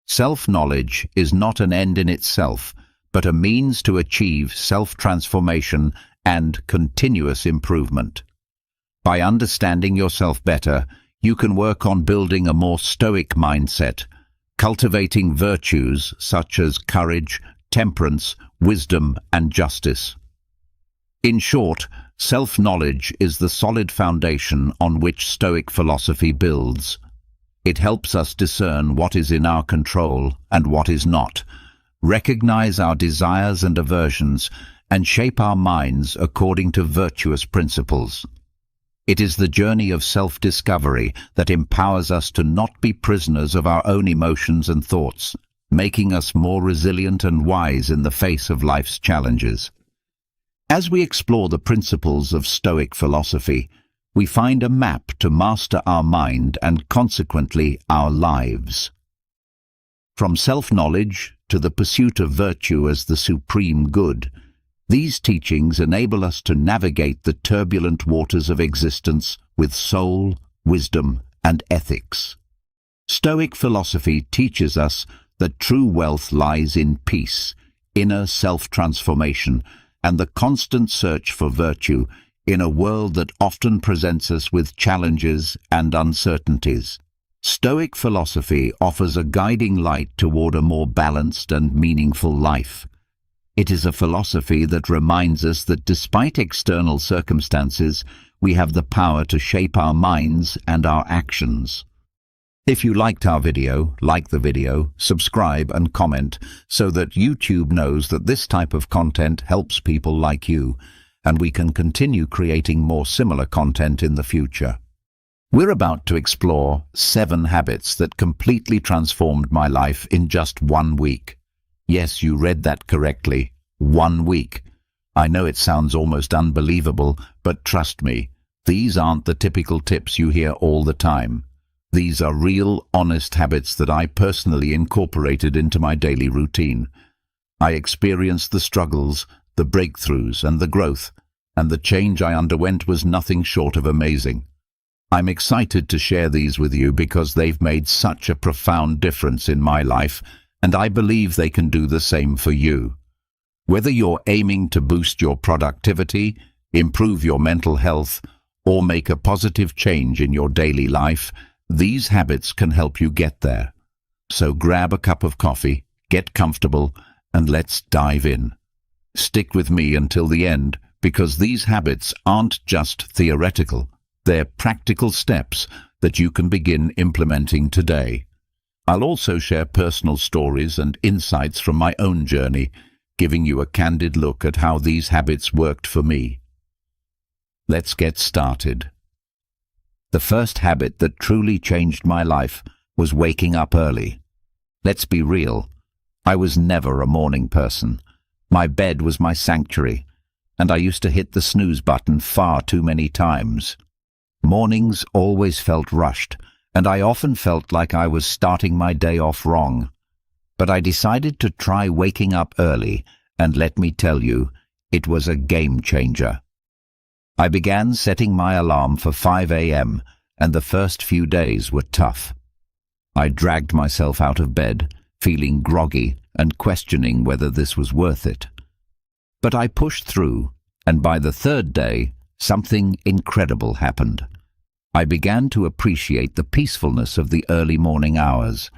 Self-knowledge is not an end in itself, but a means to achieve self-transformation and continuous improvement. By understanding yourself better, you can work on building a more stoic mindset, cultivating virtues such as courage, temperance, wisdom, and justice. In short, self-knowledge is the solid foundation on which Stoic philosophy builds. It helps us discern what is in our control and what is not, recognize our desires and aversions, and shape our minds according to virtuous principles. It is the journey of self-discovery that empowers us to not be prisoners of our own emotions and thoughts, making us more resilient and wise in the face of life's challenges. As we explore the principles of Stoic philosophy, we find a map to master our mind and consequently our lives. From self-knowledge to the pursuit of virtue as the supreme good, these teachings enable us to navigate the turbulent waters of existence with soul, wisdom, and ethics. Stoic philosophy teaches us that true wealth lies in peace, inner self-transformation, and the constant search for virtue in a world that often presents us with challenges and uncertainties. Stoic philosophy offers a guiding light toward a more balanced and meaningful life. It is a philosophy that reminds us that despite external circumstances, we have the power to shape our minds and our actions. If you liked our video, like the video, subscribe and comment so that YouTube knows that this type of content helps people like you, and we can continue creating more similar content in the future. We're about to explore 7 habits that completely transformed my life in just 1 week. Yes, you read that correctly. 1 week. I know it sounds almost unbelievable, but trust me, these aren't the typical tips you hear all the time. These are real, honest habits that I personally incorporated into my daily routine. I experienced the struggles, the breakthroughs, and the growth, and the change I underwent was nothing short of amazing. I'm excited to share these with you because they've made such a profound difference in my life, and I believe they can do the same for you. Whether you're aiming to boost your productivity, improve your mental health, or make a positive change in your daily life, these habits can help you get there. So grab a cup of coffee, get comfortable, and let's dive in. Stick with me until the end, because these habits aren't just theoretical. They're practical steps that you can begin implementing today. I'll also share personal stories and insights from my own journey, giving you a candid look at how these habits worked for me. Let's get started. The first habit that truly changed my life was waking up early. Let's be real, I was never a morning person. My bed was my sanctuary, and I used to hit the snooze button far too many times. Mornings always felt rushed, and I often felt like I was starting my day off wrong. But I decided to try waking up early, and let me tell you, it was a game changer. I began setting my alarm for 5 a.m., and the first few days were tough. I dragged myself out of bed, feeling groggy and questioning whether this was worth it. But I pushed through, and by the third day, something incredible happened. I began to appreciate the peacefulness of the early morning hours.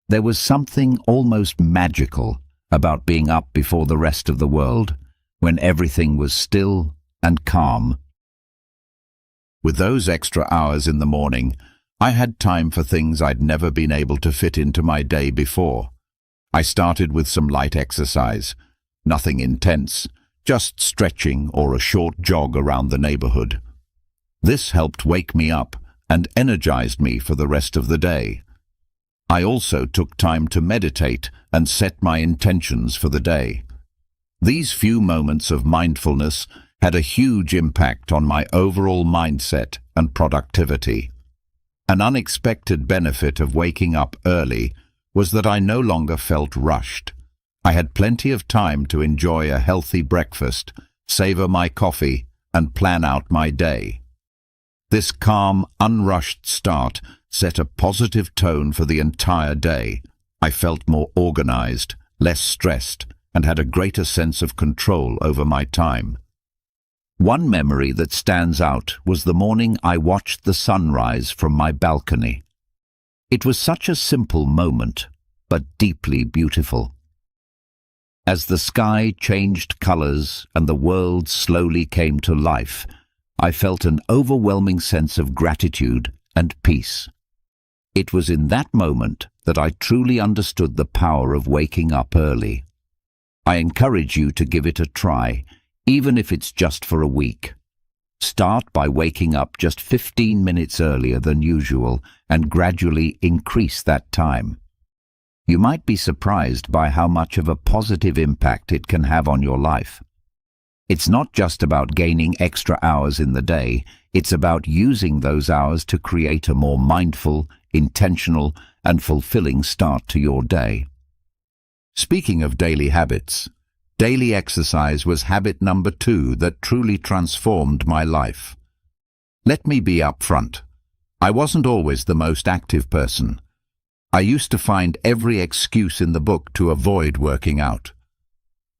There was something almost magical about being up before the rest of the world, when everything was still and calm. With those extra hours in the morning, I had time for things I'd never been able to fit into my day before. I started with some light exercise, nothing intense, just stretching or a short jog around the neighborhood. This helped wake me up and energized me for the rest of the day. I also took time to meditate and set my intentions for the day. These few moments of mindfulness had a huge impact on my overall mindset and productivity. An unexpected benefit of waking up early was that I no longer felt rushed. I had plenty of time to enjoy a healthy breakfast, savor my coffee, and plan out my day. This calm, unrushed start set a positive tone for the entire day. I felt more organized, less stressed, and had a greater sense of control over my time. One memory that stands out was the morning I watched the sunrise from my balcony. It was such a simple moment, but deeply beautiful. As the sky changed colors and the world slowly came to life, I felt an overwhelming sense of gratitude and peace. It was in that moment that I truly understood the power of waking up early. I encourage you to give it a try, even if it's just for a week. Start by waking up just 15 minutes earlier than usual and gradually increase that time. You might be surprised by how much of a positive impact it can have on your life. It's not just about gaining extra hours in the day, it's about using those hours to create a more mindful, intentional, and fulfilling start to your day. Speaking of daily habits, daily exercise was habit number 2 that truly transformed my life. Let me be upfront. I wasn't always the most active person. I used to find every excuse in the book to avoid working out.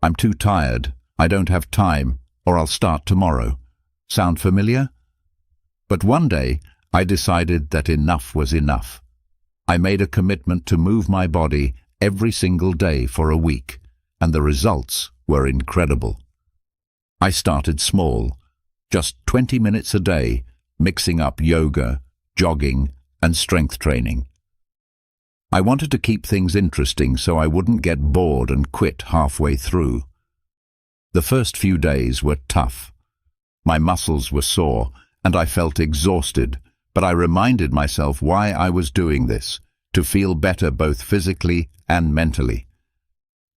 I'm too tired, I don't have time, or I'll start tomorrow. Sound familiar? But one day, I decided that enough was enough. I made a commitment to move my body every single day for a week, and the results were incredible. I started small, just 20 minutes a day, mixing up yoga, jogging, and strength training. I wanted to keep things interesting so I wouldn't get bored and quit halfway through. The first few days were tough. My muscles were sore, and I felt exhausted, but I reminded myself why I was doing this, to feel better both physically and mentally.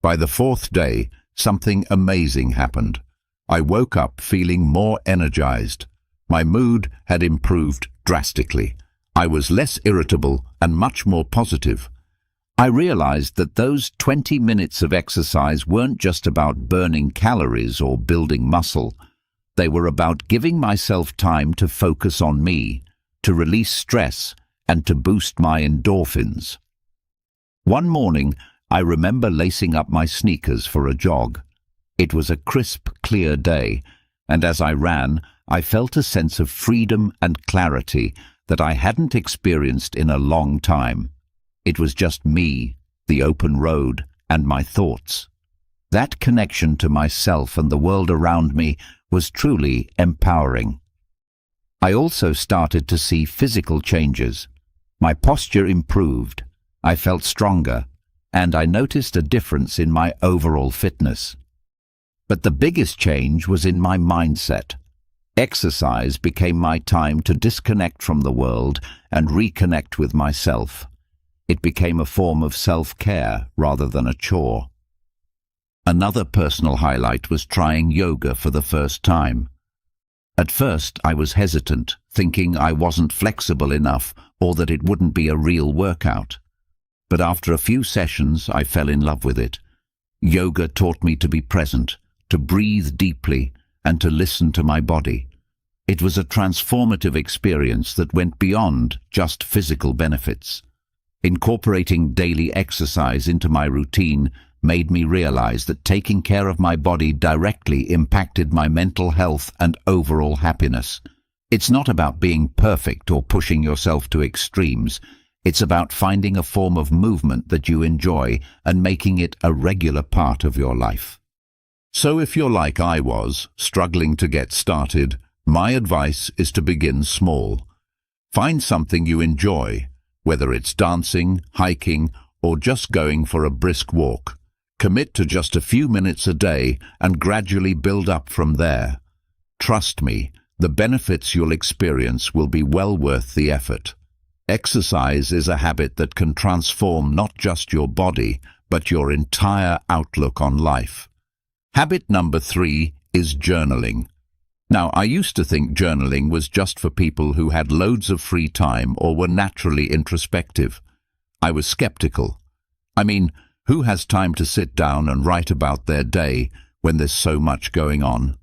By the 4th day, something amazing happened. I woke up feeling more energized. My mood had improved drastically. I was less irritable and much more positive. I realized that those 20 minutes of exercise weren't just about burning calories or building muscle. They were about giving myself time to focus on me, to release stress, and to boost my endorphins. One morning, I remember lacing up my sneakers for a jog. It was a crisp, clear day, and as I ran, I felt a sense of freedom and clarity that I hadn't experienced in a long time. It was just me, the open road, and my thoughts. That connection to myself and the world around me was truly empowering. I also started to see physical changes. My posture improved, I felt stronger, and I noticed a difference in my overall fitness. But the biggest change was in my mindset. Exercise became my time to disconnect from the world and reconnect with myself. It became a form of self-care rather than a chore. Another personal highlight was trying yoga for the first time. At first, I was hesitant, thinking I wasn't flexible enough or that it wouldn't be a real workout. But after a few sessions, I fell in love with it. Yoga taught me to be present, to breathe deeply, and to listen to my body. It was a transformative experience that went beyond just physical benefits. Incorporating daily exercise into my routine made me realize that taking care of my body directly impacted my mental health and overall happiness. It's not about being perfect or pushing yourself to extremes. It's about finding a form of movement that you enjoy and making it a regular part of your life. So if you're like I was, struggling to get started, my advice is to begin small. Find something you enjoy, whether it's dancing, hiking, or just going for a brisk walk. Commit to just a few minutes a day and gradually build up from there. Trust me, the benefits you'll experience will be well worth the effort. Exercise is a habit that can transform not just your body, but your entire outlook on life. Habit number 3 is journaling. Now, I used to think journaling was just for people who had loads of free time or were naturally introspective. I was skeptical. I mean, who has time to sit down and write about their day when there's so much going on?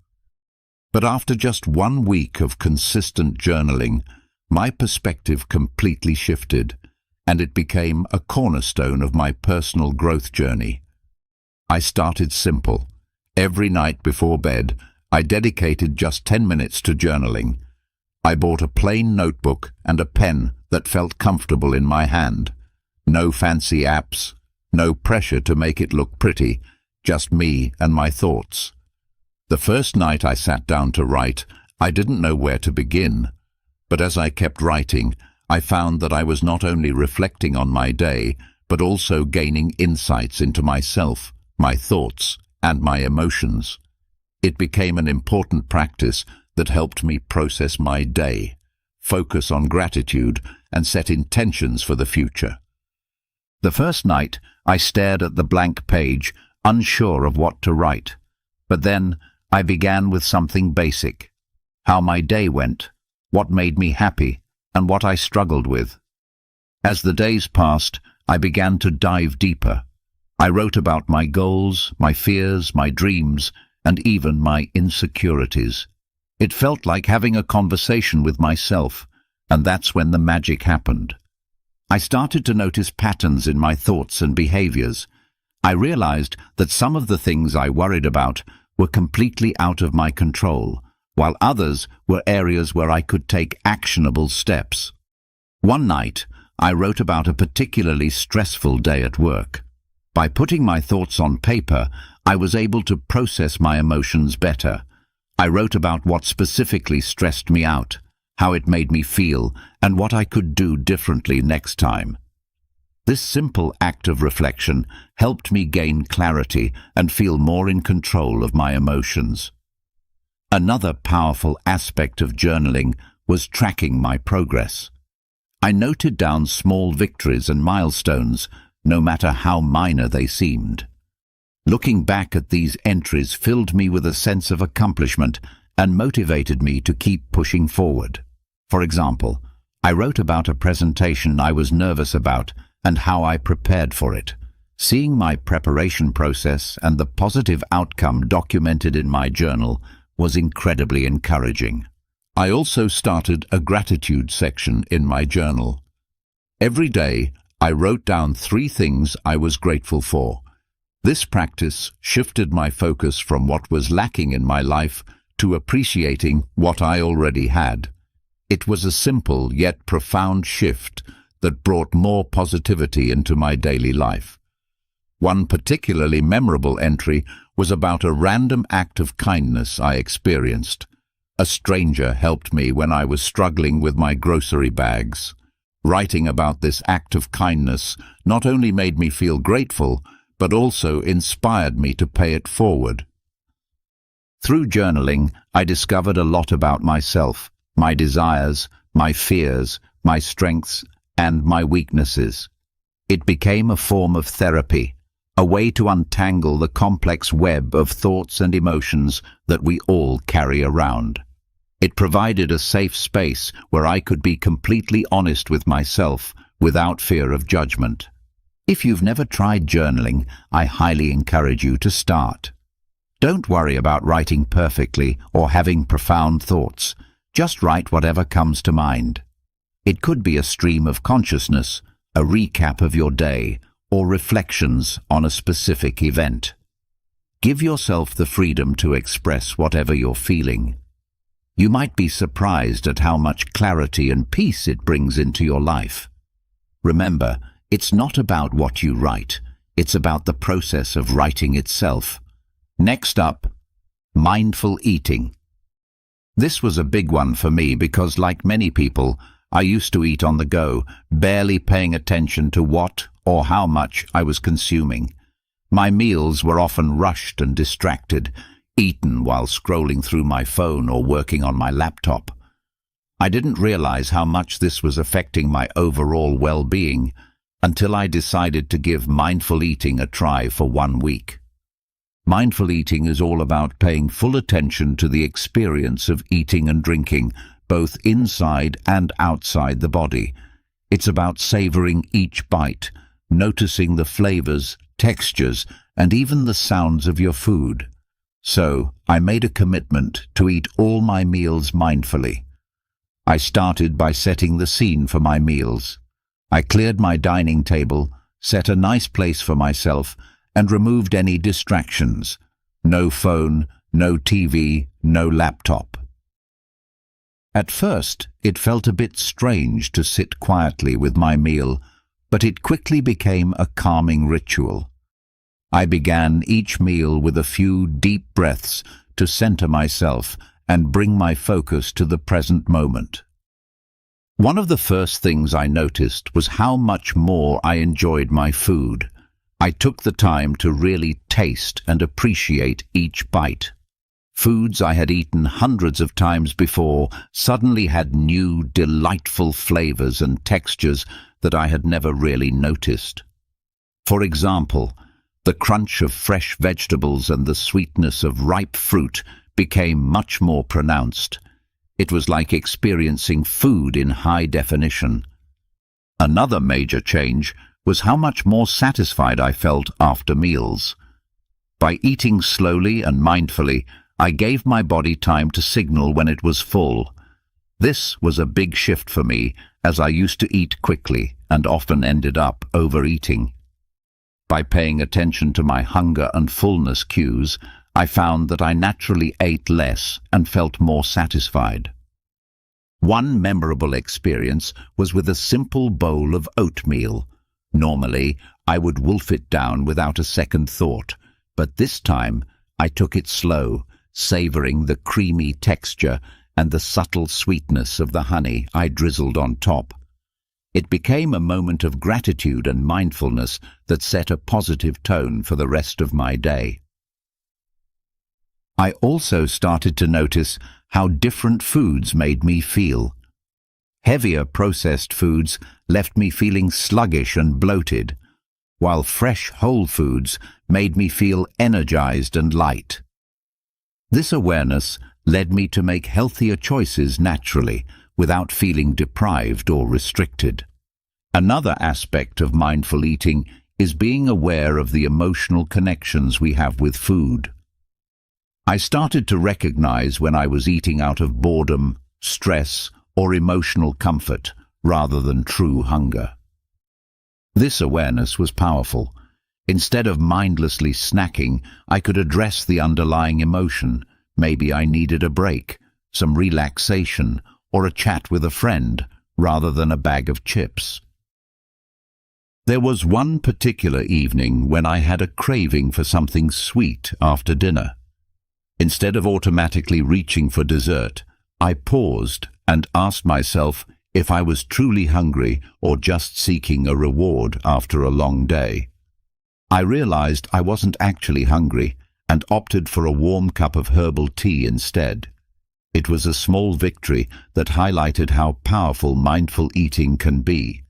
But after just 1 week of consistent journaling, my perspective completely shifted, and it became a cornerstone of my personal growth journey. I started simple. Every night before bed, I dedicated just 10 minutes to journaling. I bought a plain notebook and a pen that felt comfortable in my hand. No fancy apps, no pressure to make it look pretty, just me and my thoughts. The first night I sat down to write, I didn't know where to begin. But as I kept writing, I found that I was not only reflecting on my day, but also gaining insights into myself, my thoughts, and my emotions. It became an important practice that helped me process my day, focus on gratitude, and set intentions for the future. The first night, I stared at the blank page, unsure of what to write. But then, I began with something basic: how my day went, what made me happy, and what I struggled with. As the days passed, I began to dive deeper. I wrote about my goals, my fears, my dreams, and even my insecurities. It felt like having a conversation with myself, and that's when the magic happened. I started to notice patterns in my thoughts and behaviors. I realized that some of the things I worried about were completely out of my control, while others were areas where I could take actionable steps. One night, I wrote about a particularly stressful day at work. By putting my thoughts on paper, I was able to process my emotions better. I wrote about what specifically stressed me out, how it made me feel, and what I could do differently next time. This simple act of reflection helped me gain clarity and feel more in control of my emotions. Another powerful aspect of journaling was tracking my progress. I noted down small victories and milestones, no matter how minor they seemed. Looking back at these entries filled me with a sense of accomplishment and motivated me to keep pushing forward. For example, I wrote about a presentation I was nervous about and how I prepared for it. Seeing my preparation process and the positive outcome documented in my journal was incredibly encouraging. I also started a gratitude section in my journal. Every day, I wrote down 3 things I was grateful for. This practice shifted my focus from what was lacking in my life to appreciating what I already had. It was a simple yet profound shift that brought more positivity into my daily life. One particularly memorable entry was about a random act of kindness I experienced. A stranger helped me when I was struggling with my grocery bags. Writing about this act of kindness not only made me feel grateful, but also inspired me to pay it forward. Through journaling, I discovered a lot about myself, my desires, my fears, my strengths, and my weaknesses. It became a form of therapy, a way to untangle the complex web of thoughts and emotions that we all carry around. It provided a safe space where I could be completely honest with myself without fear of judgment. If you've never tried journaling, I highly encourage you to start. Don't worry about writing perfectly or having profound thoughts. Just write whatever comes to mind. It could be a stream of consciousness, a recap of your day, or reflections on a specific event. Give yourself the freedom to express whatever you're feeling. You might be surprised at how much clarity and peace it brings into your life. Remember, it's not about what you write, it's about the process of writing itself. Next up, mindful eating. This was a big one for me because, like many people, I used to eat on the go, barely paying attention to what or how much I was consuming. My meals were often rushed and distracted, eaten while scrolling through my phone or working on my laptop. I didn't realize how much this was affecting my overall well-being until I decided to give mindful eating a try for 1 week. Mindful eating is all about paying full attention to the experience of eating and drinking, both inside and outside the body. It's about savoring each bite, noticing the flavors, textures, and even the sounds of your food. So, I made a commitment to eat all my meals mindfully. I started by setting the scene for my meals. I cleared my dining table, set a nice place for myself, and removed any distractions. No phone, no TV, no laptop. At first, it felt a bit strange to sit quietly with my meal, but it quickly became a calming ritual. I began each meal with a few deep breaths to center myself and bring my focus to the present moment. One of the first things I noticed was how much more I enjoyed my food. I took the time to really taste and appreciate each bite. Foods I had eaten hundreds of times before suddenly had new, delightful flavors and textures that I had never really noticed. For example, the crunch of fresh vegetables and the sweetness of ripe fruit became much more pronounced. It was like experiencing food in high definition. Another major change was how much more satisfied I felt after meals. By eating slowly and mindfully, I gave my body time to signal when it was full. This was a big shift for me, as I used to eat quickly and often ended up overeating. By paying attention to my hunger and fullness cues, I found that I naturally ate less and felt more satisfied. One memorable experience was with a simple bowl of oatmeal. Normally, I would wolf it down without a second thought, but this time I took it slow, savoring the creamy texture and the subtle sweetness of the honey I drizzled on top. It became a moment of gratitude and mindfulness that set a positive tone for the rest of my day. I also started to notice how different foods made me feel. Heavier processed foods left me feeling sluggish and bloated, while fresh whole foods made me feel energized and light. This awareness led me to make healthier choices naturally, without feeling deprived or restricted. Another aspect of mindful eating is being aware of the emotional connections we have with food. I started to recognize when I was eating out of boredom, stress, or emotional comfort, rather than true hunger. This awareness was powerful. Instead of mindlessly snacking, I could address the underlying emotion. Maybe I needed a break, some relaxation, or a chat with a friend, rather than a bag of chips. There was one particular evening when I had a craving for something sweet after dinner. Instead of automatically reaching for dessert, I paused and asked myself if I was truly hungry or just seeking a reward after a long day. I realized I wasn't actually hungry and opted for a warm cup of herbal tea instead. It was a small victory that highlighted how powerful mindful eating can be.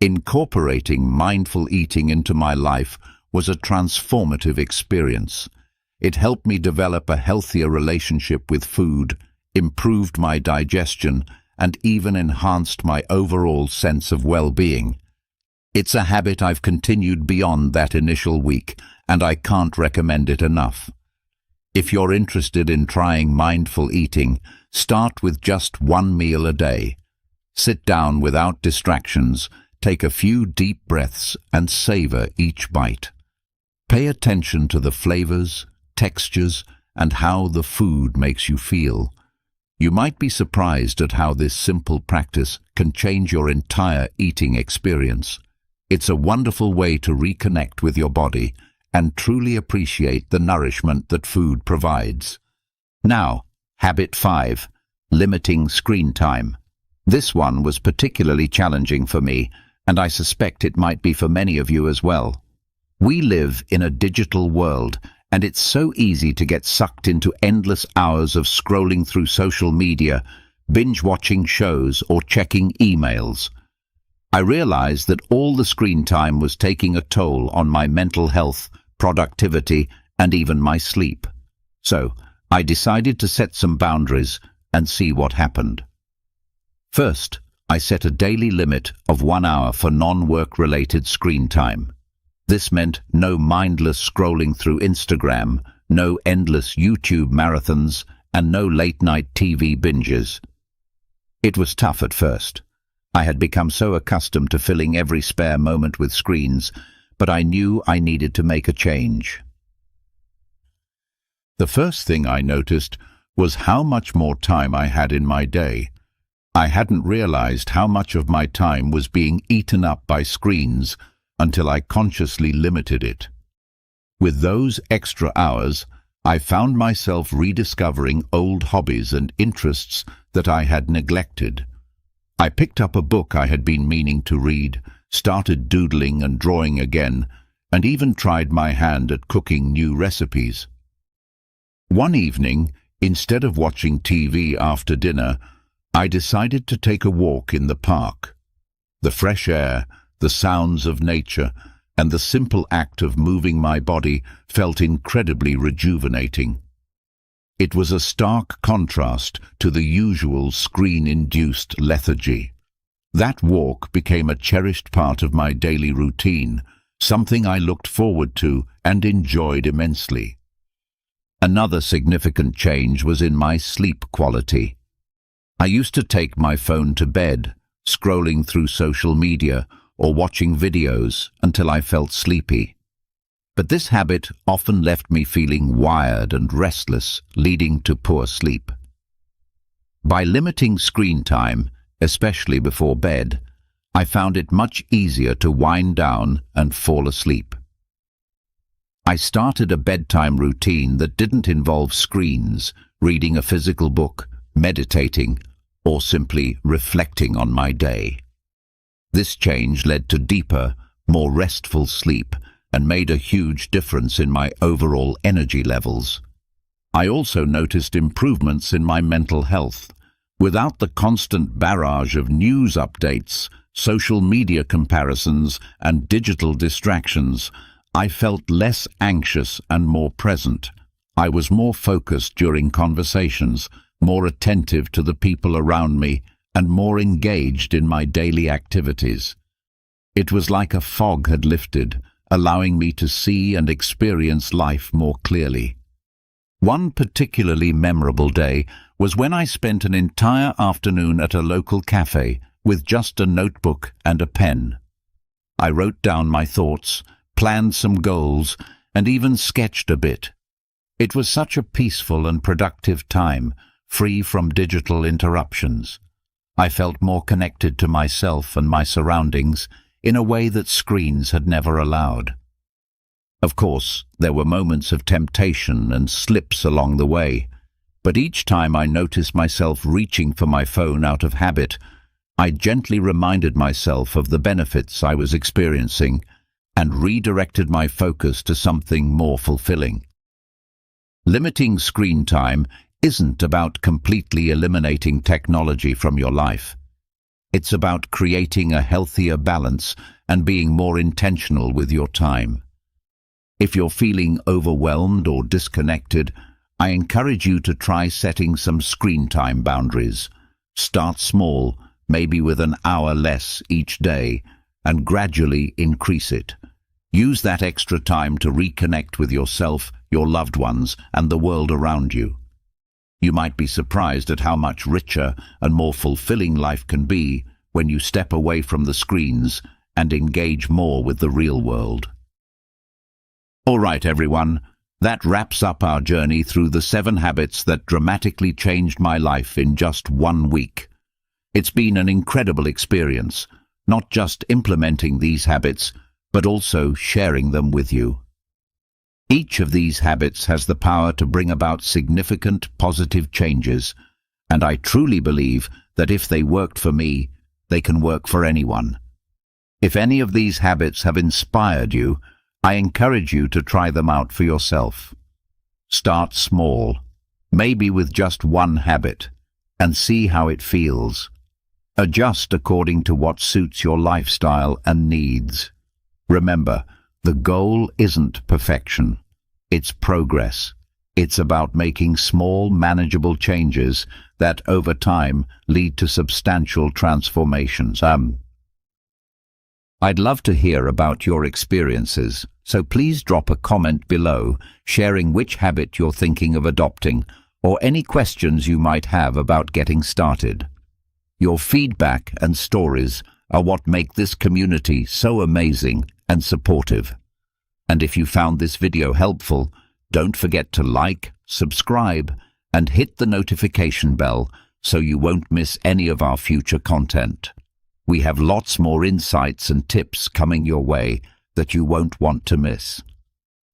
Incorporating mindful eating into my life was a transformative experience. It helped me develop a healthier relationship with food, improved my digestion, and even enhanced my overall sense of well-being. It's a habit I've continued beyond that initial week, and I can't recommend it enough. If you're interested in trying mindful eating, start with just one meal a day. Sit down without distractions, take a few deep breaths, and savor each bite. Pay attention to the flavors, textures, and how the food makes you feel. You might be surprised at how this simple practice can change your entire eating experience. It's a wonderful way to reconnect with your body and truly appreciate the nourishment that food provides. Now, habit 5, limiting screen time. This one was particularly challenging for me, and I suspect it might be for many of you as well. We live in a digital world, and it's so easy to get sucked into endless hours of scrolling through social media, binge-watching shows, or checking emails. I realized that all the screen time was taking a toll on my mental health, productivity, and even my sleep. So, I decided to set some boundaries and see what happened. First, I set a daily limit of 1 hour for non-work-related screen time. This meant no mindless scrolling through Instagram, no endless YouTube marathons, and no late-night TV binges. It was tough at first. I had become so accustomed to filling every spare moment with screens, but I knew I needed to make a change. The first thing I noticed was how much more time I had in my day. I hadn't realized how much of my time was being eaten up by screens until I consciously limited it. With those extra hours, I found myself rediscovering old hobbies and interests that I had neglected. I picked up a book I had been meaning to read, started doodling and drawing again, and even tried my hand at cooking new recipes. One evening, instead of watching TV after dinner, I decided to take a walk in the park. The fresh air, the sounds of nature, and the simple act of moving my body felt incredibly rejuvenating. It was a stark contrast to the usual screen-induced lethargy. That walk became a cherished part of my daily routine, something I looked forward to and enjoyed immensely. Another significant change was in my sleep quality. I used to take my phone to bed, scrolling through social media or watching videos until I felt sleepy. But this habit often left me feeling wired and restless, leading to poor sleep. By limiting screen time, especially before bed, I found it much easier to wind down and fall asleep. I started a bedtime routine that didn't involve screens, reading a physical book, meditating, or simply reflecting on my day. This change led to deeper, more restful sleep and made a huge difference in my overall energy levels. I also noticed improvements in my mental health. Without the constant barrage of news updates, social media comparisons, and digital distractions, I felt less anxious and more present. I was more focused during conversations, more attentive to the people around me, and more engaged in my daily activities. It was like a fog had lifted, allowing me to see and experience life more clearly. One particularly memorable day was when I spent an entire afternoon at a local cafe with just a notebook and a pen. I wrote down my thoughts, planned some goals, and even sketched a bit. It was such a peaceful and productive time, free from digital interruptions. I felt more connected to myself and my surroundings in a way that screens had never allowed. Of course, there were moments of temptation and slips along the way, but each time I noticed myself reaching for my phone out of habit, I gently reminded myself of the benefits I was experiencing and redirected my focus to something more fulfilling. Limiting screen time isn't about completely eliminating technology from your life. It's about creating a healthier balance and being more intentional with your time. If you're feeling overwhelmed or disconnected, I encourage you to try setting some screen time boundaries. Start small, maybe with an hour less each day, and gradually increase it. Use that extra time to reconnect with yourself, your loved ones, and the world around you. You might be surprised at how much richer and more fulfilling life can be when you step away from the screens and engage more with the real world. All right, everyone, that wraps up our journey through the 7 habits that dramatically changed my life in just 1 week. It's been an incredible experience, not just implementing these habits, but also sharing them with you. Each of these habits has the power to bring about significant positive changes, and I truly believe that if they worked for me, they can work for anyone. If any of these habits have inspired you, I encourage you to try them out for yourself. Start small, maybe with just 1 habit, and see how it feels. Adjust according to what suits your lifestyle and needs. Remember, the goal isn't perfection. It's progress. It's about making small, manageable changes that, over time, lead to substantial transformations. I'd love to hear about your experiences, so please drop a comment below sharing which habit you're thinking of adopting or any questions you might have about getting started. Your feedback and stories are what make this community so amazing and supportive. And if you found this video helpful, don't forget to like, subscribe, and hit the notification bell so you won't miss any of our future content. We have lots more insights and tips coming your way that you won't want to miss.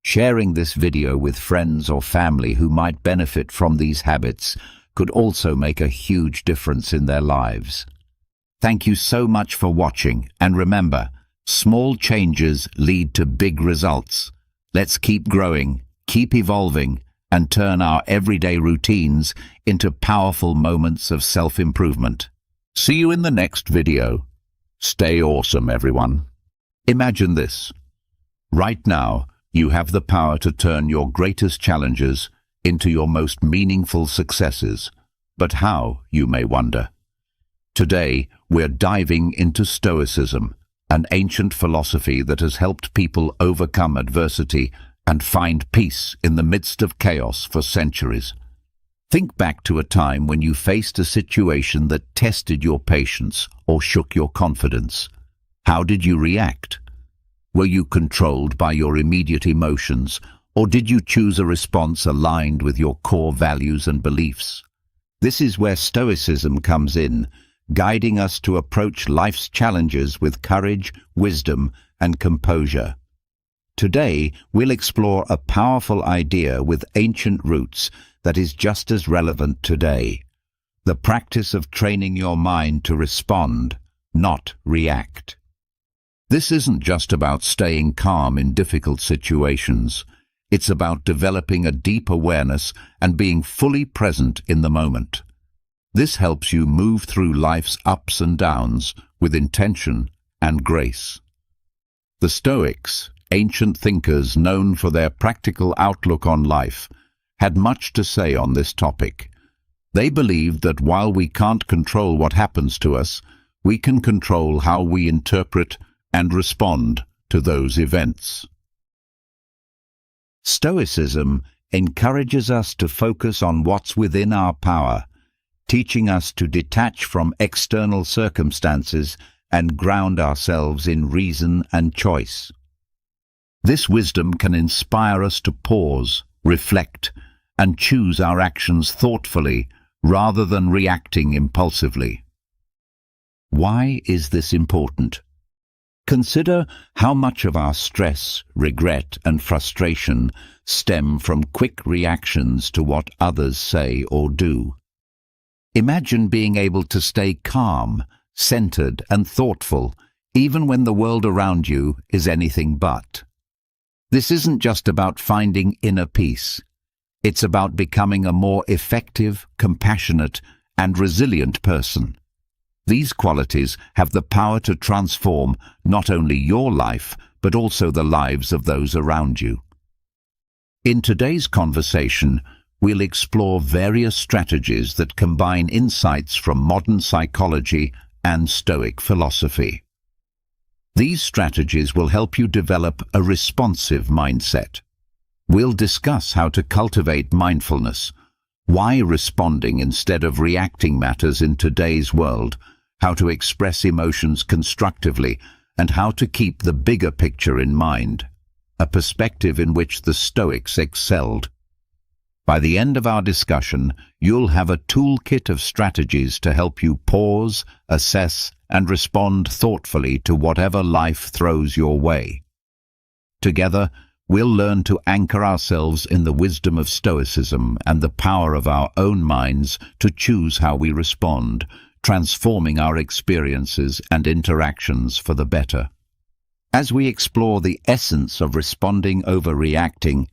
Sharing this video with friends or family who might benefit from these habits could also make a huge difference in their lives. Thank you so much for watching, and remember, small changes lead to big results. Let's keep growing, keep evolving, and turn our everyday routines into powerful moments of self-improvement. See you in the next video. Stay awesome, everyone. Imagine this. Right now, you have the power to turn your greatest challenges into your most meaningful successes. But how, you may wonder? Today, we're diving into Stoicism, an ancient philosophy that has helped people overcome adversity and find peace in the midst of chaos for centuries. Think back to a time when you faced a situation that tested your patience or shook your confidence. How did you react? Were you controlled by your immediate emotions, or did you choose a response aligned with your core values and beliefs? This is where Stoicism comes in, guiding us to approach life's challenges with courage, wisdom, and composure. Today, we'll explore a powerful idea with ancient roots that is just as relevant today: the practice of training your mind to respond, not react. This isn't just about staying calm in difficult situations. It's about developing a deep awareness and being fully present in the moment. This helps you move through life's ups and downs with intention and grace. The Stoics, ancient thinkers known for their practical outlook on life, had much to say on this topic. They believed that while we can't control what happens to us, we can control how we interpret and respond to those events. Stoicism encourages us to focus on what's within our power, teaching us to detach from external circumstances and ground ourselves in reason and choice. This wisdom can inspire us to pause, reflect, and choose our actions thoughtfully rather than reacting impulsively. Why is this important? Consider how much of our stress, regret, and frustration stem from quick reactions to what others say or do. Imagine being able to stay calm, centered, and thoughtful, even when the world around you is anything but. This isn't just about finding inner peace. It's about becoming a more effective, compassionate, and resilient person. These qualities have the power to transform not only your life, but also the lives of those around you. In today's conversation, we'll explore various strategies that combine insights from modern psychology and Stoic philosophy. These strategies will help you develop a responsive mindset. We'll discuss how to cultivate mindfulness, why responding instead of reacting matters in today's world, how to express emotions constructively, and how to keep the bigger picture in mind, a perspective in which the Stoics excelled. By the end of our discussion, you'll have a toolkit of strategies to help you pause, assess, and respond thoughtfully to whatever life throws your way. Together, we'll learn to anchor ourselves in the wisdom of Stoicism and the power of our own minds to choose how we respond, transforming our experiences and interactions for the better. As we explore the essence of responding over reacting,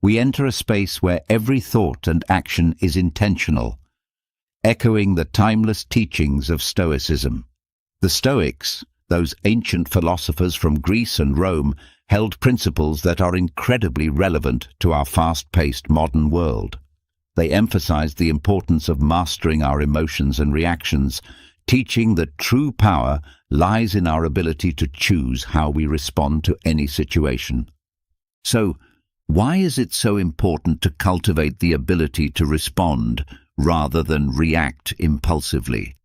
we enter a space where every thought and action is intentional, echoing the timeless teachings of Stoicism. The Stoics, those ancient philosophers from Greece and Rome, held principles that are incredibly relevant to our fast-paced modern world. They emphasized the importance of mastering our emotions and reactions, teaching that true power lies in our ability to choose how we respond to any situation. So, why is it so important to cultivate the ability to respond rather than react impulsively?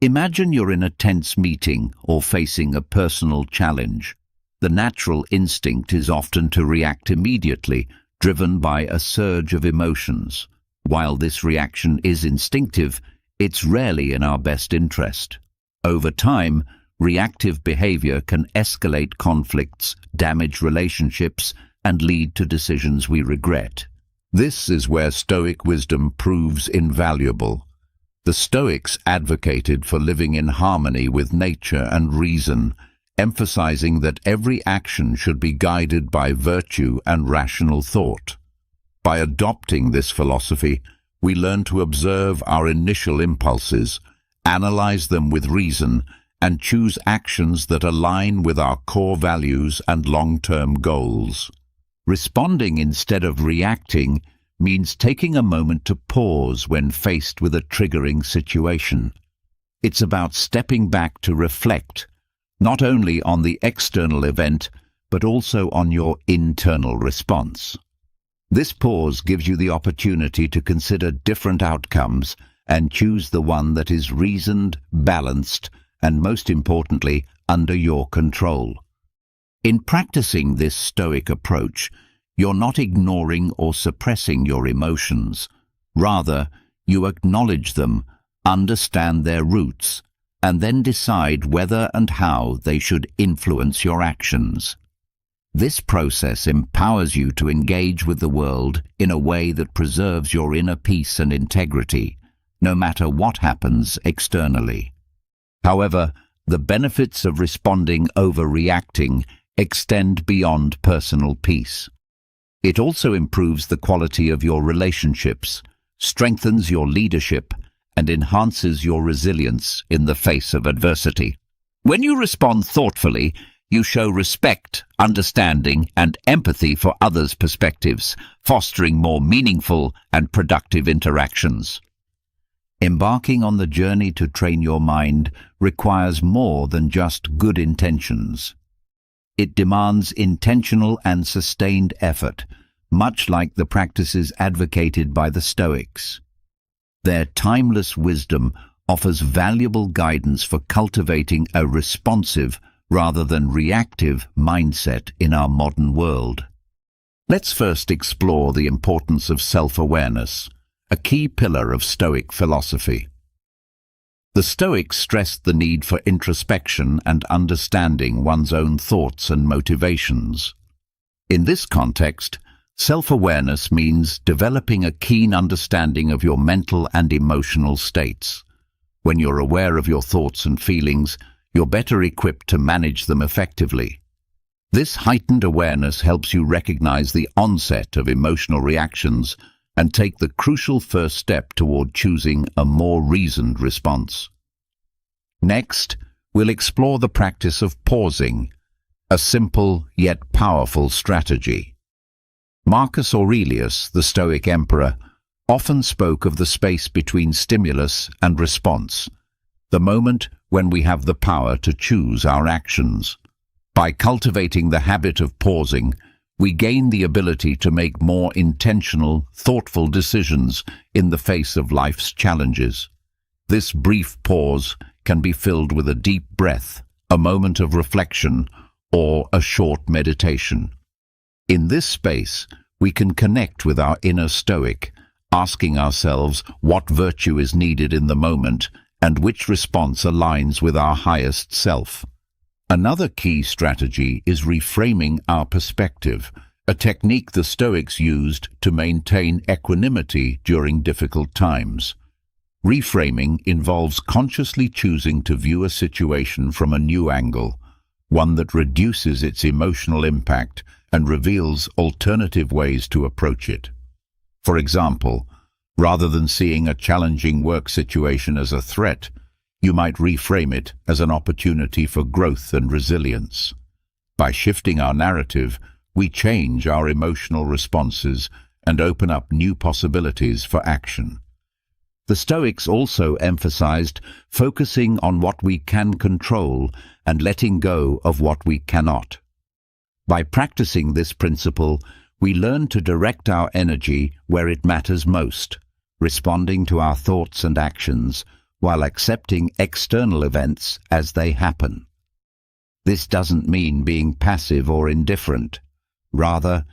Imagine you're in a tense meeting or facing a personal challenge. The natural instinct is often to react immediately, driven by a surge of emotions. While this reaction is instinctive, it's rarely in our best interest. Over time, reactive behavior can escalate conflicts, damage relationships, and lead to decisions we regret. This is where Stoic wisdom proves invaluable. The Stoics advocated for living in harmony with nature and reason, emphasizing that every action should be guided by virtue and rational thought. By adopting this philosophy, we learn to observe our initial impulses, analyze them with reason, and choose actions that align with our core values and long-term goals. Responding instead of reacting means taking a moment to pause when faced with a triggering situation. It's about stepping back to reflect, not only on the external event, but also on your internal response. This pause gives you the opportunity to consider different outcomes and choose the one that is reasoned, balanced, and most importantly, under your control. In practicing this Stoic approach, you're not ignoring or suppressing your emotions. Rather, you acknowledge them, understand their roots, and then decide whether and how they should influence your actions. This process empowers you to engage with the world in a way that preserves your inner peace and integrity, no matter what happens externally. However, the benefits of responding over reacting extend beyond personal peace. It also improves the quality of your relationships, strengthens your leadership, and enhances your resilience in the face of adversity. When you respond thoughtfully, you show respect, understanding, and empathy for others' perspectives, fostering more meaningful and productive interactions. Embarking on the journey to train your mind requires more than just good intentions. It demands intentional and sustained effort, much like the practices advocated by the Stoics. Their timeless wisdom offers valuable guidance for cultivating a responsive rather than reactive mindset in our modern world. Let's first explore the importance of self-awareness, a key pillar of Stoic philosophy. The Stoics stressed the need for introspection and understanding one's own thoughts and motivations. In this context, self-awareness means developing a keen understanding of your mental and emotional states. When you're aware of your thoughts and feelings, you're better equipped to manage them effectively. This heightened awareness helps you recognize the onset of emotional reactions and take the crucial first step toward choosing a more reasoned response. Next, we'll explore the practice of pausing, a simple yet powerful strategy. Marcus Aurelius, the Stoic emperor, often spoke of the space between stimulus and response, the moment when we have the power to choose our actions. By cultivating the habit of pausing, we gain the ability to make more intentional, thoughtful decisions in the face of life's challenges. This brief pause can be filled with a deep breath, a moment of reflection, or a short meditation. In this space, we can connect with our inner Stoic, asking ourselves what virtue is needed in the moment and which response aligns with our highest self. Another key strategy is reframing our perspective, a technique the Stoics used to maintain equanimity during difficult times. Reframing involves consciously choosing to view a situation from a new angle, one that reduces its emotional impact and reveals alternative ways to approach it. For example, rather than seeing a challenging work situation as a threat, you might reframe it as an opportunity for growth and resilience. By shifting our narrative, we change our emotional responses and open up new possibilities for action. The Stoics also emphasized focusing on what we can control and letting go of what we cannot. By practicing this principle, we learn to direct our energy where it matters most, responding to our thoughts and actions while accepting external events as they happen. This doesn't mean being passive or indifferent. Rather,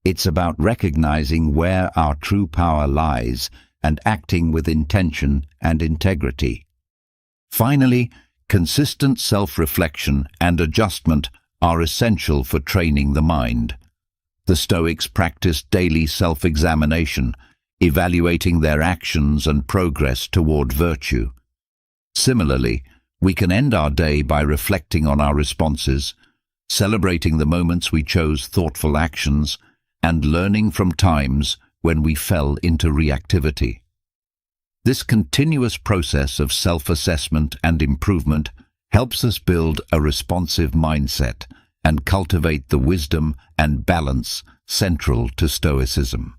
it's about recognizing where our true power lies and acting with intention and integrity. Finally, consistent self-reflection and adjustment are essential for training the mind. The Stoics practiced daily self-examination, evaluating their actions and progress toward virtue. Similarly, we can end our day by reflecting on our responses, celebrating the moments we chose thoughtful actions, and learning from times when we fell into reactivity. This continuous process of self-assessment and improvement helps us build a responsive mindset and cultivate the wisdom and balance central to Stoicism.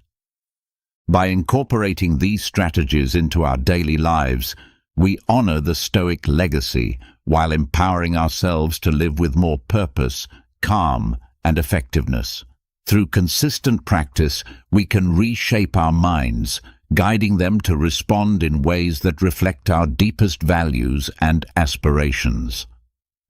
By incorporating these strategies into our daily lives, we honor the Stoic legacy while empowering ourselves to live with more purpose, calm, and effectiveness. Through consistent practice, we can reshape our minds, guiding them to respond in ways that reflect our deepest values and aspirations.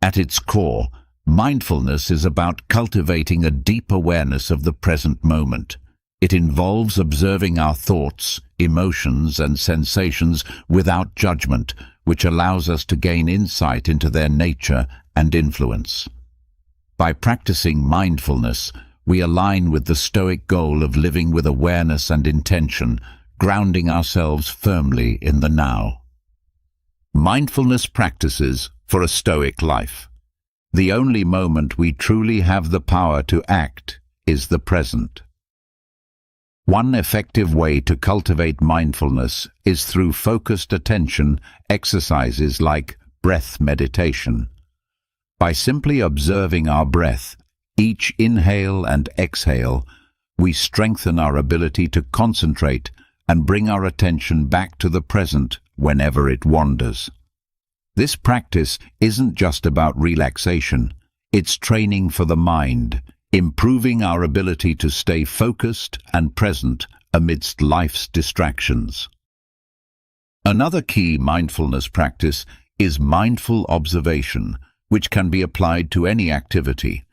At its core, mindfulness is about cultivating a deep awareness of the present moment. It involves observing our thoughts, emotions, and sensations without judgment, which allows us to gain insight into their nature and influence. By practicing mindfulness, we align with the Stoic goal of living with awareness and intention, grounding ourselves firmly in the now. Mindfulness practices for a Stoic life. The only moment we truly have the power to act is the present. One effective way to cultivate mindfulness is through focused attention exercises like breath meditation. By simply observing our breath, each inhale and exhale, we strengthen our ability to concentrate and bring our attention back to the present whenever it wanders. This practice isn't just about relaxation, it's training for the mind, improving our ability to stay focused and present amidst life's distractions. Another key mindfulness practice is mindful observation, which can be applied to any activity.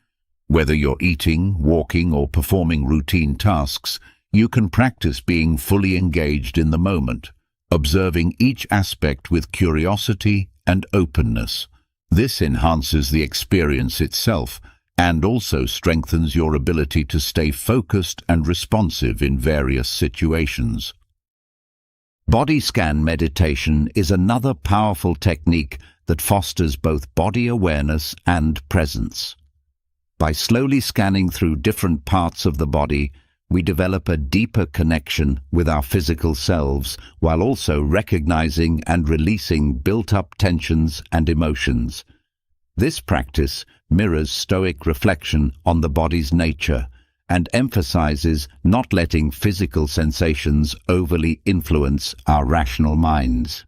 Whether you're eating, walking, or performing routine tasks, you can practice being fully engaged in the moment, observing each aspect with curiosity and openness. This enhances the experience itself and also strengthens your ability to stay focused and responsive in various situations. Body scan meditation is another powerful technique that fosters both body awareness and presence. By slowly scanning through different parts of the body, we develop a deeper connection with our physical selves while also recognizing and releasing built-up tensions and emotions. This practice mirrors Stoic reflection on the body's nature and emphasizes not letting physical sensations overly influence our rational minds.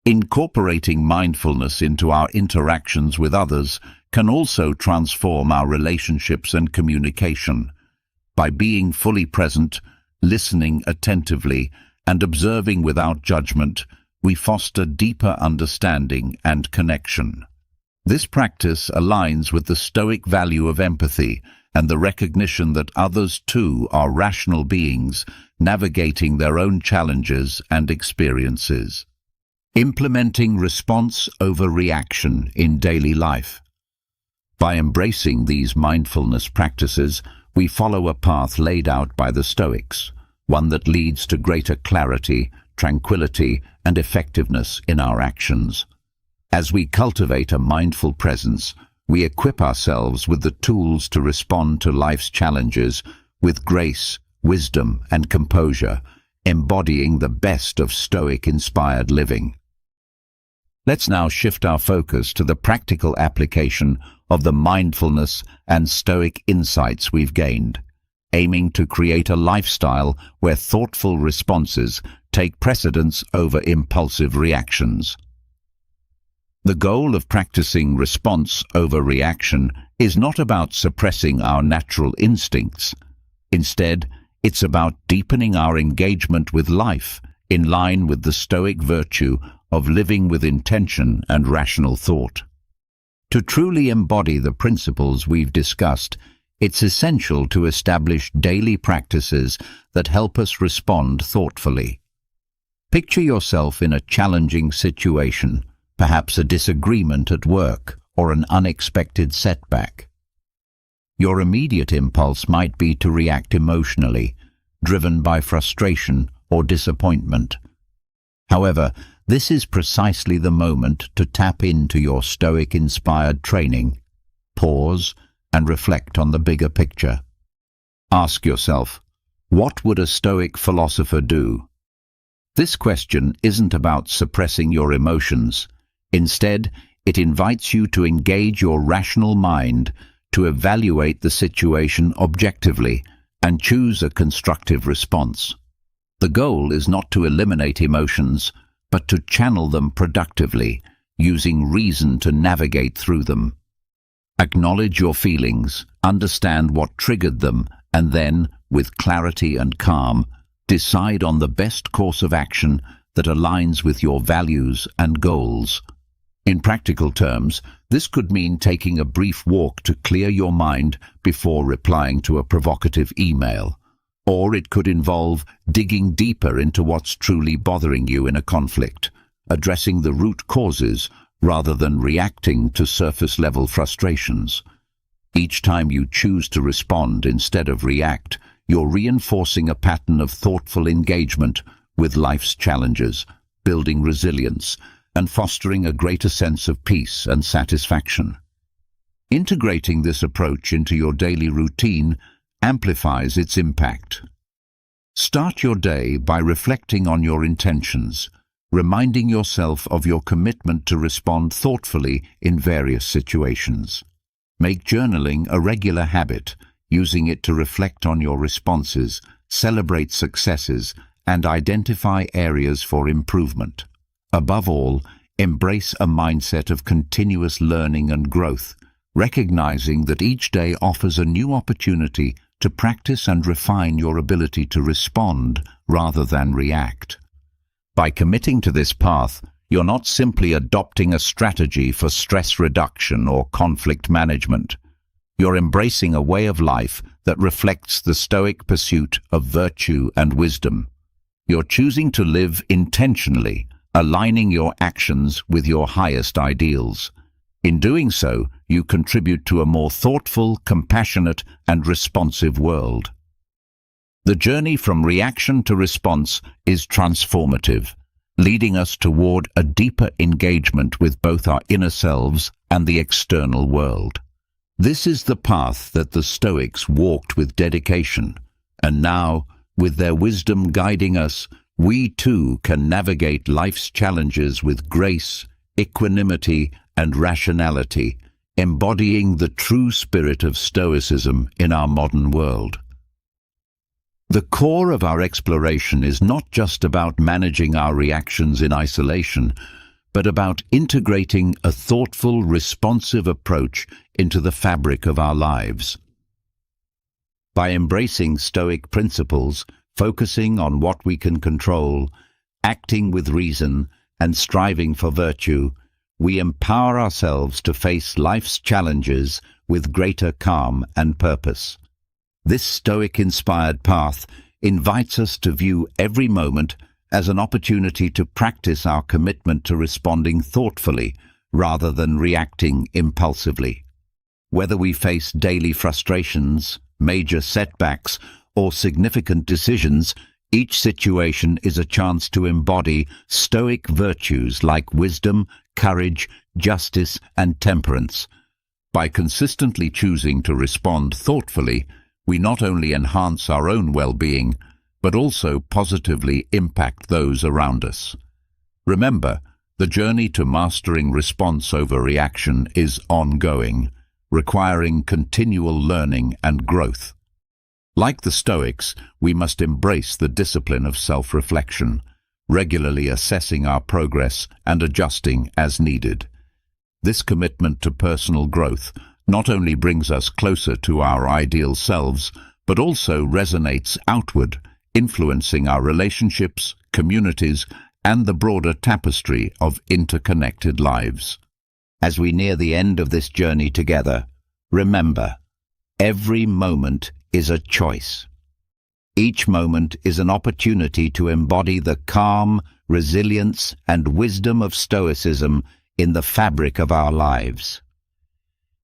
Incorporating mindfulness into our interactions with others can also transform our relationships and communication. By being fully present, listening attentively, and observing without judgment, we foster deeper understanding and connection. This practice aligns with the Stoic value of empathy and the recognition that others too are rational beings navigating their own challenges and experiences. Implementing response over reaction in daily life. By embracing these mindfulness practices, we follow a path laid out by the Stoics, one that leads to greater clarity, tranquility, and effectiveness in our actions. As we cultivate a mindful presence, we equip ourselves with the tools to respond to life's challenges with grace, wisdom, and composure, embodying the best of Stoic-inspired living. Let's now shift our focus to the practical application of the mindfulness and Stoic insights we've gained, aiming to create a lifestyle where thoughtful responses take precedence over impulsive reactions. The goal of practicing response over reaction is not about suppressing our natural instincts. Instead, it's about deepening our engagement with life in line with the Stoic virtue of living with intention and rational thought. To truly embody the principles we've discussed, it's essential to establish daily practices that help us respond thoughtfully. Picture yourself in a challenging situation, perhaps a disagreement at work or an unexpected setback. Your immediate impulse might be to react emotionally, driven by frustration or disappointment. However, this is precisely the moment to tap into your Stoic-inspired training, pause, and reflect on the bigger picture. Ask yourself, what would a Stoic philosopher do? This question isn't about suppressing your emotions. Instead, it invites you to engage your rational mind to evaluate the situation objectively and choose a constructive response. The goal is not to eliminate emotions, but to channel them productively, using reason to navigate through them. Acknowledge your feelings, understand what triggered them, and then, with clarity and calm, decide on the best course of action that aligns with your values and goals. In practical terms, this could mean taking a brief walk to clear your mind before replying to a provocative email. Or it could involve digging deeper into what's truly bothering you in a conflict, addressing the root causes rather than reacting to surface-level frustrations. Each time you choose to respond instead of react, you're reinforcing a pattern of thoughtful engagement with life's challenges, building resilience, and fostering a greater sense of peace and satisfaction. Integrating this approach into your daily routine amplifies its impact. Start your day by reflecting on your intentions, reminding yourself of your commitment to respond thoughtfully in various situations. Make journaling a regular habit, using it to reflect on your responses, celebrate successes, and identify areas for improvement. Above all, embrace a mindset of continuous learning and growth, recognizing that each day offers a new opportunity to practice and refine your ability to respond rather than react. By committing to this path, you're not simply adopting a strategy for stress reduction or conflict management. You're embracing a way of life that reflects the Stoic pursuit of virtue and wisdom. You're choosing to live intentionally, aligning your actions with your highest ideals. In doing so, you contribute to a more thoughtful, compassionate, and responsive world. The journey from reaction to response is transformative, leading us toward a deeper engagement with both our inner selves and the external world. This is the path that the Stoics walked with dedication, and now, with their wisdom guiding us, we too can navigate life's challenges with grace, equanimity, and rationality, embodying the true spirit of Stoicism in our modern world. The core of our exploration is not just about managing our reactions in isolation, but about integrating a thoughtful, responsive approach into the fabric of our lives. By embracing Stoic principles, focusing on what we can control, acting with reason, and striving for virtue, we empower ourselves to face life's challenges with greater calm and purpose. This Stoic-inspired path invites us to view every moment as an opportunity to practice our commitment to responding thoughtfully rather than reacting impulsively. Whether we face daily frustrations, major setbacks, or significant decisions, each situation is a chance to embody Stoic virtues like wisdom, courage, justice, and temperance. By consistently choosing to respond thoughtfully, we not only enhance our own well-being, but also positively impact those around us. Remember, the journey to mastering response over reaction is ongoing, requiring continual learning and growth. Like the Stoics, we must embrace the discipline of self-reflection, regularly assessing our progress and adjusting as needed. This commitment to personal growth not only brings us closer to our ideal selves, but also resonates outward, influencing our relationships, communities, and the broader tapestry of interconnected lives. As we near the end of this journey together, remember, every moment is a choice. Each moment is an opportunity to embody the calm, resilience, and wisdom of Stoicism in the fabric of our lives.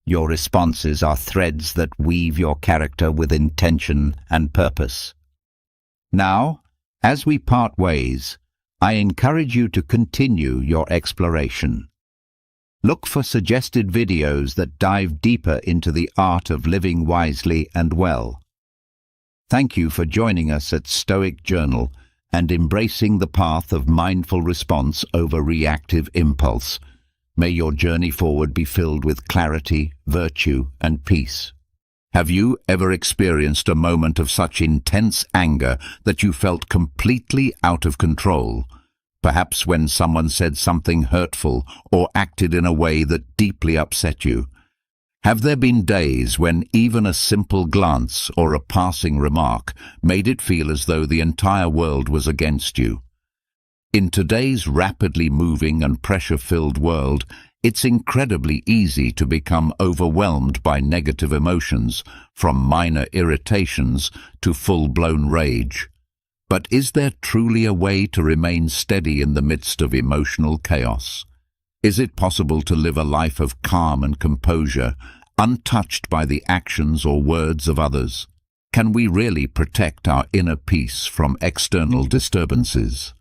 Your responses are threads that weave your character with intention and purpose. Now, as we part ways, I encourage you to continue your exploration. Look for suggested videos that dive deeper into the art of living wisely and well. Thank you for joining us at Stoic Journal and embracing the path of mindful response over reactive impulse. May your journey forward be filled with clarity, virtue, and peace. Have you ever experienced a moment of such intense anger that you felt completely out of control? Perhaps when someone said something hurtful or acted in a way that deeply upset you. Have there been days when even a simple glance or a passing remark made it feel as though the entire world was against you? In today's rapidly moving and pressure-filled world, it's incredibly easy to become overwhelmed by negative emotions, from minor irritations to full-blown rage. But is there truly a way to remain steady in the midst of emotional chaos? Is it possible to live a life of calm and composure, untouched by the actions or words of others? Can we really protect our inner peace from external disturbances?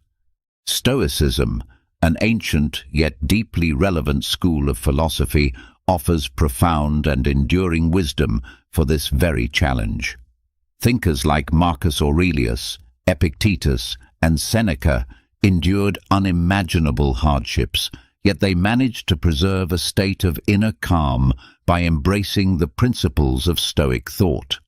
Stoicism, an ancient yet deeply relevant school of philosophy, offers profound and enduring wisdom for this very challenge. Thinkers like Marcus Aurelius, Epictetus, and Seneca endured unimaginable hardships, yet they managed to preserve a state of inner calm by embracing the principles of Stoic thought.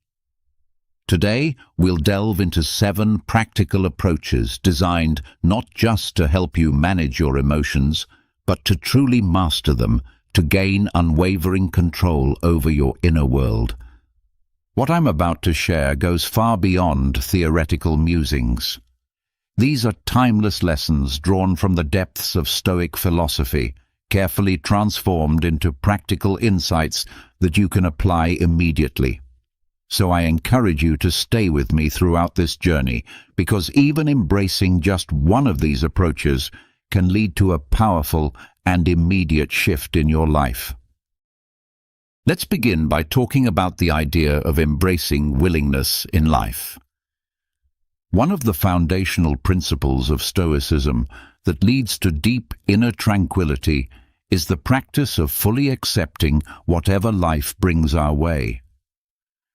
Today, we'll delve into 7 practical approaches designed not just to help you manage your emotions, but to truly master them, to gain unwavering control over your inner world. What I'm about to share goes far beyond theoretical musings. These are timeless lessons drawn from the depths of Stoic philosophy, carefully transformed into practical insights that you can apply immediately. So I encourage you to stay with me throughout this journey, because even embracing just one of these approaches can lead to a powerful and immediate shift in your life. Let's begin by talking about the idea of embracing willingness in life. One of the foundational principles of Stoicism that leads to deep inner tranquility is the practice of fully accepting whatever life brings our way.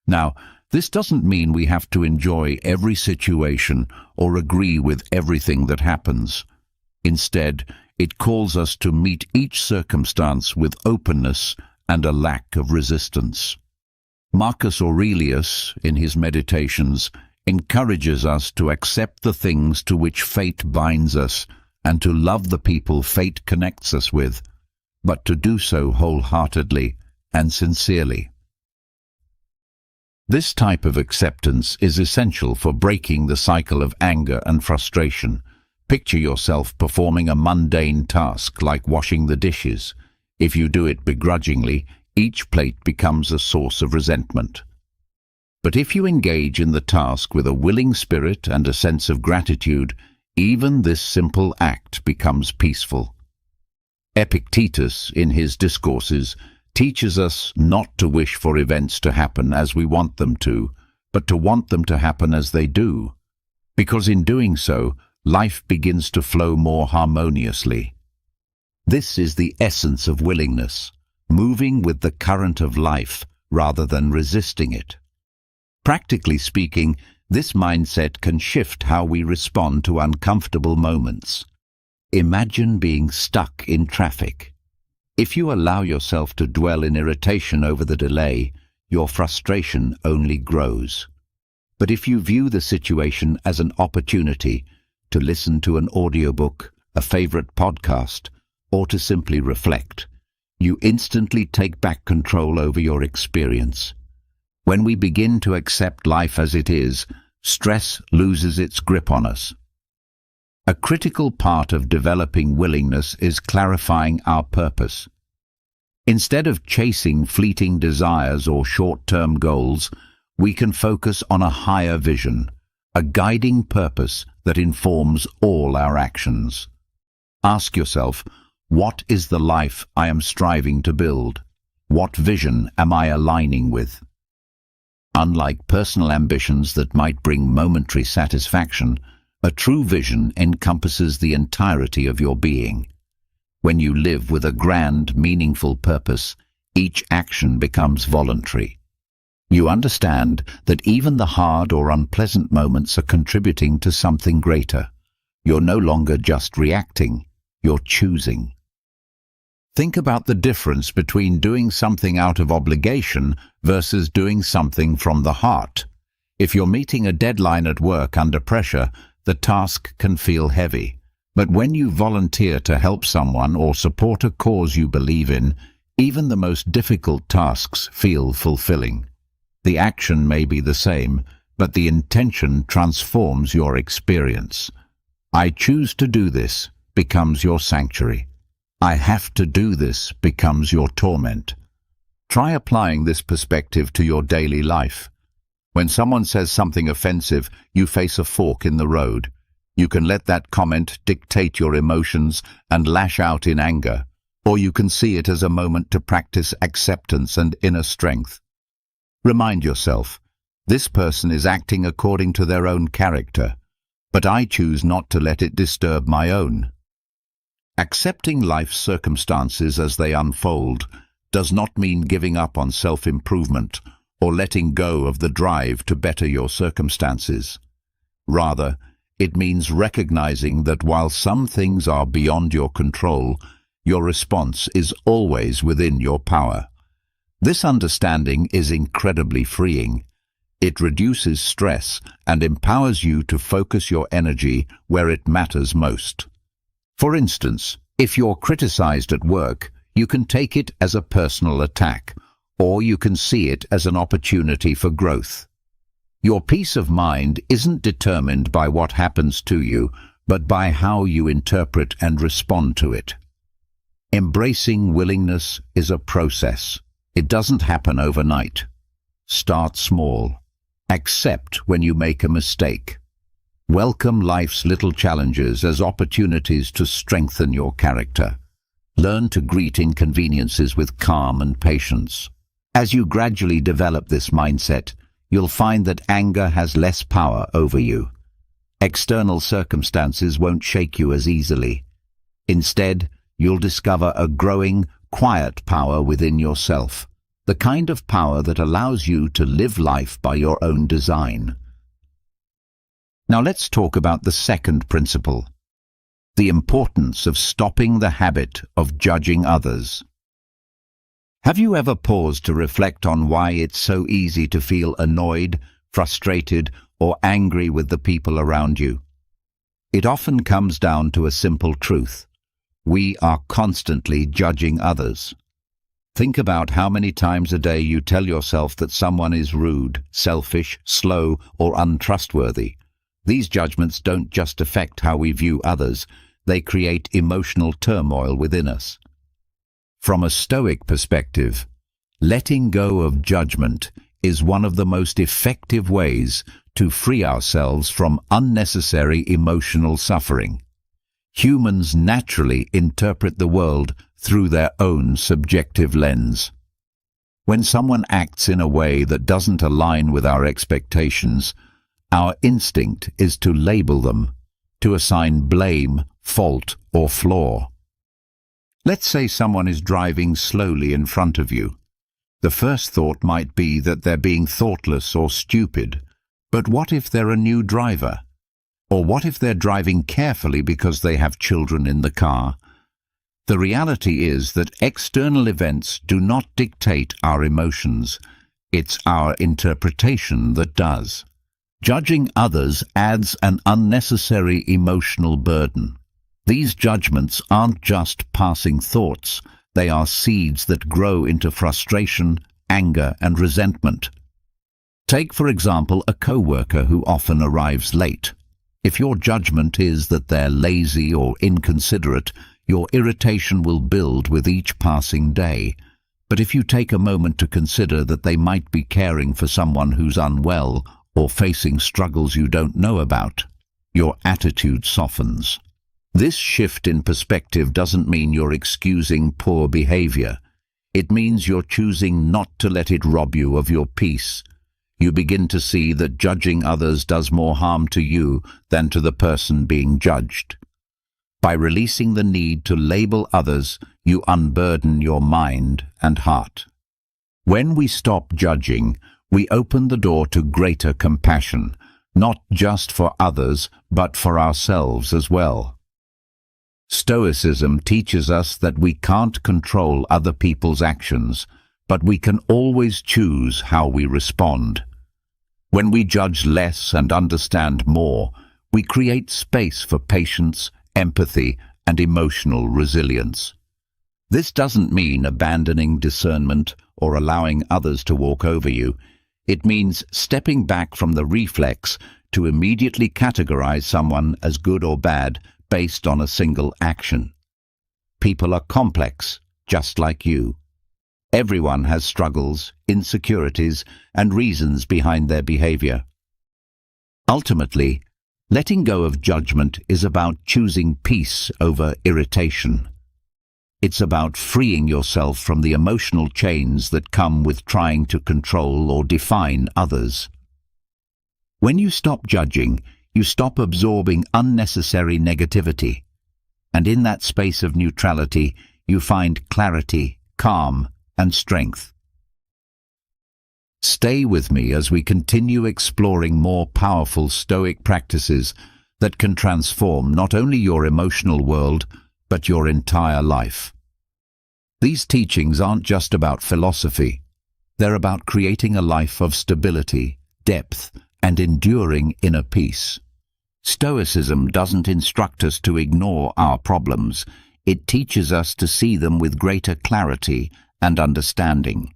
Now, this doesn't mean we have to enjoy every situation or agree with everything that happens. Instead, it calls us to meet each circumstance with openness, and a lack of resistance. Marcus Aurelius, in his Meditations, encourages us to accept the things to which fate binds us and to love the people fate connects us with, but to do so wholeheartedly and sincerely. This type of acceptance is essential for breaking the cycle of anger and frustration. Picture yourself performing a mundane task like washing the dishes. If you do it begrudgingly, each plate becomes a source of resentment. But if you engage in the task with a willing spirit and a sense of gratitude, even this simple act becomes peaceful. Epictetus, in his discourses, teaches us not to wish for events to happen as we want them to, but to want them to happen as they do, because in doing so, life begins to flow more harmoniously. This is the essence of willingness, moving with the current of life rather than resisting it. Practically speaking, this mindset can shift how we respond to uncomfortable moments. Imagine being stuck in traffic. If you allow yourself to dwell in irritation over the delay, your frustration only grows. But if you view the situation as an opportunity to listen to an audiobook, a favorite podcast, or to simply reflect, you instantly take back control over your experience. When we begin to accept life as it is, stress loses its grip on us. A critical part of developing willingness is clarifying our purpose. Instead of chasing fleeting desires or short-term goals, we can focus on a higher vision, a guiding purpose that informs all our actions. Ask yourself, what is the life I am striving to build? What vision am I aligning with? Unlike personal ambitions that might bring momentary satisfaction, a true vision encompasses the entirety of your being. When you live with a grand, meaningful purpose, each action becomes voluntary. You understand that even the hard or unpleasant moments are contributing to something greater. You're no longer just reacting, you're choosing. Think about the difference between doing something out of obligation versus doing something from the heart. If you're meeting a deadline at work under pressure, the task can feel heavy. But when you volunteer to help someone or support a cause you believe in, even the most difficult tasks feel fulfilling. The action may be the same, but the intention transforms your experience. I choose to do this becomes your sanctuary. I have to do this becomes your torment. Try applying this perspective to your daily life. When someone says something offensive, you face a fork in the road. You can let that comment dictate your emotions and lash out in anger, or you can see it as a moment to practice acceptance and inner strength. Remind yourself, this person is acting according to their own character, but I choose not to let it disturb my own. Accepting life's circumstances as they unfold does not mean giving up on self-improvement or letting go of the drive to better your circumstances. Rather, it means recognizing that while some things are beyond your control, your response is always within your power. This understanding is incredibly freeing. It reduces stress and empowers you to focus your energy where it matters most. For instance, if you're criticized at work, you can take it as a personal attack, or you can see it as an opportunity for growth. Your peace of mind isn't determined by what happens to you, but by how you interpret and respond to it. Embracing willingness is a process. It doesn't happen overnight. Start small. Accept when you make a mistake. Welcome life's little challenges as opportunities to strengthen your character. Learn to greet inconveniences with calm and patience. As you gradually develop this mindset, you'll find that anger has less power over you. External circumstances won't shake you as easily. Instead, you'll discover a growing, quiet power within yourself, the kind of power that allows you to live life by your own design. Now let's talk about the second principle, the importance of stopping the habit of judging others. Have you ever paused to reflect on why it's so easy to feel annoyed, frustrated, or angry with the people around you? It often comes down to a simple truth. We are constantly judging others. Think about how many times a day you tell yourself that someone is rude, selfish, slow, or untrustworthy. These judgments don't just affect how we view others, they create emotional turmoil within us. From a Stoic perspective, letting go of judgment is one of the most effective ways to free ourselves from unnecessary emotional suffering. Humans naturally interpret the world through their own subjective lens. When someone acts in a way that doesn't align with our expectations, our instinct is to label them, to assign blame, fault, or flaw. Let's say someone is driving slowly in front of you. The first thought might be that they're being thoughtless or stupid. But what if they're a new driver? Or what if they're driving carefully because they have children in the car? The reality is that external events do not dictate our emotions. It's our interpretation that does. Judging others adds an unnecessary emotional burden. These judgments aren't just passing thoughts. They are seeds that grow into frustration, anger, and resentment. Take, for example, a coworker who often arrives late. If your judgment is that they're lazy or inconsiderate, your irritation will build with each passing day. But if you take a moment to consider that they might be caring for someone who's unwell or facing struggles you don't know about, your attitude softens. This shift in perspective doesn't mean you're excusing poor behavior. It means you're choosing not to let it rob you of your peace. You begin to see that judging others does more harm to you than to the person being judged. By releasing the need to label others, you unburden your mind and heart. When we stop judging, we open the door to greater compassion, not just for others, but for ourselves as well. Stoicism teaches us that we can't control other people's actions, but we can always choose how we respond. When we judge less and understand more, we create space for patience, empathy, and emotional resilience. This doesn't mean abandoning discernment or allowing others to walk over you. It means stepping back from the reflex to immediately categorize someone as good or bad based on a single action. People are complex, just like you. Everyone has struggles, insecurities, and reasons behind their behavior. Ultimately, letting go of judgment is about choosing peace over irritation. It's about freeing yourself from the emotional chains that come with trying to control or define others. When you stop judging, you stop absorbing unnecessary negativity. And in that space of neutrality, you find clarity, calm, and strength. Stay with me as we continue exploring more powerful Stoic practices that can transform not only your emotional world, but your entire life. These teachings aren't just about philosophy. They're about creating a life of stability, depth, and enduring inner peace. Stoicism doesn't instruct us to ignore our problems. It teaches us to see them with greater clarity and understanding.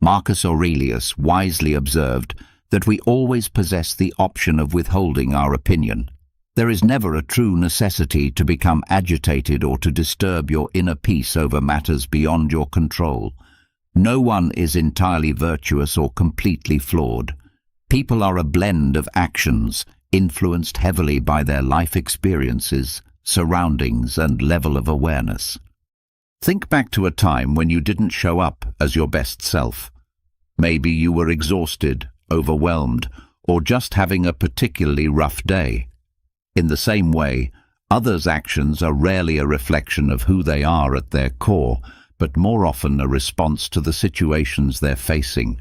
Marcus Aurelius wisely observed that we always possess the option of withholding our opinion. There is never a true necessity to become agitated or to disturb your inner peace over matters beyond your control. No one is entirely virtuous or completely flawed. People are a blend of actions, influenced heavily by their life experiences, surroundings, and level of awareness. Think back to a time when you didn't show up as your best self. Maybe you were exhausted, overwhelmed, or just having a particularly rough day. In the same way, others' actions are rarely a reflection of who they are at their core, but more often a response to the situations they're facing.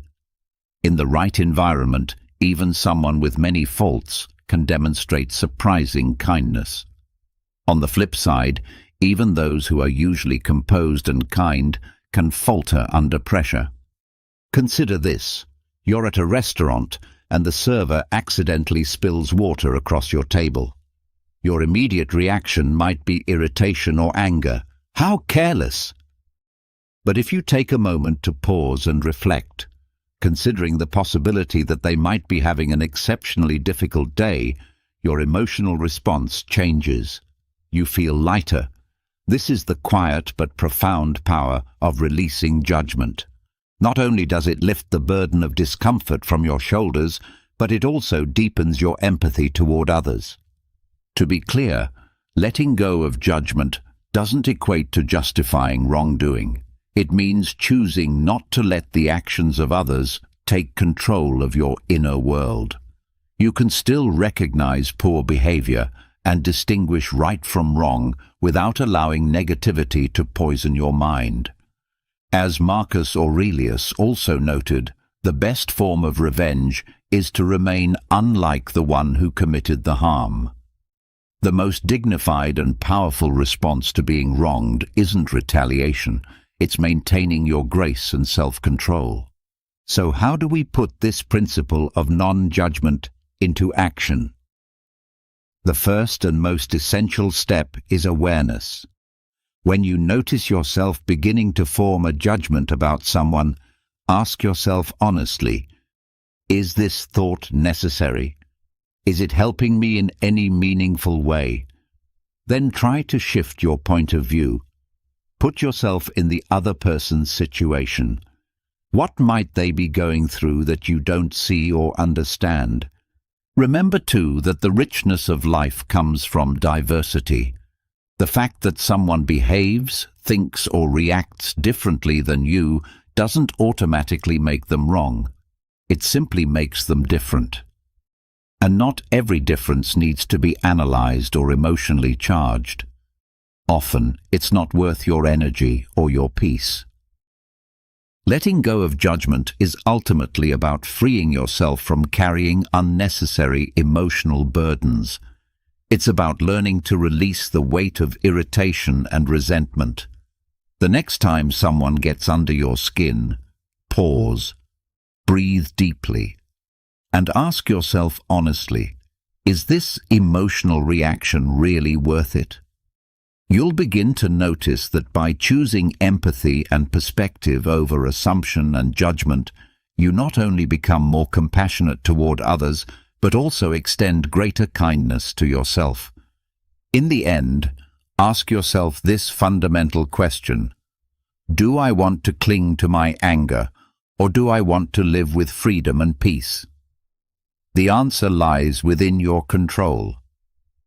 In the right environment, even someone with many faults can demonstrate surprising kindness. On the flip side, even those who are usually composed and kind can falter under pressure. Consider this. You're at a restaurant and the server accidentally spills water across your table. Your immediate reaction might be irritation or anger. How careless! But if you take a moment to pause and reflect, considering the possibility that they might be having an exceptionally difficult day, your emotional response changes. You feel lighter. This is the quiet but profound power of releasing judgment. Not only does it lift the burden of discomfort from your shoulders, but it also deepens your empathy toward others. To be clear, letting go of judgment doesn't equate to justifying wrongdoing. It means choosing not to let the actions of others take control of your inner world. You can still recognize poor behavior and distinguish right from wrong without allowing negativity to poison your mind. As Marcus Aurelius also noted, the best form of revenge is to remain unlike the one who committed the harm. The most dignified and powerful response to being wronged isn't retaliation. It's maintaining your grace and self-control. So how do we put this principle of non-judgment into action? The first and most essential step is awareness. When you notice yourself beginning to form a judgment about someone, ask yourself honestly, is this thought necessary? Is it helping me in any meaningful way? Then try to shift your point of view. Put yourself in the other person's situation. What might they be going through that you don't see or understand? Remember, too, that the richness of life comes from diversity. The fact that someone behaves, thinks, or reacts differently than you doesn't automatically make them wrong. It simply makes them different. And not every difference needs to be analyzed or emotionally charged. Often, it's not worth your energy or your peace. Letting go of judgment is ultimately about freeing yourself from carrying unnecessary emotional burdens. It's about learning to release the weight of irritation and resentment. The next time someone gets under your skin, pause, breathe deeply, and ask yourself honestly, is this emotional reaction really worth it? You'll begin to notice that by choosing empathy and perspective over assumption and judgment, you not only become more compassionate toward others, but also extend greater kindness to yourself. In the end, ask yourself this fundamental question: do I want to cling to my anger, or do I want to live with freedom and peace? The answer lies within your control.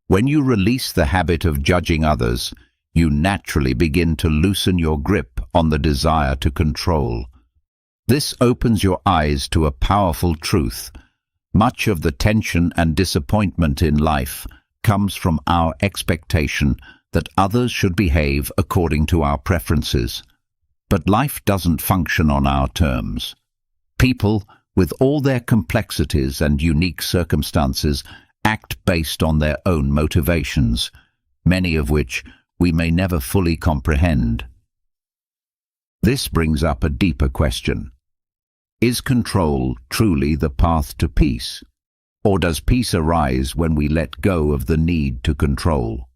When you release the habit of judging others, you naturally begin to loosen your grip on the desire to control. This opens your eyes to a powerful truth. Much of the tension and disappointment in life comes from our expectation that others should behave according to our preferences. But life doesn't function on our terms. People, with all their complexities and unique circumstances, act based on their own motivations, many of which we may never fully comprehend. This brings up a deeper question. Is control truly the path to peace? Or does peace arise when we let go of the need to control?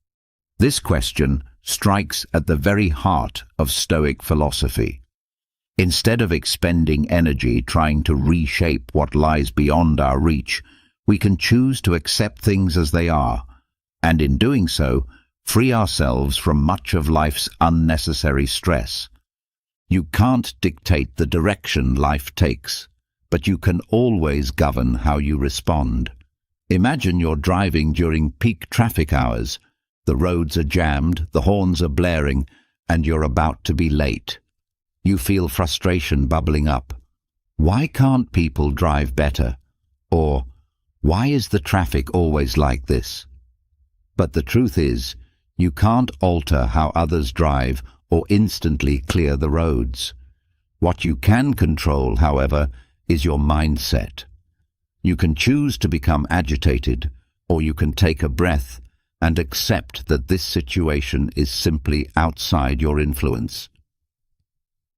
This question strikes at the very heart of Stoic philosophy. Instead of expending energy trying to reshape what lies beyond our reach, we can choose to accept things as they are, and in doing so, free ourselves from much of life's unnecessary stress. You can't dictate the direction life takes, but you can always govern how you respond. Imagine you're driving during peak traffic hours. The roads are jammed, the horns are blaring, and you're about to be late. You feel frustration bubbling up. Why can't people drive better? Or, why is the traffic always like this? But the truth is, you can't alter how others drive or instantly clear the roads. What you can control, however, is your mindset. You can choose to become agitated, or you can take a breath and accept that this situation is simply outside your influence.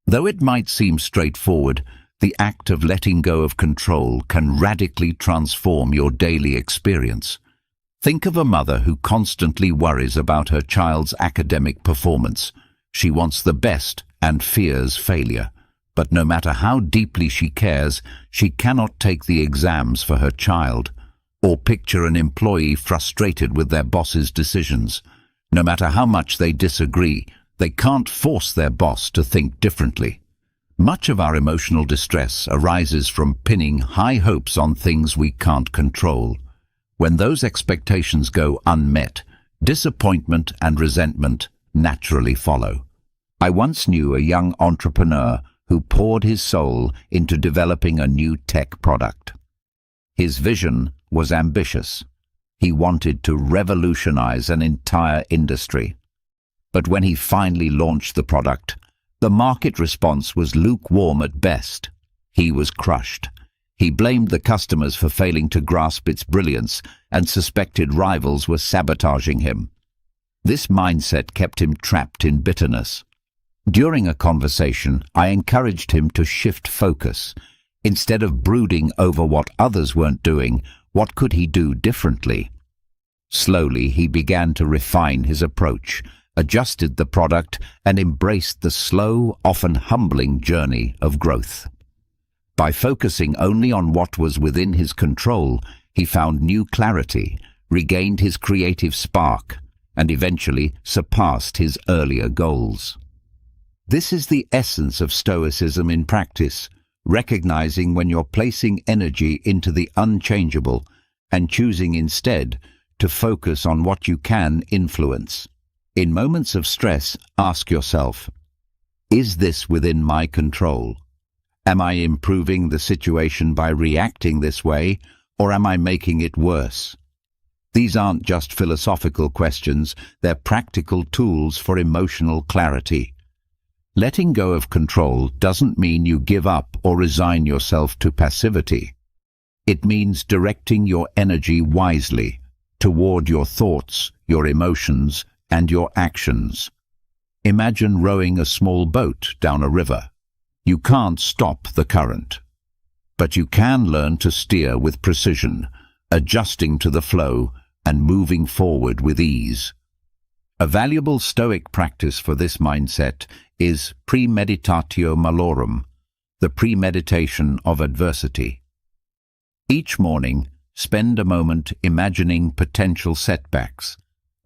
Though it might seem straightforward, the act of letting go of control can radically transform your daily experience. Think of a mother who constantly worries about her child's academic performance. She wants the best and fears failure. But no matter how deeply she cares, she cannot take the exams for her child. Or picture an employee frustrated with their boss's decisions. No matter how much they disagree, they can't force their boss to think differently. Much of our emotional distress arises from pinning high hopes on things we can't control. When those expectations go unmet, disappointment and resentment naturally follow. I once knew a young entrepreneur who poured his soul into developing a new tech product. His vision was ambitious. He wanted to revolutionize an entire industry. But when he finally launched the product, the market response was lukewarm at best. He was crushed. He blamed the customers for failing to grasp its brilliance and suspected rivals were sabotaging him. This mindset kept him trapped in bitterness. During a conversation, I encouraged him to shift focus. Instead of brooding over what others weren't doing, what could he do differently? Slowly, he began to refine his approach, adjusted the product, and embraced the slow, often humbling journey of growth. By focusing only on what was within his control, he found new clarity, regained his creative spark, and eventually surpassed his earlier goals. This is the essence of Stoicism in practice, recognizing when you're placing energy into the unchangeable and choosing instead to focus on what you can influence. In moments of stress, ask yourself, is this within my control? Am I improving the situation by reacting this way, or am I making it worse? These aren't just philosophical questions, they're practical tools for emotional clarity. Letting go of control doesn't mean you give up or resign yourself to passivity. It means directing your energy wisely toward your thoughts, your emotions, and your actions. Imagine rowing a small boat down a river. You can't stop the current, but you can learn to steer with precision, adjusting to the flow and moving forward with ease. A valuable Stoic practice for this mindset is premeditatio malorum, the premeditation of adversity. Each morning, spend a moment imagining potential setbacks,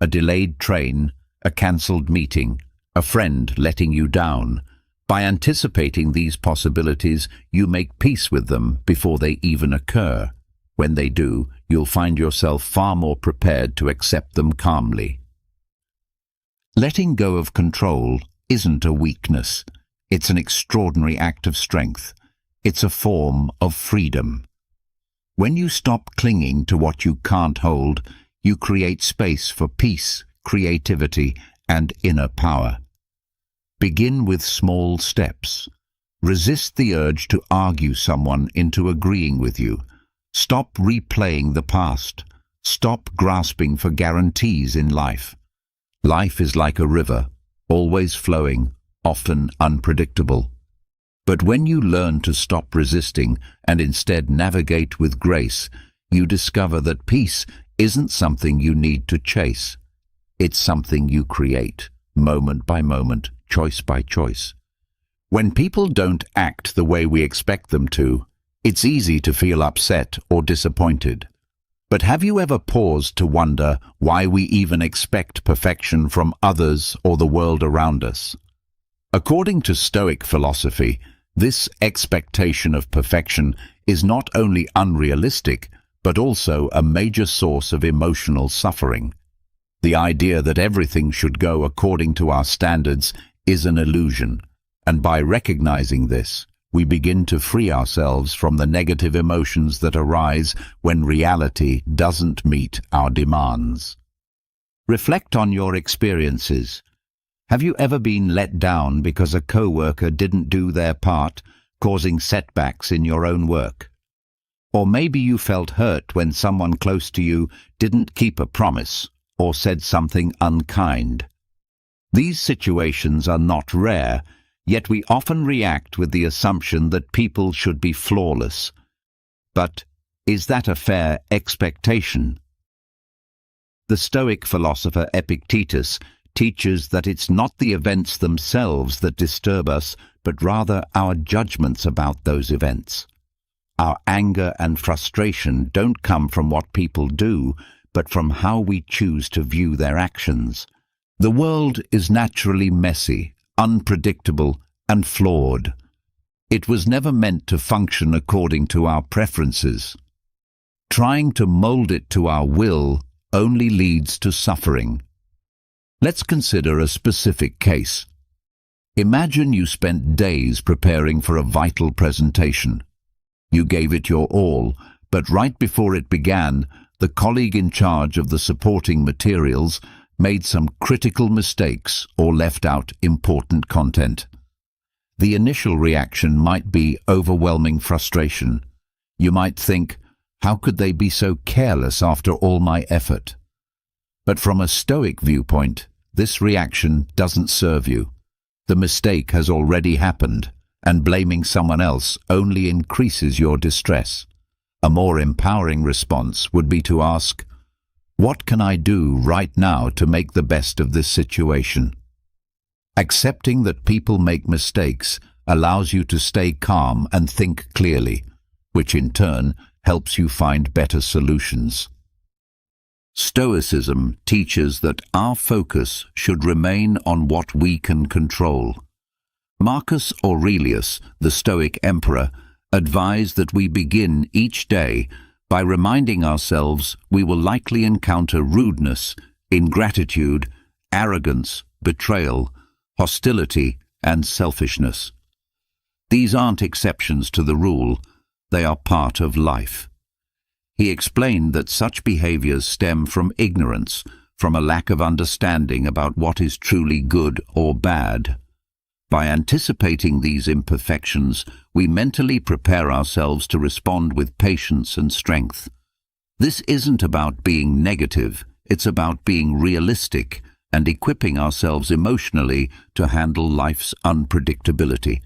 a delayed train, a cancelled meeting, a friend letting you down. By anticipating these possibilities, you make peace with them before they even occur. When they do, you'll find yourself far more prepared to accept them calmly. Letting go of control isn't a weakness. It's an extraordinary act of strength. It's a form of freedom. When you stop clinging to what you can't hold, you create space for peace, creativity, and inner power. Begin with small steps. Resist the urge to argue someone into agreeing with you. Stop replaying the past. Stop grasping for guarantees in life. Life is like a river, always flowing, often unpredictable. But when you learn to stop resisting and instead navigate with grace, you discover that peace isn't something you need to chase. It's something you create, moment by moment, choice by choice. When people don't act the way we expect them to, it's easy to feel upset or disappointed. But have you ever paused to wonder why we even expect perfection from others or the world around us? According to Stoic philosophy, this expectation of perfection is not only unrealistic, but also a major source of emotional suffering. The idea that everything should go according to our standards is an illusion, and by recognizing this, we begin to free ourselves from the negative emotions that arise when reality doesn't meet our demands. Reflect on your experiences. Have you ever been let down because a coworker didn't do their part, causing setbacks in your own work? Or maybe you felt hurt when someone close to you didn't keep a promise or said something unkind. These situations are not rare, Yet we often react with the assumption that people should be flawless. But is that a fair expectation? The Stoic philosopher Epictetus teaches that it's not the events themselves that disturb us, but rather our judgments about those events. Our anger and frustration don't come from what people do, but from how we choose to view their actions. The world is naturally messy, unpredictable, and flawed. It was never meant to function according to our preferences. Trying to mold it to our will only leads to suffering. Let's consider a specific case. Imagine you spent days preparing for a vital presentation. You gave it your all, but right before it began, the colleague in charge of the supporting materials made some critical mistakes or left out important content. The initial reaction might be overwhelming frustration. You might think, how could they be so careless after all my effort? But from a Stoic viewpoint, this reaction doesn't serve you. The mistake has already happened, and blaming someone else only increases your distress. A more empowering response would be to ask, what can I do right now to make the best of this situation? Accepting that people make mistakes allows you to stay calm and think clearly, which in turn helps you find better solutions. Stoicism teaches that our focus should remain on what we can control. Marcus Aurelius, the Stoic emperor, advised that we begin each day by reminding ourselves we will likely encounter rudeness, ingratitude, arrogance, betrayal, hostility, and selfishness. These aren't exceptions to the rule, they are part of life. He explained that such behaviors stem from ignorance, from a lack of understanding about what is truly good or bad. By anticipating these imperfections, we mentally prepare ourselves to respond with patience and strength. This isn't about being negative, it's about being realistic and equipping ourselves emotionally to handle life's unpredictability.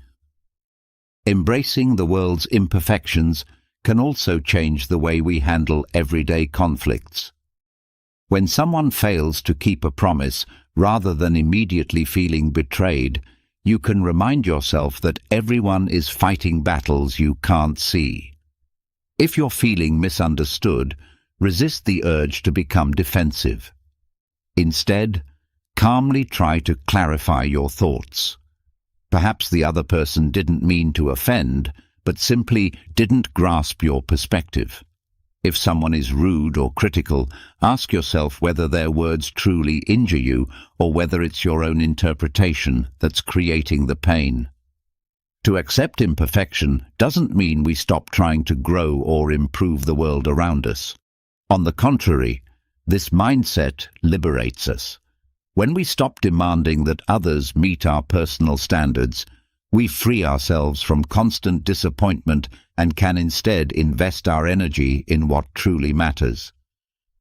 Embracing the world's imperfections can also change the way we handle everyday conflicts. When someone fails to keep a promise, rather than immediately feeling betrayed, you can remind yourself that everyone is fighting battles you can't see. If you're feeling misunderstood, resist the urge to become defensive. Instead, calmly try to clarify your thoughts. Perhaps the other person didn't mean to offend, but simply didn't grasp your perspective. If someone is rude or critical, ask yourself whether their words truly injure you or whether it's your own interpretation that's creating the pain. To accept imperfection doesn't mean we stop trying to grow or improve the world around us. On the contrary, this mindset liberates us. When we stop demanding that others meet our personal standards, we free ourselves from constant disappointment and can instead invest our energy in what truly matters.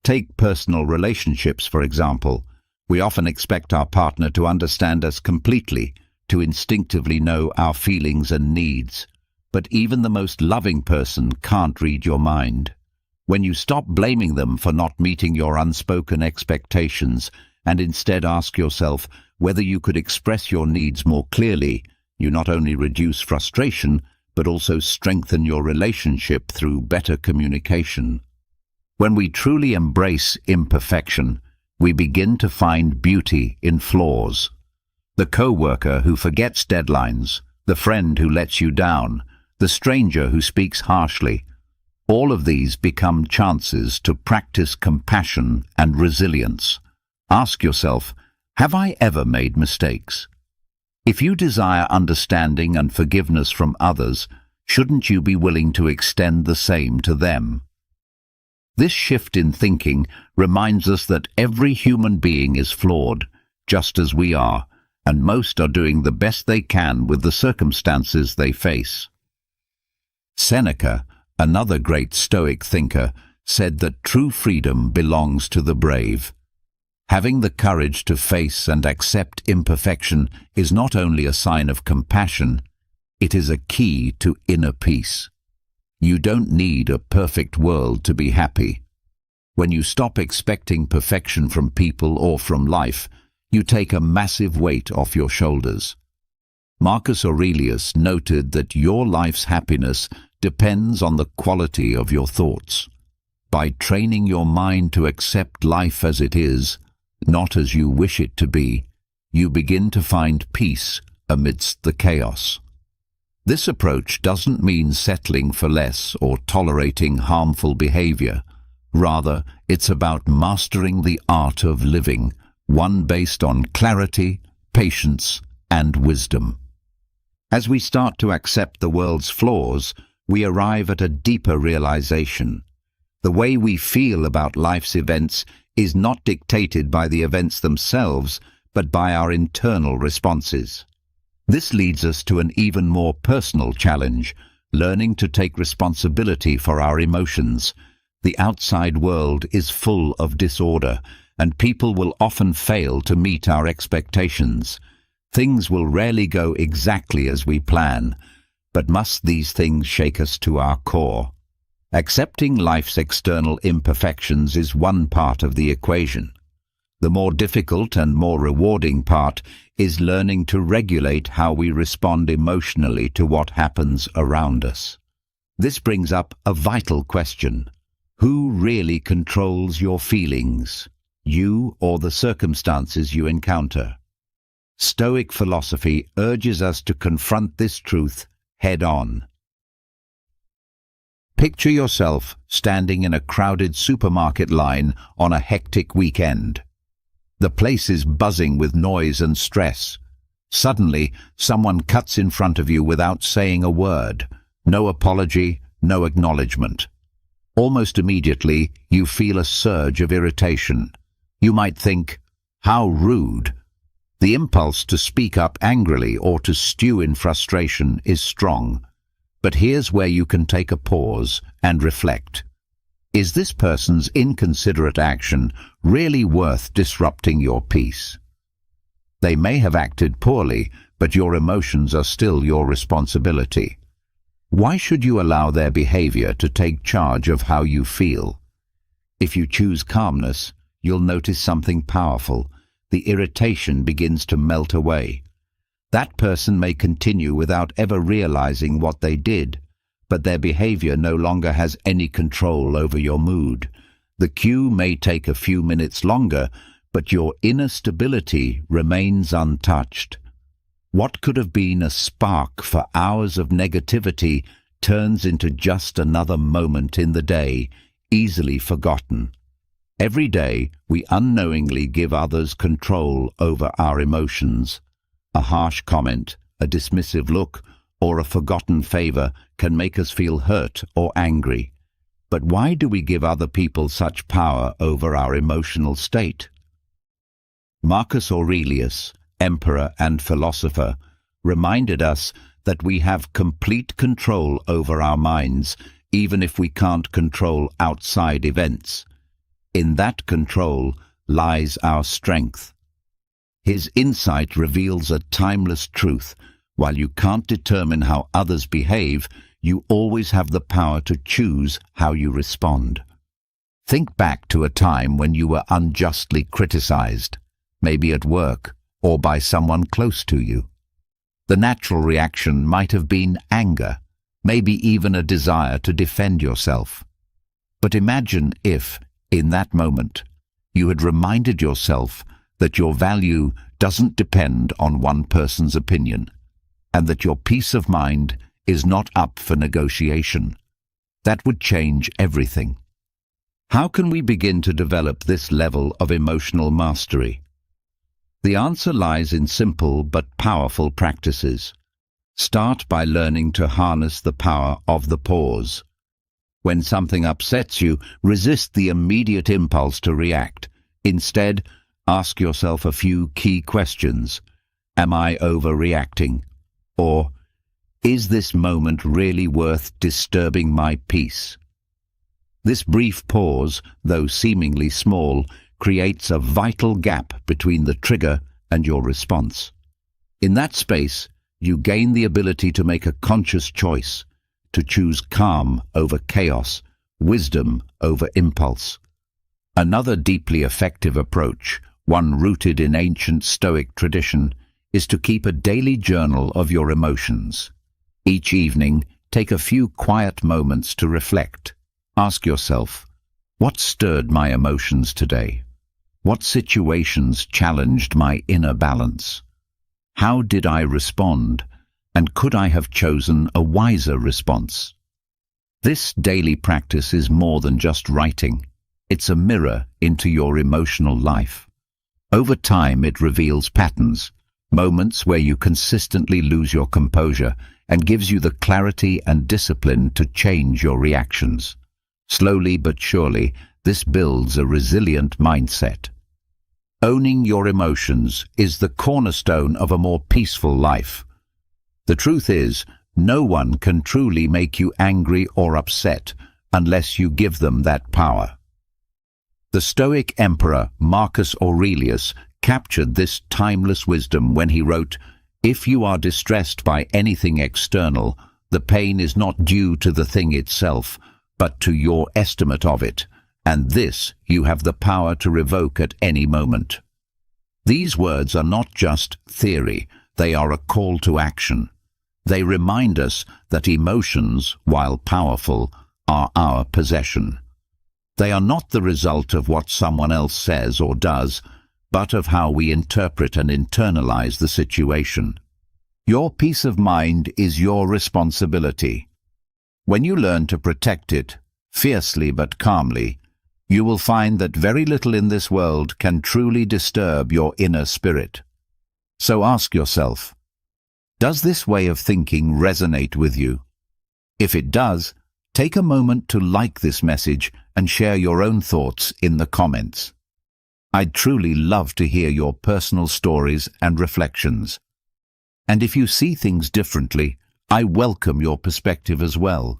Take personal relationships, for example. We often expect our partner to understand us completely, to instinctively know our feelings and needs. But even the most loving person can't read your mind. When you stop blaming them for not meeting your unspoken expectations and instead ask yourself whether you could express your needs more clearly, you not only reduce frustration, but also strengthen your relationship through better communication. When we truly embrace imperfection, we begin to find beauty in flaws. The co-worker who forgets deadlines, the friend who lets you down, the stranger who speaks harshly, all of these become chances to practice compassion and resilience. Ask yourself, have I ever made mistakes? If you desire understanding and forgiveness from others, shouldn't you be willing to extend the same to them? This shift in thinking reminds us that every human being is flawed, just as we are, and most are doing the best they can with the circumstances they face. Seneca, another great Stoic thinker, said that true freedom belongs to the brave. Having the courage to face and accept imperfection is not only a sign of compassion, it is a key to inner peace. You don't need a perfect world to be happy. When you stop expecting perfection from people or from life, you take a massive weight off your shoulders. Marcus Aurelius noted that your life's happiness depends on the quality of your thoughts. By training your mind to accept life as it is, not as you wish it to be, you begin to find peace amidst the chaos. This approach doesn't mean settling for less or tolerating harmful behavior. Rather, it's about mastering the art of living, one based on clarity, patience, and wisdom. As we start to accept the world's flaws, we arrive at a deeper realization. The way we feel about life's events is not dictated by the events themselves, but by our internal responses. This leads us to an even more personal challenge, learning to take responsibility for our emotions. The outside world is full of disorder, and people will often fail to meet our expectations. Things will rarely go exactly as we plan, but must these things shake us to our core? Accepting life's external imperfections is one part of the equation. The more difficult and more rewarding part is learning to regulate how we respond emotionally to what happens around us. This brings up a vital question. Who really controls your feelings? You or the circumstances you encounter? Stoic philosophy urges us to confront this truth head-on. Picture yourself standing in a crowded supermarket line on a hectic weekend. The place is buzzing with noise and stress. Suddenly, someone cuts in front of you without saying a word. No apology, no acknowledgement. Almost immediately, you feel a surge of irritation. You might think, "How rude." The impulse to speak up angrily or to stew in frustration is strong. But here's where you can take a pause and reflect. Is this person's inconsiderate action really worth disrupting your peace? They may have acted poorly, but your emotions are still your responsibility. Why should you allow their behavior to take charge of how you feel? If you choose calmness, you'll notice something powerful. The irritation begins to melt away. That person may continue without ever realizing what they did, but their behavior no longer has any control over your mood. The cue may take a few minutes longer, but your inner stability remains untouched. What could have been a spark for hours of negativity turns into just another moment in the day, easily forgotten. Every day, we unknowingly give others control over our emotions. A harsh comment, a dismissive look, or a forgotten favor can make us feel hurt or angry. But why do we give other people such power over our emotional state? Marcus Aurelius, emperor and philosopher, reminded us that we have complete control over our minds, even if we can't control outside events. In that control lies our strength. His insight reveals a timeless truth. While you can't determine how others behave, you always have the power to choose how you respond. Think back to a time when you were unjustly criticized, maybe at work or by someone close to you. The natural reaction might have been anger, maybe even a desire to defend yourself. But imagine if, in that moment, you had reminded yourself that your value doesn't depend on one person's opinion, and that your peace of mind is not up for negotiation. That would change everything. How can we begin to develop this level of emotional mastery? The answer lies in simple but powerful practices. Start by learning to harness the power of the pause. When something upsets you, resist the immediate impulse to react. Instead, ask yourself a few key questions. Am I overreacting? Or, is this moment really worth disturbing my peace? This brief pause, though seemingly small, creates a vital gap between the trigger and your response. In that space, you gain the ability to make a conscious choice, to choose calm over chaos, wisdom over impulse. Another deeply effective approach, one rooted in ancient Stoic tradition, is to keep a daily journal of your emotions. Each evening, take a few quiet moments to reflect. Ask yourself, what stirred my emotions today? What situations challenged my inner balance? How did I respond, and could I have chosen a wiser response? This daily practice is more than just writing. It's a mirror into your emotional life. Over time, it reveals patterns, moments where you consistently lose your composure, and gives you the clarity and discipline to change your reactions. Slowly but surely, this builds a resilient mindset. Owning your emotions is the cornerstone of a more peaceful life. The truth is, no one can truly make you angry or upset unless you give them that power. The Stoic emperor Marcus Aurelius captured this timeless wisdom when he wrote, "If you are distressed by anything external, the pain is not due to the thing itself, but to your estimate of it, and this you have the power to revoke at any moment." These words are not just theory, they are a call to action. They remind us that emotions, while powerful, are our possession. They are not the result of what someone else says or does, but of how we interpret and internalize the situation. Your peace of mind is your responsibility. When you learn to protect it, fiercely but calmly, you will find that very little in this world can truly disturb your inner spirit. So ask yourself, does this way of thinking resonate with you? If it does, take a moment to like this message and share your own thoughts in the comments. I'd truly love to hear your personal stories and reflections. And if you see things differently, I welcome your perspective as well.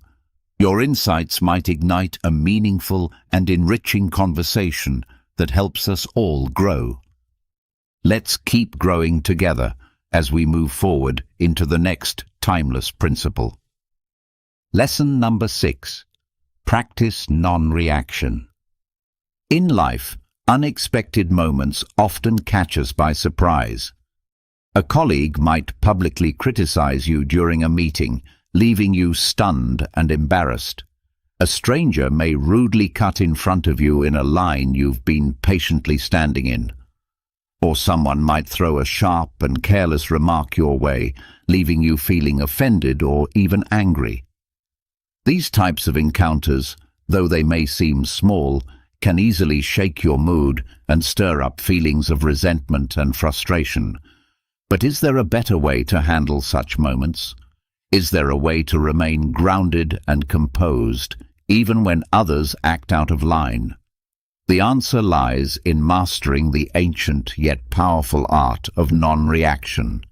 Your insights might ignite a meaningful and enriching conversation that helps us all grow. Let's keep growing together as we move forward into the next timeless principle. Lesson number 6. Practice non-reaction. In life, unexpected moments often catch us by surprise. A colleague might publicly criticize you during a meeting, leaving you stunned and embarrassed. A stranger may rudely cut in front of you in a line you've been patiently standing in. Or someone might throw a sharp and careless remark your way, leaving you feeling offended or even angry. These types of encounters, though they may seem small, can easily shake your mood and stir up feelings of resentment and frustration. But is there a better way to handle such moments? Is there a way to remain grounded and composed, even when others act out of line? The answer lies in mastering the ancient yet powerful art of non-reaction.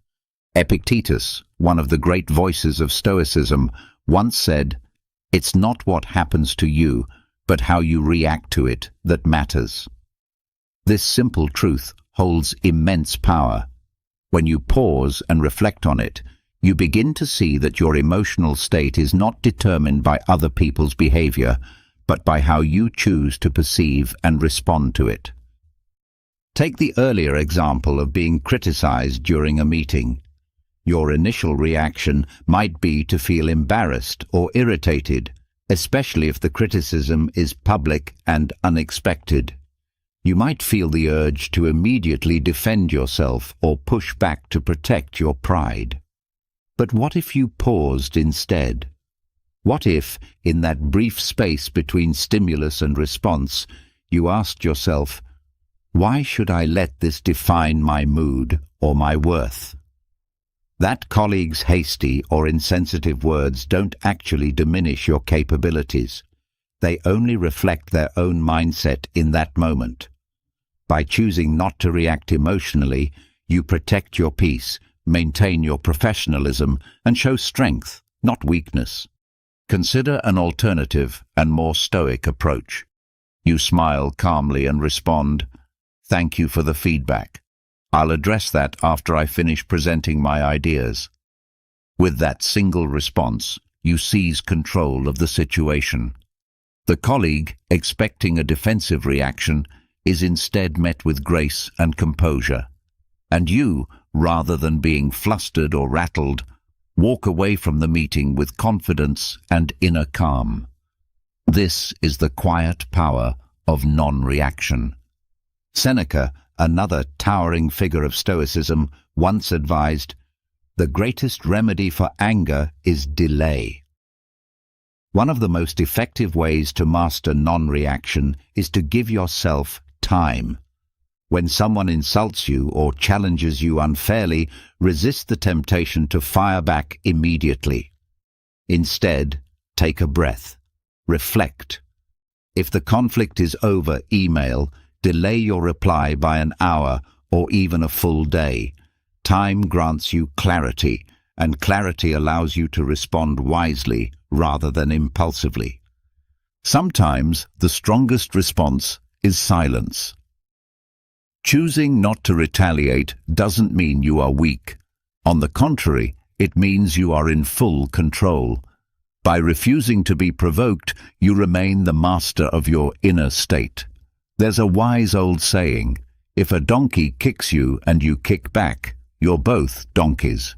Epictetus, one of the great voices of Stoicism, once said, "It's not what happens to you, but how you react to it that matters." This simple truth holds immense power. When you pause and reflect on it, you begin to see that your emotional state is not determined by other people's behavior, but by how you choose to perceive and respond to it. Take the earlier example of being criticized during a meeting. Your initial reaction might be to feel embarrassed or irritated, especially if the criticism is public and unexpected. You might feel the urge to immediately defend yourself or push back to protect your pride. But what if you paused instead? What if, in that brief space between stimulus and response, you asked yourself, why should I let this define my mood or my worth? That colleague's hasty or insensitive words don't actually diminish your capabilities. They only reflect their own mindset in that moment. By choosing not to react emotionally, you protect your peace, maintain your professionalism, and show strength, not weakness. Consider an alternative and more stoic approach. You smile calmly and respond, Thank you for the feedback. I'll address that after I finish presenting my ideas. With that single response, you seize control of the situation. The colleague, expecting a defensive reaction, is instead met with grace and composure. And you, rather than being flustered or rattled, walk away from the meeting with confidence and inner calm. This is the quiet power of non-reaction. Seneca, another towering figure of Stoicism, once advised, "The greatest remedy for anger is delay." One of the most effective ways to master non-reaction is to give yourself time. When someone insults you or challenges you unfairly, resist the temptation to fire back immediately. Instead, take a breath. Reflect. If the conflict is over email, delay your reply by an hour or even a full day. Time grants you clarity, and clarity allows you to respond wisely rather than impulsively. Sometimes the strongest response is silence. Choosing not to retaliate doesn't mean you are weak. On the contrary, it means you are in full control. By refusing to be provoked, you remain the master of your inner state. There's a wise old saying, if a donkey kicks you and you kick back, you're both donkeys.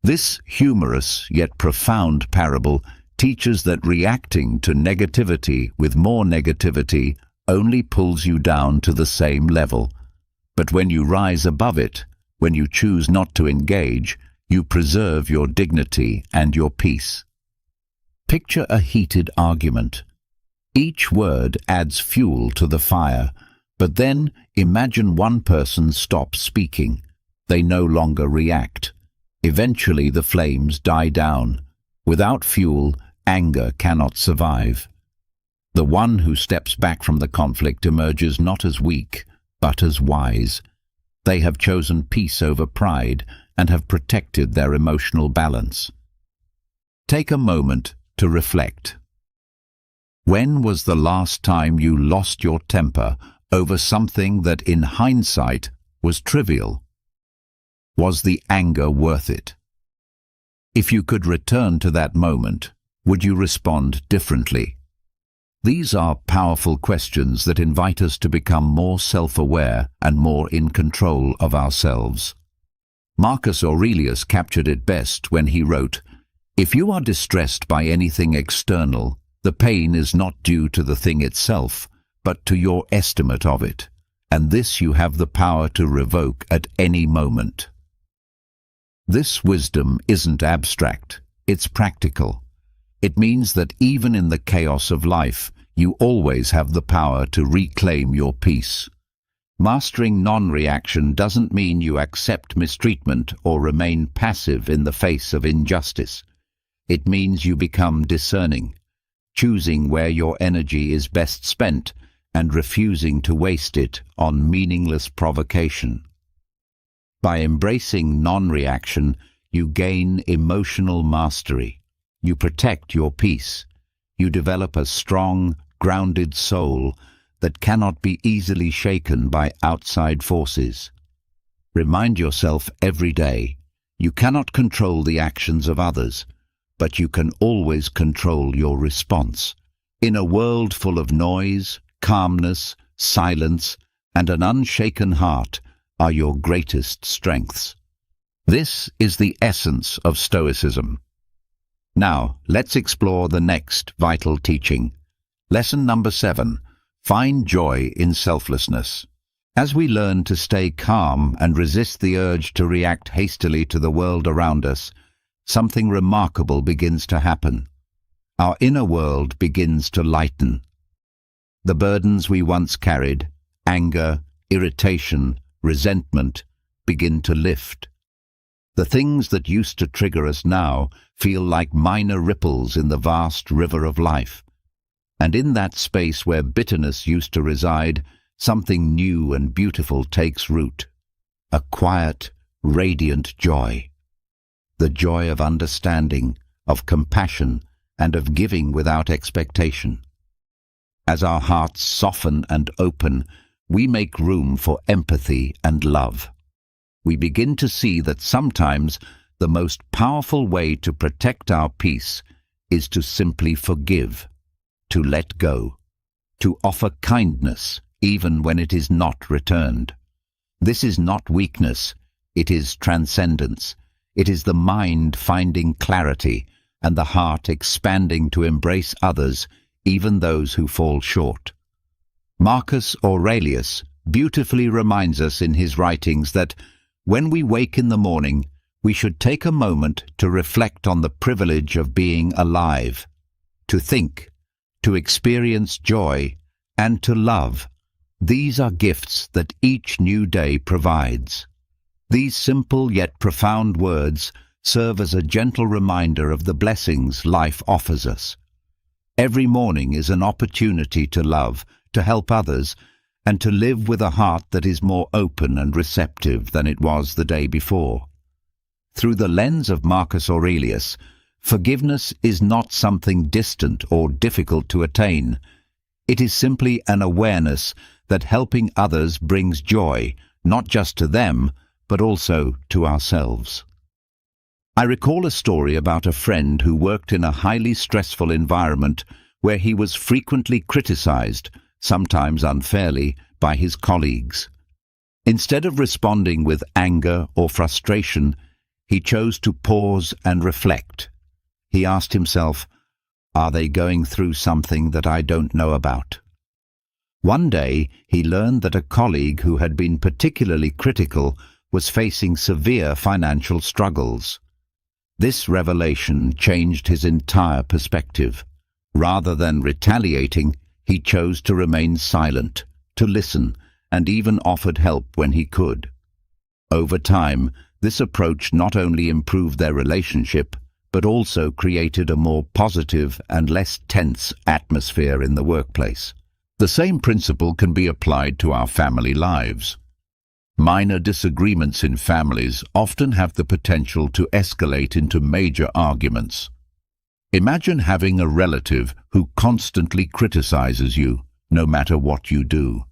This humorous yet profound parable teaches that reacting to negativity with more negativity only pulls you down to the same level. But when you rise above it, when you choose not to engage, you preserve your dignity and your peace. Picture a heated argument. Each word adds fuel to the fire, but then imagine one person stops speaking. They no longer react. Eventually the flames die down. Without fuel, anger cannot survive. The one who steps back from the conflict emerges not as weak, but as wise. They have chosen peace over pride and have protected their emotional balance. Take a moment to reflect. When was the last time you lost your temper over something that in hindsight was trivial? Was the anger worth it? If you could return to that moment, would you respond differently? These are powerful questions that invite us to become more self-aware and more in control of ourselves. Marcus Aurelius captured it best when he wrote, "If you are distressed by anything external, the pain is not due to the thing itself, but to your estimate of it, and this you have the power to revoke at any moment." This wisdom isn't abstract, it's practical. It means that even in the chaos of life, you always have the power to reclaim your peace. Mastering non-reaction doesn't mean you accept mistreatment or remain passive in the face of injustice. It means you become discerning, choosing where your energy is best spent and refusing to waste it on meaningless provocation. By embracing non-reaction, you gain emotional mastery. You protect your peace. You develop a strong, grounded soul that cannot be easily shaken by outside forces. Remind yourself every day, you cannot control the actions of others, but you can always control your response. In a world full of noise, calmness, silence, and an unshaken heart are your greatest strengths. This is the essence of Stoicism. Now, let's explore the next vital teaching. Lesson number 7. Find joy in selflessness. As we learn to stay calm and resist the urge to react hastily to the world around us, something remarkable begins to happen. Our inner world begins to lighten. The burdens we once carried, anger, irritation, resentment, begin to lift. The things that used to trigger us now feel like minor ripples in the vast river of life. And in that space where bitterness used to reside, something new and beautiful takes root. A quiet, radiant joy. The joy of understanding, of compassion, and of giving without expectation. As our hearts soften and open, we make room for empathy and love. We begin to see that sometimes the most powerful way to protect our peace is to simply forgive, to let go, to offer kindness even when it is not returned. This is not weakness, it is transcendence. It is the mind finding clarity and the heart expanding to embrace others, even those who fall short. Marcus Aurelius beautifully reminds us in his writings that when we wake in the morning, we should take a moment to reflect on the privilege of being alive, to think, to experience joy, and to love. These are gifts that each new day provides. These simple yet profound words serve as a gentle reminder of the blessings life offers us. Every morning is an opportunity to love, to help others, and to live with a heart that is more open and receptive than it was the day before. Through the lens of Marcus Aurelius, forgiveness is not something distant or difficult to attain. It is simply an awareness that helping others brings joy, not just to them, but also to ourselves. I recall a story about a friend who worked in a highly stressful environment where he was frequently criticized, sometimes unfairly, by his colleagues. Instead of responding with anger or frustration, he chose to pause and reflect. He asked himself, "Are they going through something that I don't know about?" One day, he learned that a colleague who had been particularly critical was facing severe financial struggles. This revelation changed his entire perspective. Rather than retaliating, he chose to remain silent, to listen, and even offered help when he could. Over time, this approach not only improved their relationship, but also created a more positive and less tense atmosphere in the workplace. The same principle can be applied to our family lives. Minor disagreements in families often have the potential to escalate into major arguments. Imagine having a relative who constantly criticizes you, no matter what you do.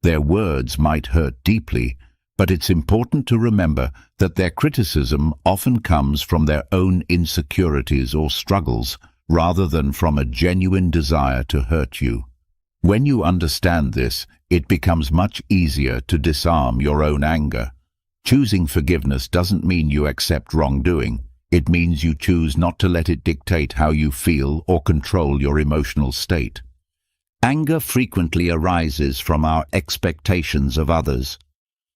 Their words might hurt deeply, but it's important to remember that their criticism often comes from their own insecurities or struggles, rather than from a genuine desire to hurt you. When you understand this, it becomes much easier to disarm your own anger. Choosing forgiveness doesn't mean you accept wrongdoing. It means you choose not to let it dictate how you feel or control your emotional state. Anger frequently arises from our expectations of others.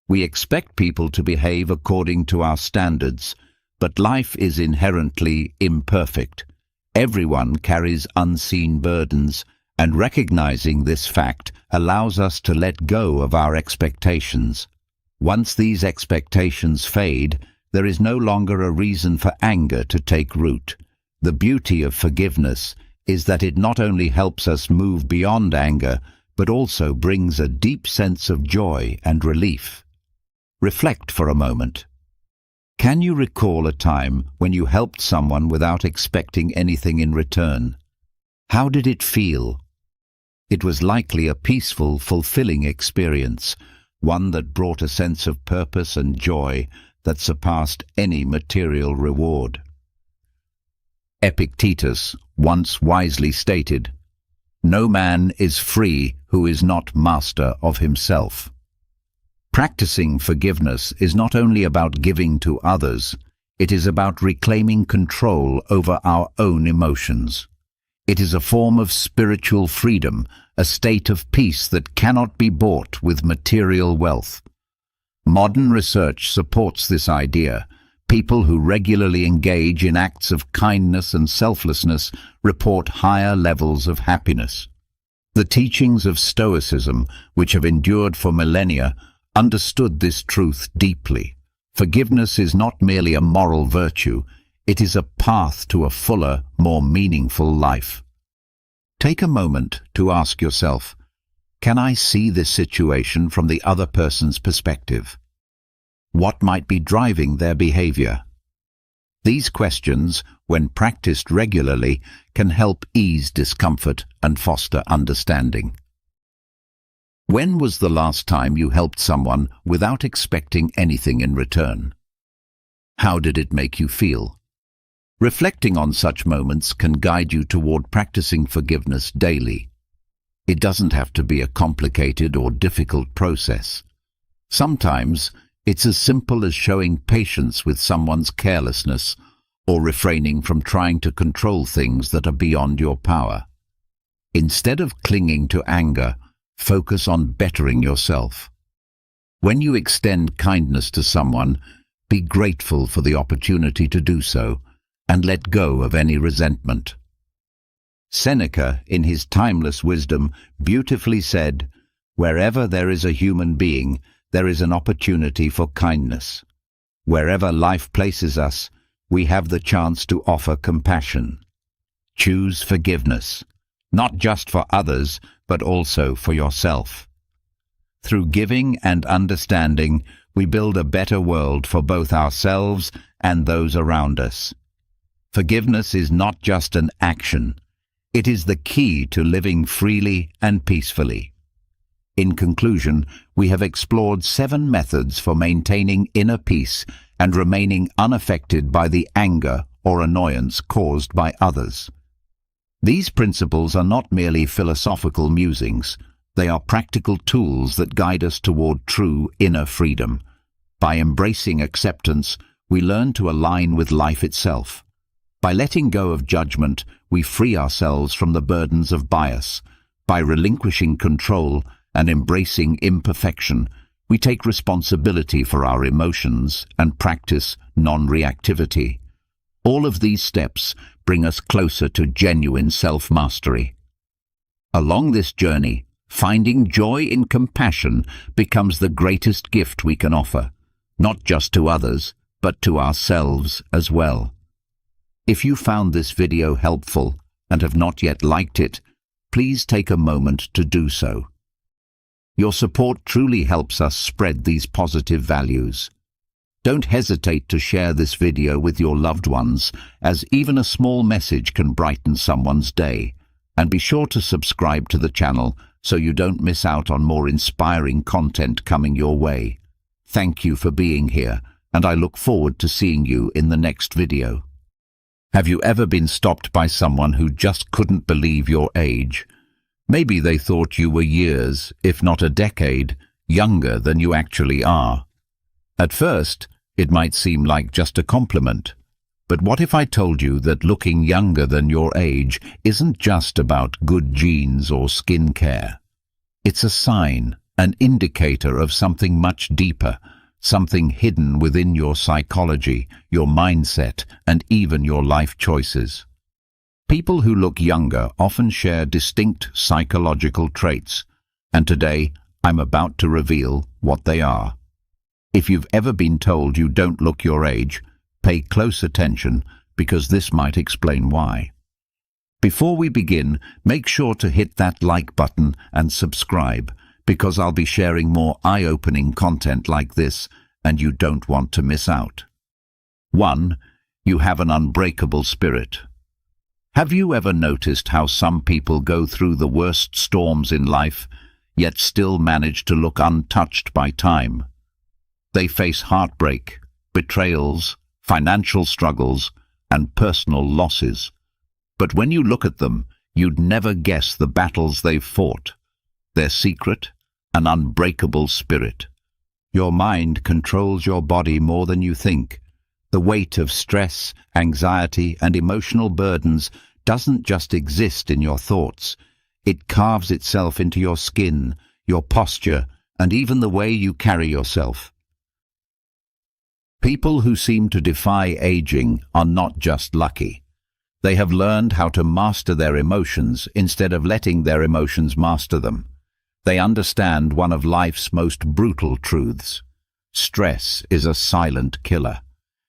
We expect people to behave according to our standards, but life is inherently imperfect. Everyone carries unseen burdens, and recognizing this fact allows us to let go of our expectations. Once these expectations fade, there is no longer a reason for anger to take root. The beauty of forgiveness is that it not only helps us move beyond anger, but also brings a deep sense of joy and relief. Reflect for a moment. Can you recall a time when you helped someone without expecting anything in return? How did it feel? It was likely a peaceful, fulfilling experience, one that brought a sense of purpose and joy that surpassed any material reward. Epictetus once wisely stated, "No man is free who is not master of himself." Practicing forgiveness is not only about giving to others, it is about reclaiming control over our own emotions. It is a form of spiritual freedom, a state of peace that cannot be bought with material wealth. Modern research supports this idea. People who regularly engage in acts of kindness and selflessness report higher levels of happiness. The teachings of Stoicism, which have endured for millennia, understood this truth deeply. Forgiveness is not merely a moral virtue, it is a path to a fuller, more meaningful life. Take a moment to ask yourself, can I see this situation from the other person's perspective? What might be driving their behavior? These questions, when practiced regularly, can help ease discomfort and foster understanding. When was the last time you helped someone without expecting anything in return? How did it make you feel? Reflecting on such moments can guide you toward practicing forgiveness daily. It doesn't have to be a complicated or difficult process. Sometimes it's as simple as showing patience with someone's carelessness or refraining from trying to control things that are beyond your power. Instead of clinging to anger, focus on bettering yourself. When you extend kindness to someone, be grateful for the opportunity to do so and let go of any resentment. Seneca, in his timeless wisdom, beautifully said, "Wherever there is a human being, there is an opportunity for kindness. Wherever life places us, we have the chance to offer compassion. Choose forgiveness, not just for others, but also for yourself." Through giving and understanding, we build a better world for both ourselves and those around us. Forgiveness is not just an action. It is the key to living freely and peacefully. In conclusion, we have explored 7 methods for maintaining inner peace and remaining unaffected by the anger or annoyance caused by others. These principles are not merely philosophical musings. They are practical tools that guide us toward true inner freedom. By embracing acceptance, we learn to align with life itself. By letting go of judgment, we free ourselves from the burdens of bias. By relinquishing control and embracing imperfection, we take responsibility for our emotions and practice non-reactivity. All of these steps bring us closer to genuine self-mastery. Along this journey, finding joy in compassion becomes the greatest gift we can offer, not just to others, but to ourselves as well. If you found this video helpful and have not yet liked it, please take a moment to do so. Your support truly helps us spread these positive values. Don't hesitate to share this video with your loved ones, as even a small message can brighten someone's day. And be sure to subscribe to the channel so you don't miss out on more inspiring content coming your way. Thank you for being here, and I look forward to seeing you in the next video. Have you ever been stopped by someone who just couldn't believe your age? Maybe they thought you were years, if not a decade, younger than you actually are. At first, it might seem like just a compliment. But what if I told you that looking younger than your age isn't just about good genes or skin care? It's a sign, an indicator of something much deeper, something hidden within your psychology, your mindset, and even your life choices. People who look younger often share distinct psychological traits, and today I'm about to reveal what they are. If you've ever been told you don't look your age, pay close attention, because this might explain why. Before we begin, make sure to hit that like button and subscribe, because I'll be sharing more eye-opening content like this, and you don't want to miss out. 1. You have an unbreakable spirit. Have you ever noticed how some people go through the worst storms in life, yet still manage to look untouched by time? They face heartbreak, betrayals, financial struggles, and personal losses. But when you look at them, you'd never guess the battles they've fought. Their secret? An unbreakable spirit. Your mind controls your body more than you think. The weight of stress, anxiety, and emotional burdens doesn't just exist in your thoughts. It carves itself into your skin, your posture, and even the way you carry yourself. People who seem to defy aging are not just lucky. They have learned how to master their emotions instead of letting their emotions master them. They understand one of life's most brutal truths. Stress is a silent killer,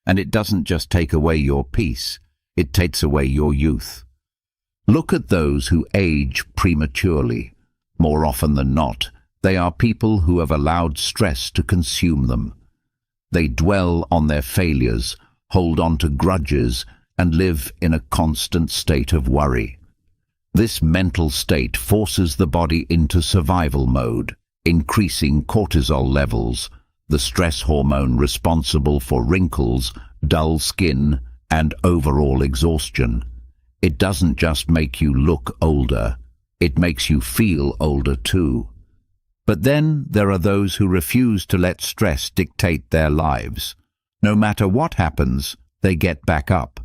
and it doesn't just take away your peace, it takes away your youth. Look at those who age prematurely. More often than not, they are people who have allowed stress to consume them. They dwell on their failures, hold on to grudges, and live in a constant state of worry. This mental state forces the body into survival mode. increasing cortisol levels, the stress hormone responsible for wrinkles, dull skin, and overall exhaustion. It doesn't just make you look older, it makes you feel older too. But then there are those who refuse to let stress dictate their lives. No matter what happens, they get back up.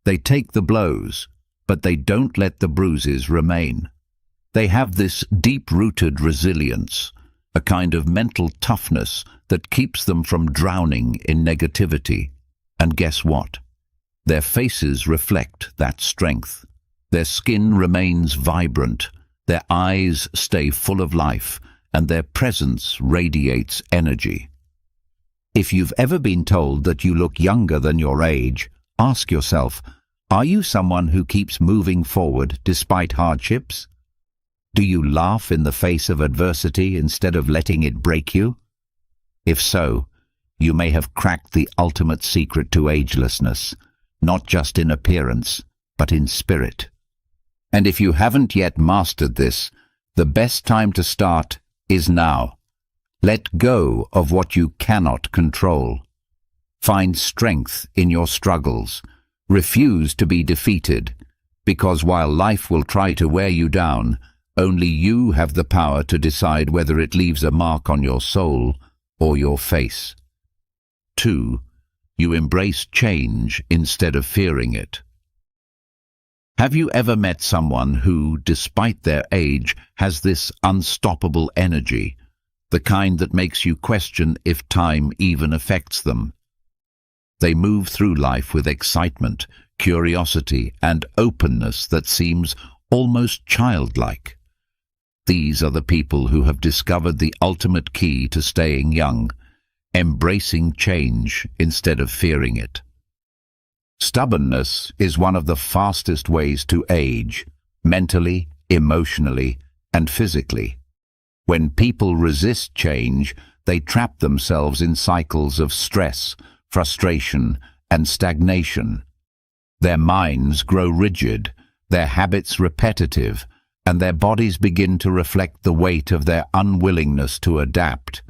They take the blows, but they don't let the bruises remain. They have this deep-rooted resilience, a kind of mental toughness that keeps them from drowning in negativity. And guess what? Their faces reflect that strength. Their skin remains vibrant, their eyes stay full of life, and their presence radiates energy. If you've ever been told that you look younger than your age, ask yourself, are you someone who keeps moving forward despite hardships? Do you laugh in the face of adversity instead of letting it break you? If so, you may have cracked the ultimate secret to agelessness, not just in appearance, but in spirit. And if you haven't yet mastered this, the best time to start is now. Let go of what you cannot control. Find strength in your struggles. Refuse to be defeated, because while life will try to wear you down, only you have the power to decide whether it leaves a mark on your soul or your face. 2. You embrace change instead of fearing it. Have you ever met someone who, despite their age, has this unstoppable energy, the kind that makes you question if time even affects them? They move through life with excitement, curiosity, and openness that seems almost childlike. These are the people who have discovered the ultimate key to staying young, embracing change instead of fearing it. Stubbornness is one of the fastest ways to age, mentally, emotionally, and physically. When people resist change, they trap themselves in cycles of stress, frustration, and stagnation. Their minds grow rigid, their habits repetitive, and their bodies begin to reflect the weight of their unwillingness to adapt.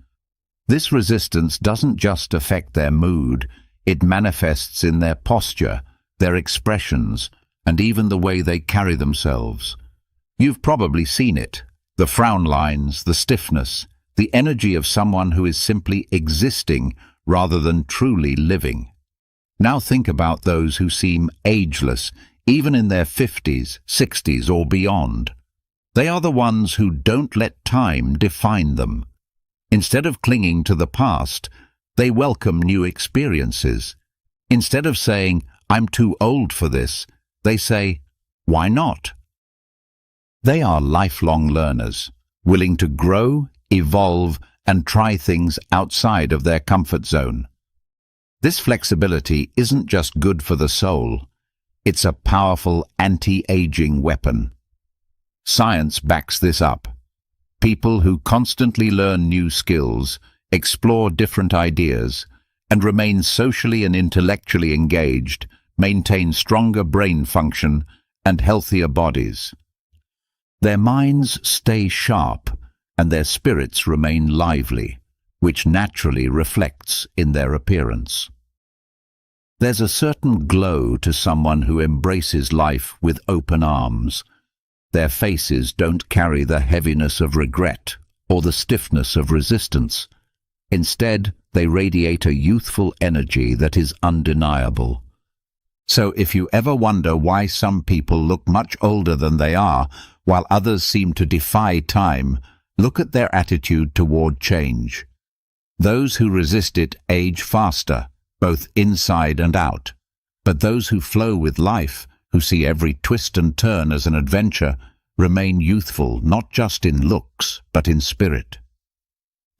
This resistance doesn't just affect their mood, it manifests in their posture, their expressions, and even the way they carry themselves. You've probably seen it, the frown lines, the stiffness, the energy of someone who is simply existing rather than truly living. Now think about those who seem ageless, even in their 50s, 60s, or beyond. They are the ones who don't let time define them. Instead of clinging to the past, they welcome new experiences. Instead of saying, "I'm too old for this," they say, "Why not?" They are lifelong learners, willing to grow, evolve, and try things outside of their comfort zone. This flexibility isn't just good for the soul, it's a powerful anti-aging weapon. Science backs this up. People who constantly learn new skills, explore different ideas, and remain socially and intellectually engaged maintain stronger brain function and healthier bodies. Their minds stay sharp and their spirits remain lively, which naturally reflects in their appearance. There's a certain glow to someone who embraces life with open arms. Their faces don't carry the heaviness of regret or the stiffness of resistance. Instead, they radiate a youthful energy that is undeniable. So if you ever wonder why some people look much older than they are, while others seem to defy time, look at their attitude toward change. Those who resist it age faster, both inside and out. But those who flow with life, who see every twist and turn as an adventure, remain youthful not just in looks, but in spirit.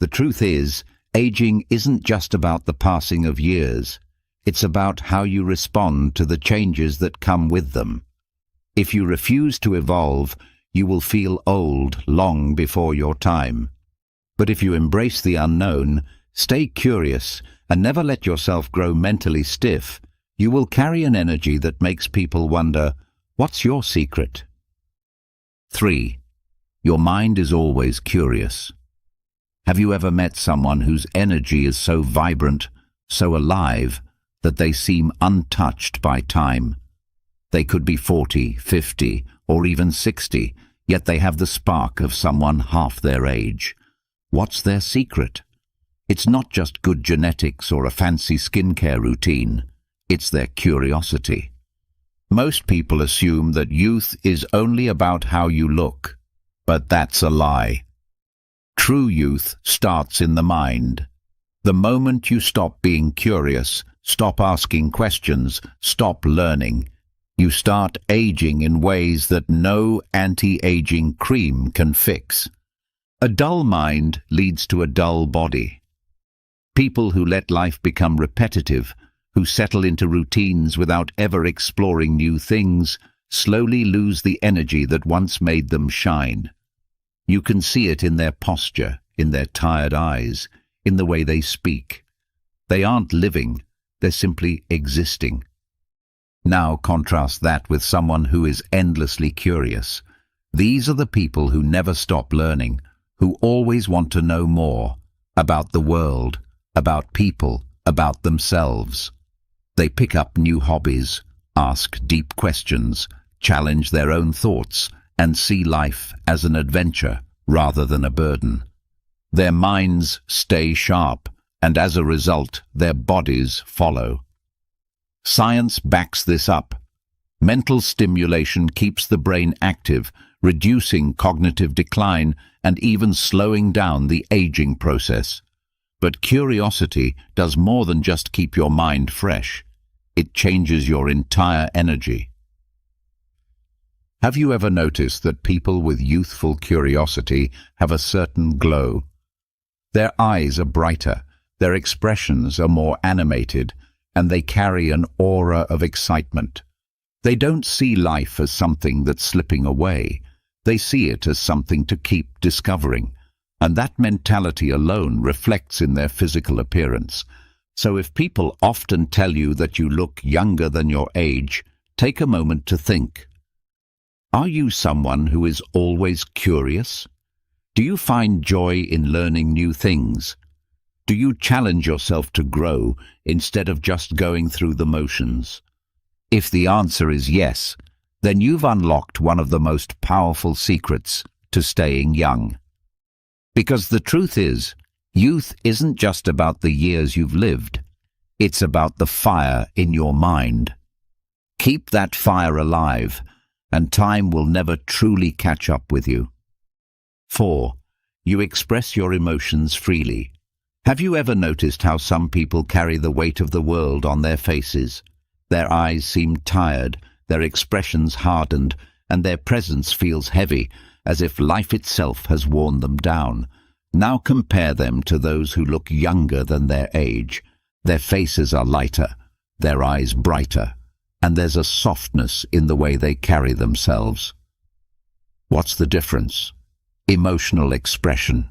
The truth is, aging isn't just about the passing of years. It's about how you respond to the changes that come with them. If you refuse to evolve, you will feel old long before your time. But if you embrace the unknown, stay curious, and never let yourself grow mentally stiff, you will carry an energy that makes people wonder, what's your secret? 3. Your mind is always curious. Have you ever met someone whose energy is so vibrant, so alive, that they seem untouched by time? They could be 40, 50, or even 60, yet they have the spark of someone half their age. What's their secret? It's not just good genetics or a fancy skincare routine. It's their curiosity. Most people assume that youth is only about how you look, but that's a lie. True youth starts in the mind. The moment you stop being curious, stop asking questions, stop learning, you start aging in ways that no anti-aging cream can fix. A dull mind leads to a dull body. People who let life become repetitive, who settle into routines without ever exploring new things, slowly lose the energy that once made them shine. You can see it in their posture, in their tired eyes, in the way they speak. They aren't living, they're simply existing. Now contrast that with someone who is endlessly curious. These are the people who never stop learning, who always want to know more about the world, about people, about themselves. They pick up new hobbies, ask deep questions, challenge their own thoughts, and see life as an adventure rather than a burden. Their minds stay sharp, and as a result, their bodies follow. Science backs this up. Mental stimulation keeps the brain active, reducing cognitive decline and even slowing down the aging process. But curiosity does more than just keep your mind fresh. It changes your entire energy. Have you ever noticed that people with youthful curiosity have a certain glow? Their eyes are brighter, their expressions are more animated, and they carry an aura of excitement. They don't see life as something that's slipping away. They see it as something to keep discovering, and that mentality alone reflects in their physical appearance. So if people often tell you that you look younger than your age, take a moment to think. Are you someone who is always curious? Do you find joy in learning new things? Do you challenge yourself to grow instead of just going through the motions? If the answer is yes, then you've unlocked one of the most powerful secrets to staying young. Because the truth is, youth isn't just about the years you've lived. It's about the fire in your mind. Keep that fire alive, and time will never truly catch up with you. 4. You express your emotions freely. Have you ever noticed how some people carry the weight of the world on their faces? Their eyes seem tired, their expressions hardened, and their presence feels heavy, as if life itself has worn them down. Now compare them to those who look younger than their age. Their faces are lighter, their eyes brighter, and there's a softness in the way they carry themselves. What's the difference? Emotional expression.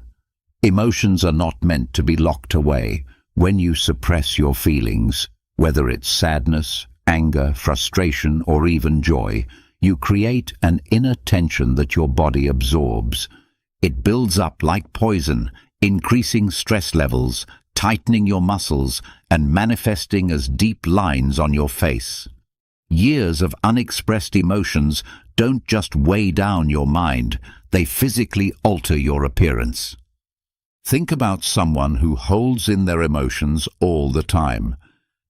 Emotions are not meant to be locked away. When you suppress your feelings, whether it's sadness, anger, frustration, or even joy, you create an inner tension that your body absorbs. It builds up like poison, increasing stress levels, tightening your muscles, and manifesting as deep lines on your face. Years of unexpressed emotions don't just weigh down your mind, they physically alter your appearance. Think about someone who holds in their emotions all the time.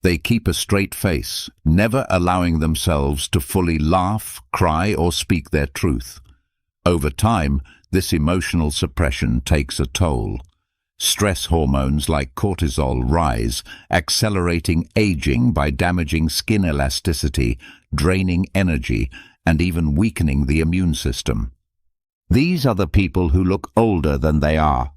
They keep a straight face, never allowing themselves to fully laugh, cry, or speak their truth. Over time, this emotional suppression takes a toll. Stress hormones like cortisol rise, accelerating aging by damaging skin elasticity, draining energy, and even weakening the immune system. These are the people who look older than they are,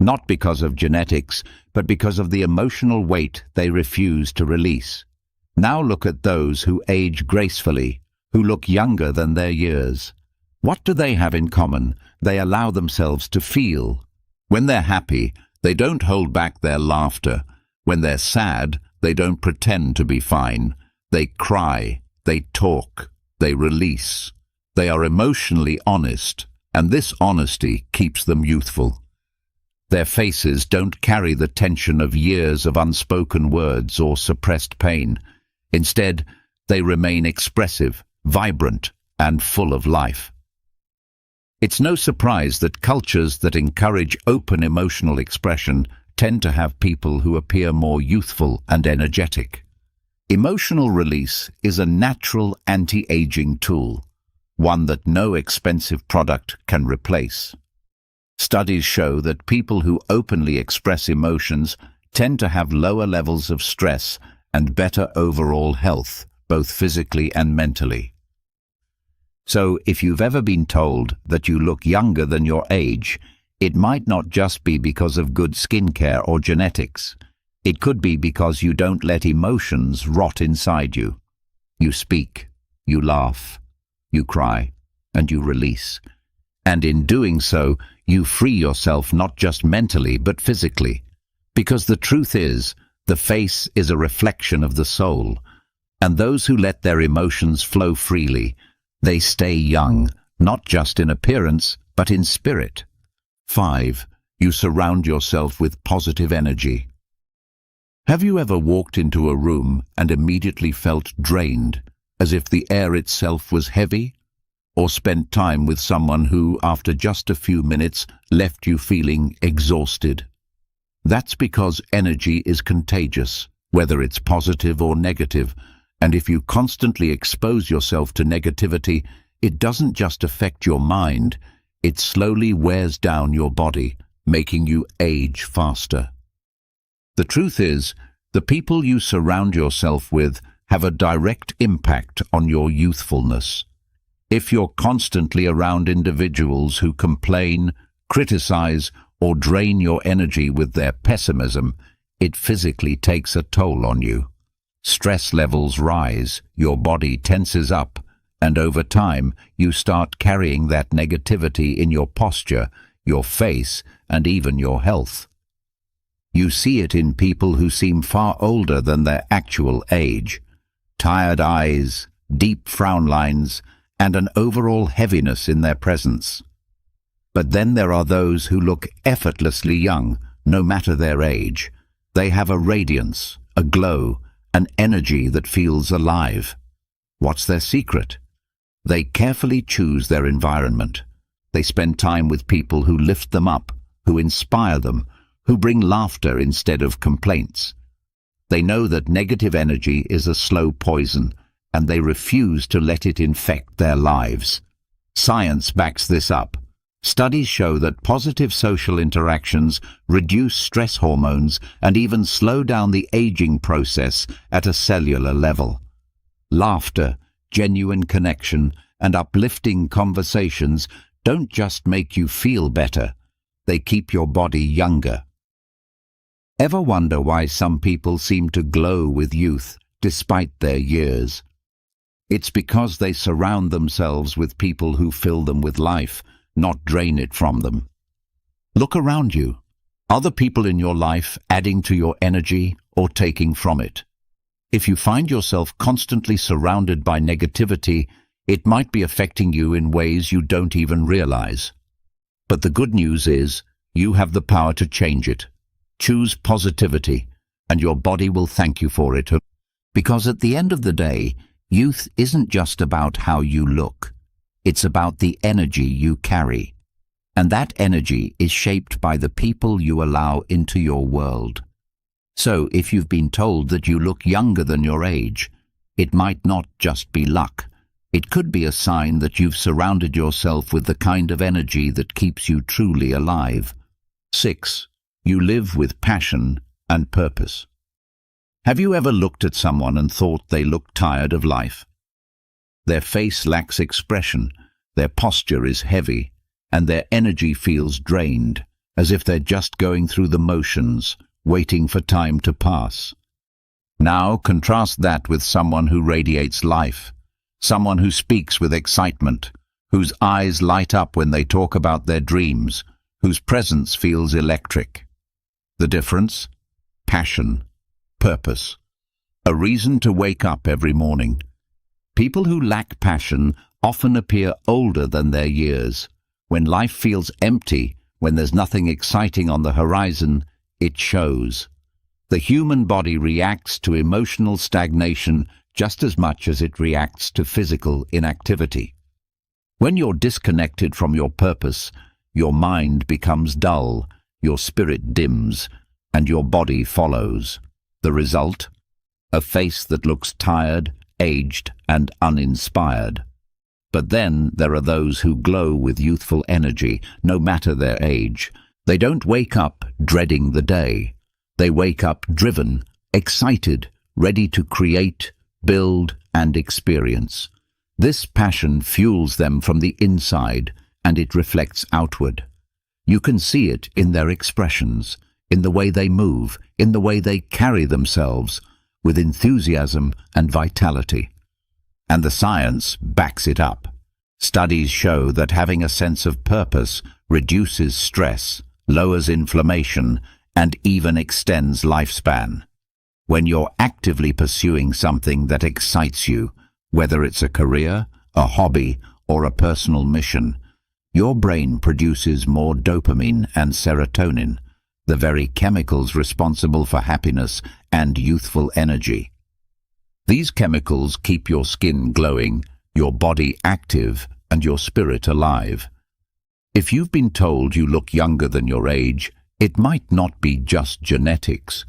not because of genetics, but because of the emotional weight they refuse to release. Now look at those who age gracefully, who look younger than their years. What do they have in common? They allow themselves to feel. When they're happy, they don't hold back their laughter. When they're sad, they don't pretend to be fine. They cry, they talk, they release. They are emotionally honest, and this honesty keeps them youthful. Their faces don't carry the tension of years of unspoken words or suppressed pain. Instead, they remain expressive, vibrant, and full of life. It's no surprise that cultures that encourage open emotional expression tend to have people who appear more youthful and energetic. Emotional release is a natural anti-aging tool, one that no expensive product can replace. Studies show that people who openly express emotions tend to have lower levels of stress and better overall health, both physically and mentally. So, if you've ever been told that you look younger than your age, it might not just be because of good skincare or genetics. It could be because you don't let emotions rot inside you. You speak, you laugh, you cry, and you release. And in doing so, you free yourself not just mentally but physically. Because the truth is, the face is a reflection of the soul, and those who let their emotions flow freely, they stay young, not just in appearance, but in spirit. 5. You surround yourself with positive energy. Have you ever walked into a room and immediately felt drained, as if the air itself was heavy? Or spent time with someone who, after just a few minutes, left you feeling exhausted? That's because energy is contagious, whether it's positive or negative, and if you constantly expose yourself to negativity, it doesn't just affect your mind, it slowly wears down your body, making you age faster. The truth is, the people you surround yourself with have a direct impact on your youthfulness. If you're constantly around individuals who complain, criticize, or drain your energy with their pessimism, it physically takes a toll on you. Stress levels rise, your body tenses up, and over time you start carrying that negativity in your posture, your face, and even your health. You see it in people who seem far older than their actual age. Tired eyes, deep frown lines, and an overall heaviness in their presence. But then there are those who look effortlessly young, no matter their age. They have a radiance, a glow, an energy that feels alive. What's their secret? They carefully choose their environment. They spend time with people who lift them up, who inspire them, who bring laughter instead of complaints. They know that negative energy is a slow poison, and they refuse to let it infect their lives. Science backs this up. Studies show that positive social interactions reduce stress hormones and even slow down the aging process at a cellular level. Laughter, genuine connection, and uplifting conversations don't just make you feel better, they keep your body younger. Ever wonder why some people seem to glow with youth despite their years? It's because they surround themselves with people who fill them with life, not drain it from them. Look around you. Are the people in your life adding to your energy or taking from it? If you find yourself constantly surrounded by negativity, it might be affecting you in ways you don't even realize. But the good news is, you have the power to change it. Choose positivity, and your body will thank you for it. Because at the end of the day, youth isn't just about how you look. It's about the energy you carry. And that energy is shaped by the people you allow into your world. So if you've been told that you look younger than your age, it might not just be luck. It could be a sign that you've surrounded yourself with the kind of energy that keeps you truly alive. 6. You live with passion and purpose. Have you ever looked at someone and thought they looked tired of life? Their face lacks expression, their posture is heavy, and their energy feels drained, as if they're just going through the motions, waiting for time to pass. Now contrast that with someone who radiates life, someone who speaks with excitement, whose eyes light up when they talk about their dreams, whose presence feels electric. The difference? Passion, purpose, a reason to wake up every morning. People who lack passion often appear older than their years. When life feels empty, When there's nothing exciting on the horizon, it shows. The human body reacts to emotional stagnation just as much as it reacts to physical inactivity. When you're disconnected from your purpose, your mind becomes dull, your spirit dims, and your body follows. The result? A face that looks tired, aged, and uninspired. But then there are those who glow with youthful energy, no matter their age. They don't wake up dreading the day. They wake up driven, excited, ready to create, build, and experience. This passion fuels them from the inside, and it reflects outward. You can see it in their expressions, in the way they move, in the way they carry themselves, with enthusiasm and vitality. And the science backs it up. Studies show that having a sense of purpose reduces stress, lowers inflammation, and even extends lifespan. When you're actively pursuing something that excites you, whether it's a career, a hobby, or a personal mission, your brain produces more dopamine and serotonin, the very chemicals responsible for happiness and youthful energy. These chemicals keep your skin glowing, your body active, and your spirit alive. If you've been told you look younger than your age, it might not be just genetics.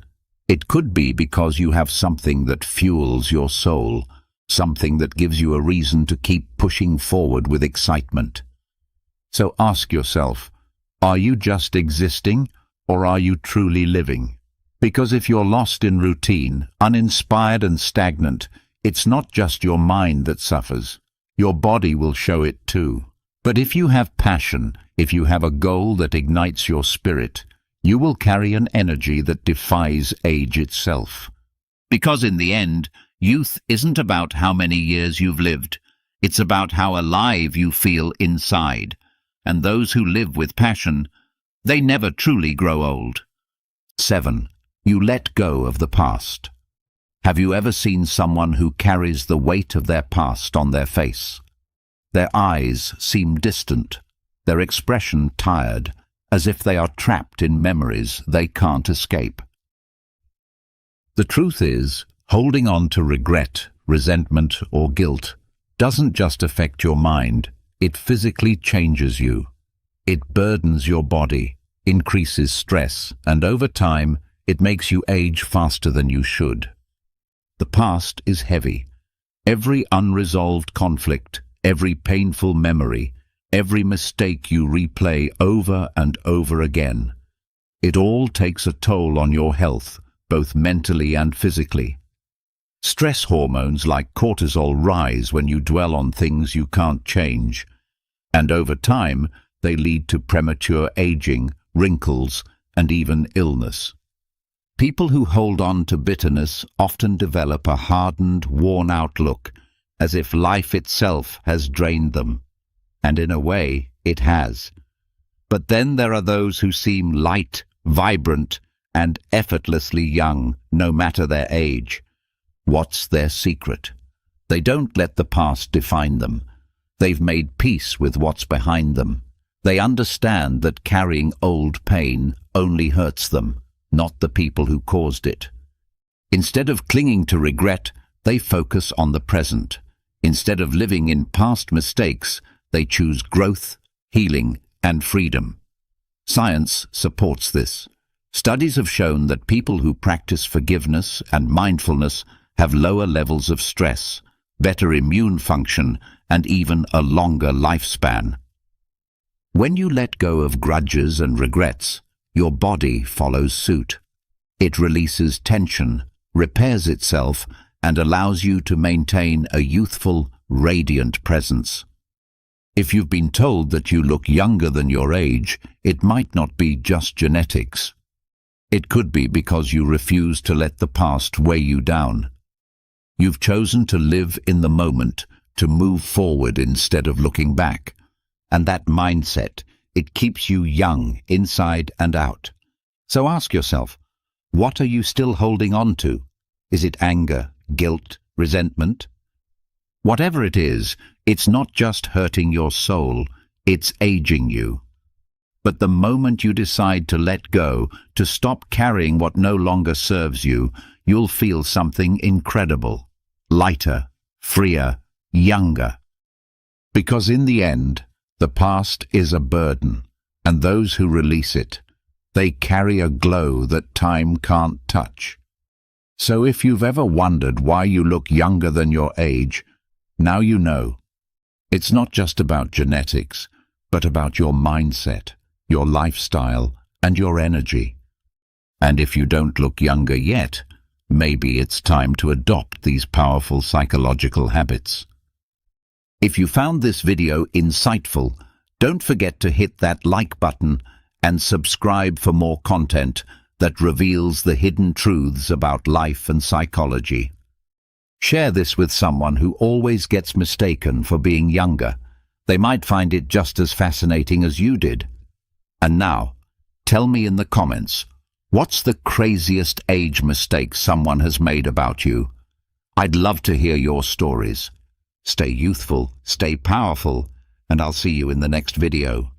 It could be because you have something that fuels your soul, something that gives you a reason to keep pushing forward with excitement. So ask yourself, are you just existing, or are you truly living? Because if you're lost in routine, uninspired and stagnant, it's not just your mind that suffers. Your body will show it too. But if you have passion, if you have a goal that ignites your spirit, you will carry an energy that defies age itself. Because in the end, youth isn't about how many years you've lived. It's about how alive you feel inside. And those who live with passion, they never truly grow old. 7. You let go of the past. Have you ever seen someone who carries the weight of their past on their face? Their eyes seem distant, their expression tired, as if they are trapped in memories they can't escape. The truth is, holding on to regret, resentment, or guilt doesn't just affect your mind, it physically changes you. It burdens your body, increases stress, and over time, it makes you age faster than you should. The past is heavy. Every unresolved conflict, every painful memory, every mistake you replay over and over again. It all takes a toll on your health, both mentally and physically. Stress hormones like cortisol rise when you dwell on things you can't change, and over time, they lead to premature aging, wrinkles, and even illness. People who hold on to bitterness often develop a hardened, worn-out look, as if life itself has drained them. And in a way, it has. But then there are those who seem light, vibrant, and effortlessly young, no matter their age. What's their secret? They don't let the past define them. They've made peace with what's behind them. They understand that carrying old pain only hurts them, not the people who caused it. Instead of clinging to regret, they focus on the present. Instead of living in past mistakes, they choose growth, healing, and freedom. Science supports this. Studies have shown that people who practice forgiveness and mindfulness have lower levels of stress, better immune function, and even a longer lifespan. When you let go of grudges and regrets, your body follows suit. It releases tension, repairs itself, and allows you to maintain a youthful, radiant presence. If you've been told that you look younger than your age, it might not be just genetics. It could be because you refuse to let the past weigh you down. You've chosen to live in the moment, to move forward instead of looking back. And that mindset, it keeps you young inside and out. So ask yourself, what are you still holding on to? Is it anger, guilt, resentment? Whatever it is, it's not just hurting your soul, it's aging you. But the moment you decide to let go, to stop carrying what no longer serves you, you'll feel something incredible. Lighter, freer, younger. Because in the end, the past is a burden, and those who release it, they carry a glow that time can't touch. So if you've ever wondered why you look younger than your age, now you know. It's not just about genetics, but about your mindset, your lifestyle, and your energy. And if you don't look younger yet, maybe it's time to adopt these powerful psychological habits. If you found this video insightful, don't forget to hit that like button and subscribe for more content that reveals the hidden truths about life and psychology. Share this with someone who always gets mistaken for being younger. They might find it just as fascinating as you did. And now, tell me in the comments, what's the craziest age mistake someone has made about you? I'd love to hear your stories. Stay youthful, stay powerful, and I'll see you in the next video.